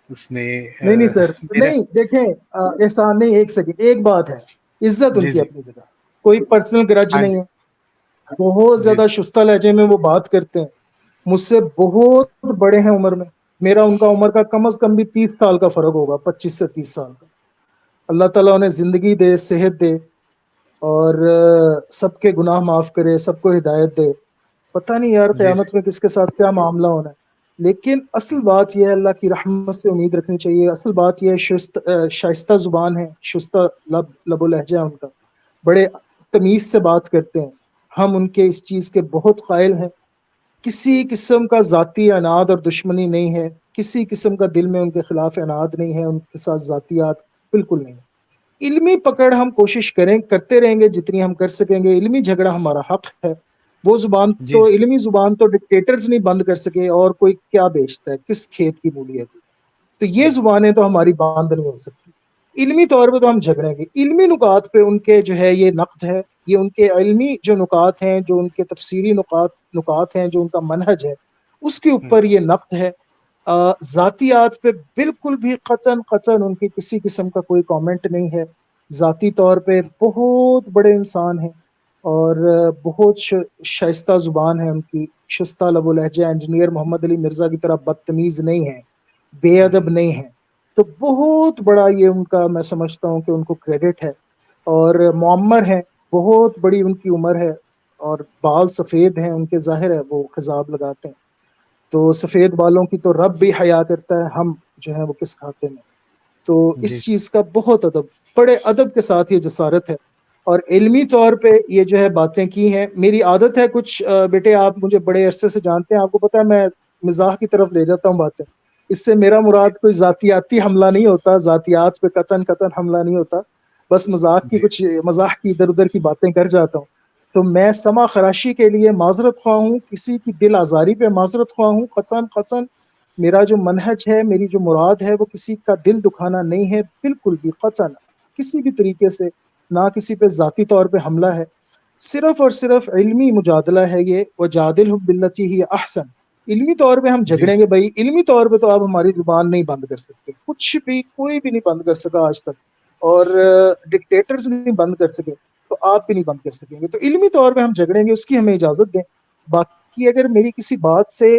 اس میں. نہیں سر، میرا نہیں دیکھیں احسان نہیں، ایک سیکنڈ، ایک بات ہے، عزت ان جی کی جی. اپنی جگہ، کوئی پرسنل گرج ہاں نہیں جی. ہے. بہت جی زیادہ شستہ لہجے میں وہ بات کرتے ہیں. مجھ سے بہت بڑے ہیں عمر میں. میرا ان کا عمر کا کم از کم بھی 30 سال کا فرق ہوگا، 25 سے 30 سال کا. اللہ تعالیٰ انہیں زندگی دے، صحت دے، اور سب کے گناہ معاف کرے، سب کو ہدایت دے. پتہ نہیں یار جی. جی قیامت میں کس کے ساتھ کیا معاملہ ہونا ہے. لیکن اصل بات یہ ہے، اللہ کی رحمت سے امید رکھنی چاہیے. اصل بات یہ ہے، شائستہ زبان ہے، شستہ لب و لہجہ ہے ان کا. بڑے تمیز سے بات کرتے ہیں. ہم ان کے اس چیز کے بہت قائل ہیں. کسی قسم کا ذاتی عناد اور دشمنی نہیں ہے. کسی قسم کا دل میں ان کے خلاف عناد نہیں ہے، ان کے ساتھ ذاتیات بالکل نہیں ہے. علمی پکڑ ہم کوشش کرتے رہیں گے جتنی ہم کر سکیں گے. علمی جھگڑا ہمارا حق ہے. وہ زبان جی. تو، جی علمی زبان تو ڈکٹیٹرز نہیں بند کر سکے، اور کوئی کیا بیچتا ہے، کس کھیت کی مولی ہے. تو یہ بالکل. زبانیں تو ہماری بند نہیں ہو سکتی. علمی طور پہ تو ہم جھگڑیں گے. علمی نکات پہ ان کے جو ہے یہ نقد ہے. یہ ان کے علمی جو نکات ہیں، جو ان کے تفسیری نکات ہیں، جو ان کا منہج ہے، اس کے اوپر یہ نقد ہے. ذاتیات پہ بالکل بھی قطعاً ان کی کسی قسم کا کوئی کامنٹ نہیں ہے. ذاتی طور پہ بہت بڑے انسان ہیں، اور بہت شائستہ زبان ہے ان کی، شستہ لب و لہجہ. انجینئر محمد علی مرزا کی طرح بدتمیز نہیں ہے، بے ادب نہیں ہے. تو بہت بڑا یہ ان کا، میں سمجھتا ہوں کہ ان کو کریڈٹ ہے. اور معمر ہے، بہت بڑی ان کی عمر ہے، اور بال سفید ہیں ان کے، ظاہر ہے وہ خضاب لگاتے ہیں. تو سفید بالوں کی تو رب بھی حیا کرتا ہے، ہم جو ہے وہ کس کھاتے میں. تو جی. اس چیز کا بہت ادب، بڑے ادب کے ساتھ یہ جسارت ہے. اور علمی طور پہ یہ جو ہے باتیں کی ہیں. میری عادت ہے کچھ بیٹے، آپ مجھے بڑے عرصے سے جانتے ہیں، آپ کو پتا ہے میں مزاح کی طرف لے جاتا ہوں باتیں. اس سے میرا مراد کوئی ذاتیاتی حملہ نہیں ہوتا، ذاتیات پہ قطعاً حملہ نہیں ہوتا. بس جی. مزاح کی ادھر ادھر کی باتیں کر جاتا ہوں. تو میں سما خراشی کے لیے معذرت خواہ ہوں، کسی کی دل آزاری پہ معذرت خواہ ہوں. قطعاً میرا جو منہج ہے، میری جو مراد ہے، وہ کسی کا دل دکھانا نہیں ہے، بالکل بھی، قطعاً کسی بھی طریقے سے نہ کسی پہ ذاتی طور پہ حملہ ہے. صرف اور صرف علمی مجادلہ ہے یہ. وجادلہم باللتی ہی احسن. علمی طور پہ ہم جی. جھگڑیں گے بھائی. علمی طور پہ تو آپ ہماری زبان نہیں بند کر سکتے، کچھ بھی کوئی بھی نہیں بند کر سکا آج تک. اور ڈکٹیٹرز نہیں بند کر سکے، تو آپ بھی نہیں بند کر سکیں گے. تو علمی طور پہ ہم جھگڑیں گے، اس کی ہمیں اجازت دیں. باقی اگر میری کسی بات سے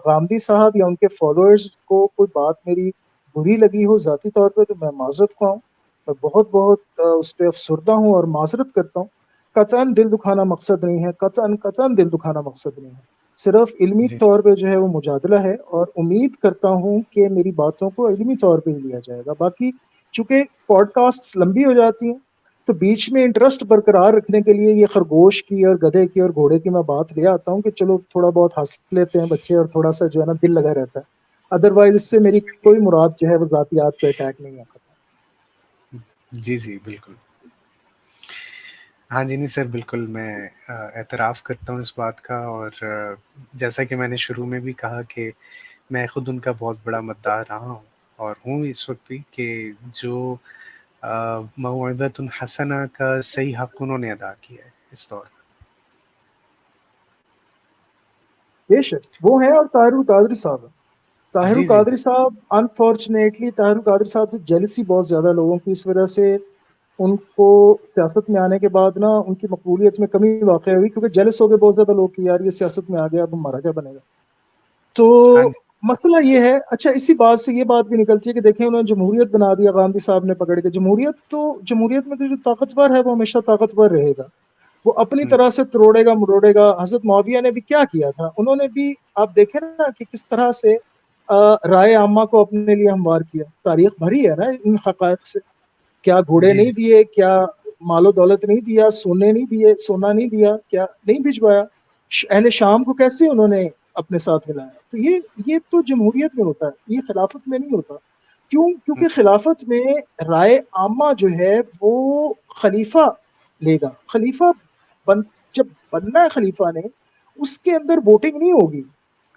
غامدی صاحب یا ان کے فالوورز کو کوئی بات میری بری لگی ہو ذاتی طور پہ، تو میں معذرت خواہ ہوں. میں بہت بہت اس پہ افسردہ ہوں اور معذرت کرتا ہوں. قطعاً دل دکھانا مقصد نہیں ہے، قطعاً دل دکھانا مقصد نہیں ہے. صرف علمی جی. طور پہ جو ہے وہ مجادلہ ہے، اور امید کرتا ہوں کہ میری باتوں کو علمی طور پہ ہی لیا جائے گا. باقی چونکہ پوڈ کاسٹ لمبی ہو جاتی ہیں، تو بیچ میں انٹرسٹ برقرار رکھنے کے لیے یہ خرگوش کی اور گدھے کی اور گھوڑے کی میں بات لے آتا ہوں کہ چلو تھوڑا بہت ہنس لیتے ہیں بچے، اور تھوڑا سا جو ہے نا دل لگا رہتا ہے. ادروائز اس سے میری کوئی مراد جو ہے وہ ذاتیات پہ اٹیک نہیں آتا. جی جی بالکل. ہاں جی. نہیں سر، بالکل میں اعتراف کرتا ہوں اس بات کا. اور جیسا کہ میں نے شروع میں بھی کہا کہ میں خود ان کا بہت بڑا مداح رہا ہوں اور ہوں اس وقت بھی، کہ جو موعظۃ حسنہ کا صحیح حق انہوں نے ادا کیا ہے اس دور میں. بے شک وہ ہیں. اور طاہر القادری صاحب ہیں. طاہر جی جی القادری صاحب انفارچونیٹلی طاہر القادری صاحب سے جیلسی بہت زیادہ لوگوں کی، اس وجہ سے ان کو سیاست میں آنے کے بعد نا ان کی مقبولیت میں کمی واقع ہوئی، کیونکہ جیلس ہو گئے بہت زیادہ لوگ کہ یار یہ سیاست میں آ گیا اب ہمارا کیا بنے گا. تو ہاں جی. مسئلہ یہ ہے. اچھا اسی بات سے یہ بات بھی نکلتی ہے کہ دیکھیں انہوں نے جمہوریت بنا دیا گاندھی صاحب نے پکڑ کے. جمہوریت میں تو جو طاقتور ہے وہ ہمیشہ طاقتور رہے گا، وہ اپنی ہوں، طرح سے توڑے گا مروڑے گا. حضرت معاویہ نے بھی کیا کیا تھا، انہوں نے بھی آپ دیکھیں نا کہ کس طرح سے رائے عامہ کو اپنے لیے ہموار کیا. تاریخ بھری ہے نا ان حقائق سے. کیا گھوڑے جی نہیں جی. دیے، کیا مال و دولت نہیں دیا، سونے نہیں دیے، سونا نہیں دیا، کیا نہیں بھجوایا. اہل شام کو کیسے انہوں نے اپنے ساتھ ملایا. تو یہ تو جمہوریت میں ہوتا ہے، یہ خلافت میں نہیں ہوتا. کیوں؟ ہوں، کیونکہ خلافت میں رائے عامہ جو ہے وہ خلیفہ لے گا. خلیفہ بن جب بننا ہے خلیفہ نے، اس کے اندر ووٹنگ نہیں ہوگی،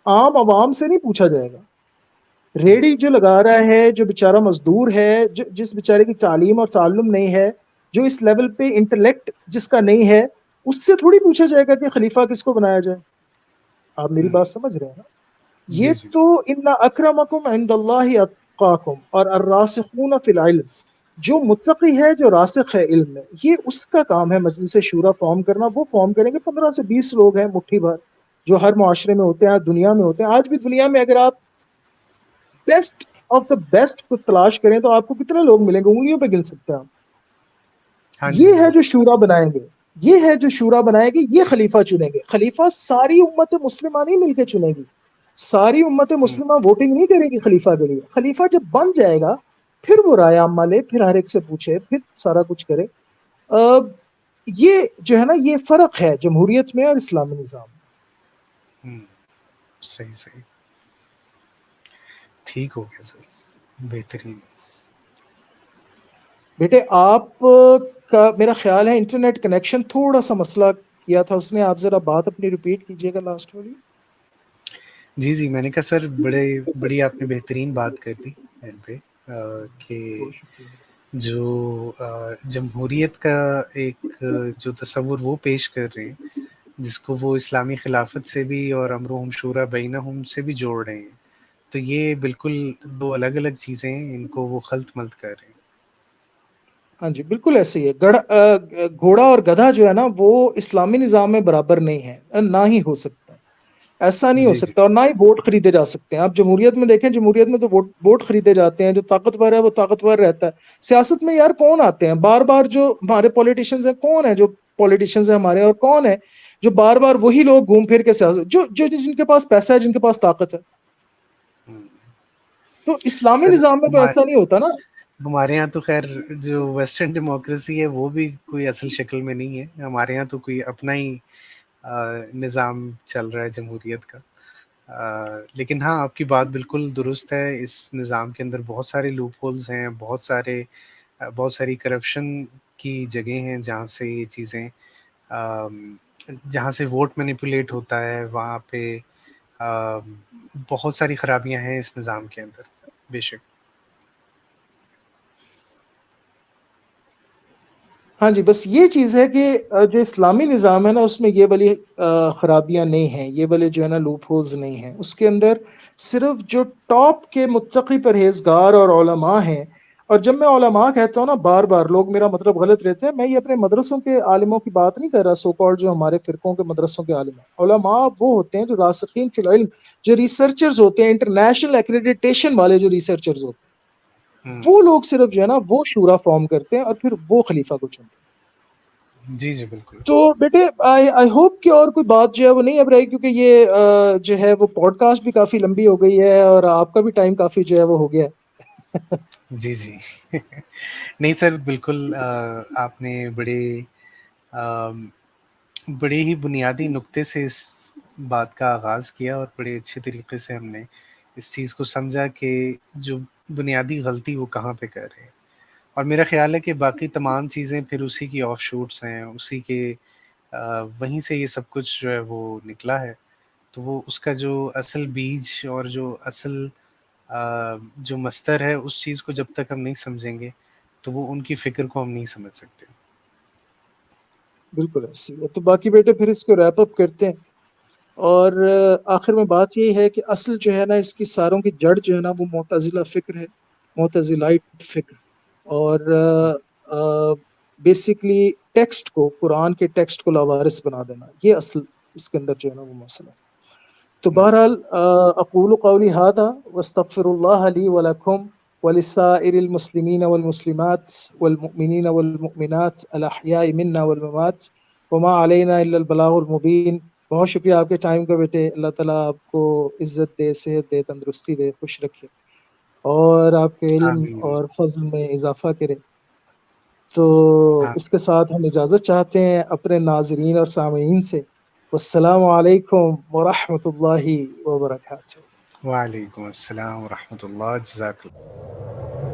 عام عوام سے نہیں پوچھا جائے گا. ہوں، ریڑی جو لگا رہا ہے، جو بیچارہ مزدور ہے، جس بیچارے کی تعلیم اور تعلم نہیں ہے، جو اس لیول پہ انٹلیکٹ جس کا نہیں ہے، اس سے تھوڑی پوچھا جائے گا کہ خلیفہ کس کو بنایا جائے. آپ میری ہوں. بات سمجھ رہے ہیں نا. یہ جی جی. تو ان اکرمکم عند اللہ اتقاکم. اور الراسخون فی العلم، جو متقی ہے، جو راسخ ہے علم میں، یہ اس کا کام ہے مجلس شورا فارم کرنا. وہ فارم کریں گے 15 سے 20 لوگ ہیں مٹھی بھر، جو ہر معاشرے میں ہوتے ہیں، دنیا میں ہوتے ہیں. آج بھی دنیا میں اگر آپ بیسٹ آف دا بیسٹ کو تلاش کریں تو آپ کو کتنے لوگ ملیں گے، انگلیوں پہ گن سکتے ہیں آپ. ہاں جی یہ ہے جو بالکل. شورا بنائیں گے، یہ ہے جو شورا بنائے گے، یہ خلیفہ چنیں گے. خلیفہ ساری امت مسلمہ نہیں مل کے چنے گی، ساری امت ہوں. مسلمہ ووٹنگ نہیں کرے گی خلیفہ کے لیے. خلیفہ جب بن جائے گا پھر وہ رائے عامہ لے، پھر ہر ایک سے پوچھے، پھر سارا کچھ کرے. یہ جو ہے نا یہ فرق ہے جمہوریت میں اور اسلامی نظام میں. ہوں. صحیح صحیح. ٹھیک ہو گیا سر. بہترین. بیٹے آپ کا میرا خیال ہے انٹرنیٹ کنیکشن تھوڑا سا مسئلہ کیا تھا اس نے. آپ ذرا بات اپنی ریپیٹ کیجئے گا لاسٹ والی. جی جی. میں نے کہا سر بڑی آپ نے بہترین بات کر دی اینڈ پہ کہ بہت شکریہ. جو جمہوریت کا ایک جو تصور وہ پیش کر رہے ہیں، جس کو وہ اسلامی خلافت سے بھی اور امرهم شورى بینہم سے بھی جوڑ رہے ہیں، تو یہ بالکل دو الگ الگ چیزیں ہیں، ان کو وہ خلط ملط کر رہے ہیں. ہاں جی بالکل ایسے ہی ہے. گھوڑا اور گدھا جو ہے نا وہ اسلامی نظام میں برابر نہیں ہے، نہ ہی ہو سکتا. ایسا نہیں ہو جی جی. سکتا. اور نہ ہی ووٹ خریدے جا سکتے ہیں. آپ جمہوریت میں دیکھیں، جمہوریت میں تو ووٹ خریدے جاتے ہیں. جو طاقتور ہے وہ طاقتور رہتا ہے. سیاست میں یار کون آتے ہیں بار بار؟ جو ہمارے پولیٹیشنز ہیں، کون ہے جو پولیٹیشنز ہیں ہمارے، اور کون ہے جو بار بار وہی لوگ گھوم پھر کے سیاست، جن کے پاس پیسہ ہے، جن کے پاس طاقت ہے. ہوں. تو اسلامی سر نظام میں تو ایسا نہیں ہوتا نا. ہمارے یہاں تو خیر جو ویسٹرن ڈیموکریسی ہے وہ بھی کوئی اصل شکل میں نہیں ہے. ہمارے یہاں تو کوئی اپنا ہی نظام چل رہا ہے جمہوریت کا. لیکن ہاں آپ کی بات بالکل درست ہے. اس نظام کے اندر بہت سارے لوپ ہولز ہیں، بہت ساری کرپشن کی جگہیں ہیں جہاں سے یہ چیزیں جہاں سے ووٹ مینیپولیٹ ہوتا ہے، وہاں پہ بہت ساری خرابیاں ہیں اس نظام کے اندر. بے شک. ہاں جی بس یہ چیز ہے کہ جو اسلامی نظام ہے نا اس میں یہ والی خرابیاں نہیں ہیں، یہ والے جو ہے نا لوپ ہولز نہیں ہیں. اس کے اندر صرف جو ٹاپ کے متقی پرہیزگار اور علماء ہیں. اور جب میں علماء کہتا ہوں نا، بار بار لوگ میرا مطلب غلط رہتے ہیں. میں یہ اپنے مدرسوں کے عالموں کی بات نہیں کر رہا، سو کالڈ جو ہمارے فرقوں کے مدرسوں کے عالم ہیں. علماء وہ ہوتے ہیں جو راسخین فی العلم، جو ریسرچرز ہوتے ہیں، انٹرنیشنل ایکریڈیٹیشن والے جو ریسرچرز ہوتے ہیں. ہوں. وہ لوگ صرف جو ہے نا وہ شورا فارم کرتے ہیں اور پھر وہ خلیفہ کو چنتے ہیں. جی جی بالکل. تو بیٹے آئی ہوپ کہ اور کوئی بات جو ہے وہ نہیں اب رہی، کیونکہ یہ جو ہے وہ پوڈ کاسٹ بھی کافی لمبی ہو گئی ہے اور آپ کا بھی ٹائم کافی جو ہے وہ ہو گیا ہے. جی جی. نہیں سر بالکل. آپ نے بڑے ہی بنیادی نقطے سے اس بات کا آغاز کیا، اور بڑے اچھے طریقے سے ہم نے اس چیز کو سمجھا کہ جو بنیادی غلطی وہ کہاں پہ کر رہے ہیں. اور میرا خیال ہے کہ باقی تمام چیزیں پھر اسی کی آف شوٹس ہیں، اسی کے وہیں سے یہ سب کچھ جو ہے وہ نکلا ہے. تو وہ اس کا جو اصل بیج اور جو اصل جو مستر ہے، اس چیز کو جب تک ہم نہیں سمجھیں گے تو وہ ان کی فکر کو ہم نہیں سمجھ سکتے۔ بالکل ایسی ہے۔ تو باقی بیٹے پھر اس کو ریپ اپ کرتے ہیں، اور آخر میں بات یہی ہے کہ اصل جو ہے نا اس کی ساروں کی جڑ جو ہے نا وہ معتزلہ فکر ہے، معتزلائٹ فکر، اور بیسیکلی ٹیکسٹ کو، قرآن کے ٹیکسٹ کو لاوارث بنا دینا، یہ اصل اس کے اندر جو ہے نا وہ مسئلہ ہے۔ تو بہرحال اقول قولی ھذا واستغفر اللہ لی ولکم ولسائر المسلمین والمسلمات والمؤمنین والمؤمنات الاحیاء منا والموات وما علینا الا البلاغ المبین۔ بہت شکریہ آپ کے ٹائم کا بیٹے، اللہ تعالیٰ آپ کو عزت دے، صحت دے، تندرستی دے، خوش رکھے، اور آپ کے علم آمین۔ اور فضل میں اضافہ کرے۔ تو ہاں، اس کے ساتھ ہم اجازت چاہتے ہیں اپنے ناظرین اور سامعین سے۔ والسلام علیکم ورحمۃ اللہ وبرکاتہ۔ وعلیکم السلام ورحمۃ اللہ، جزاک اللہ۔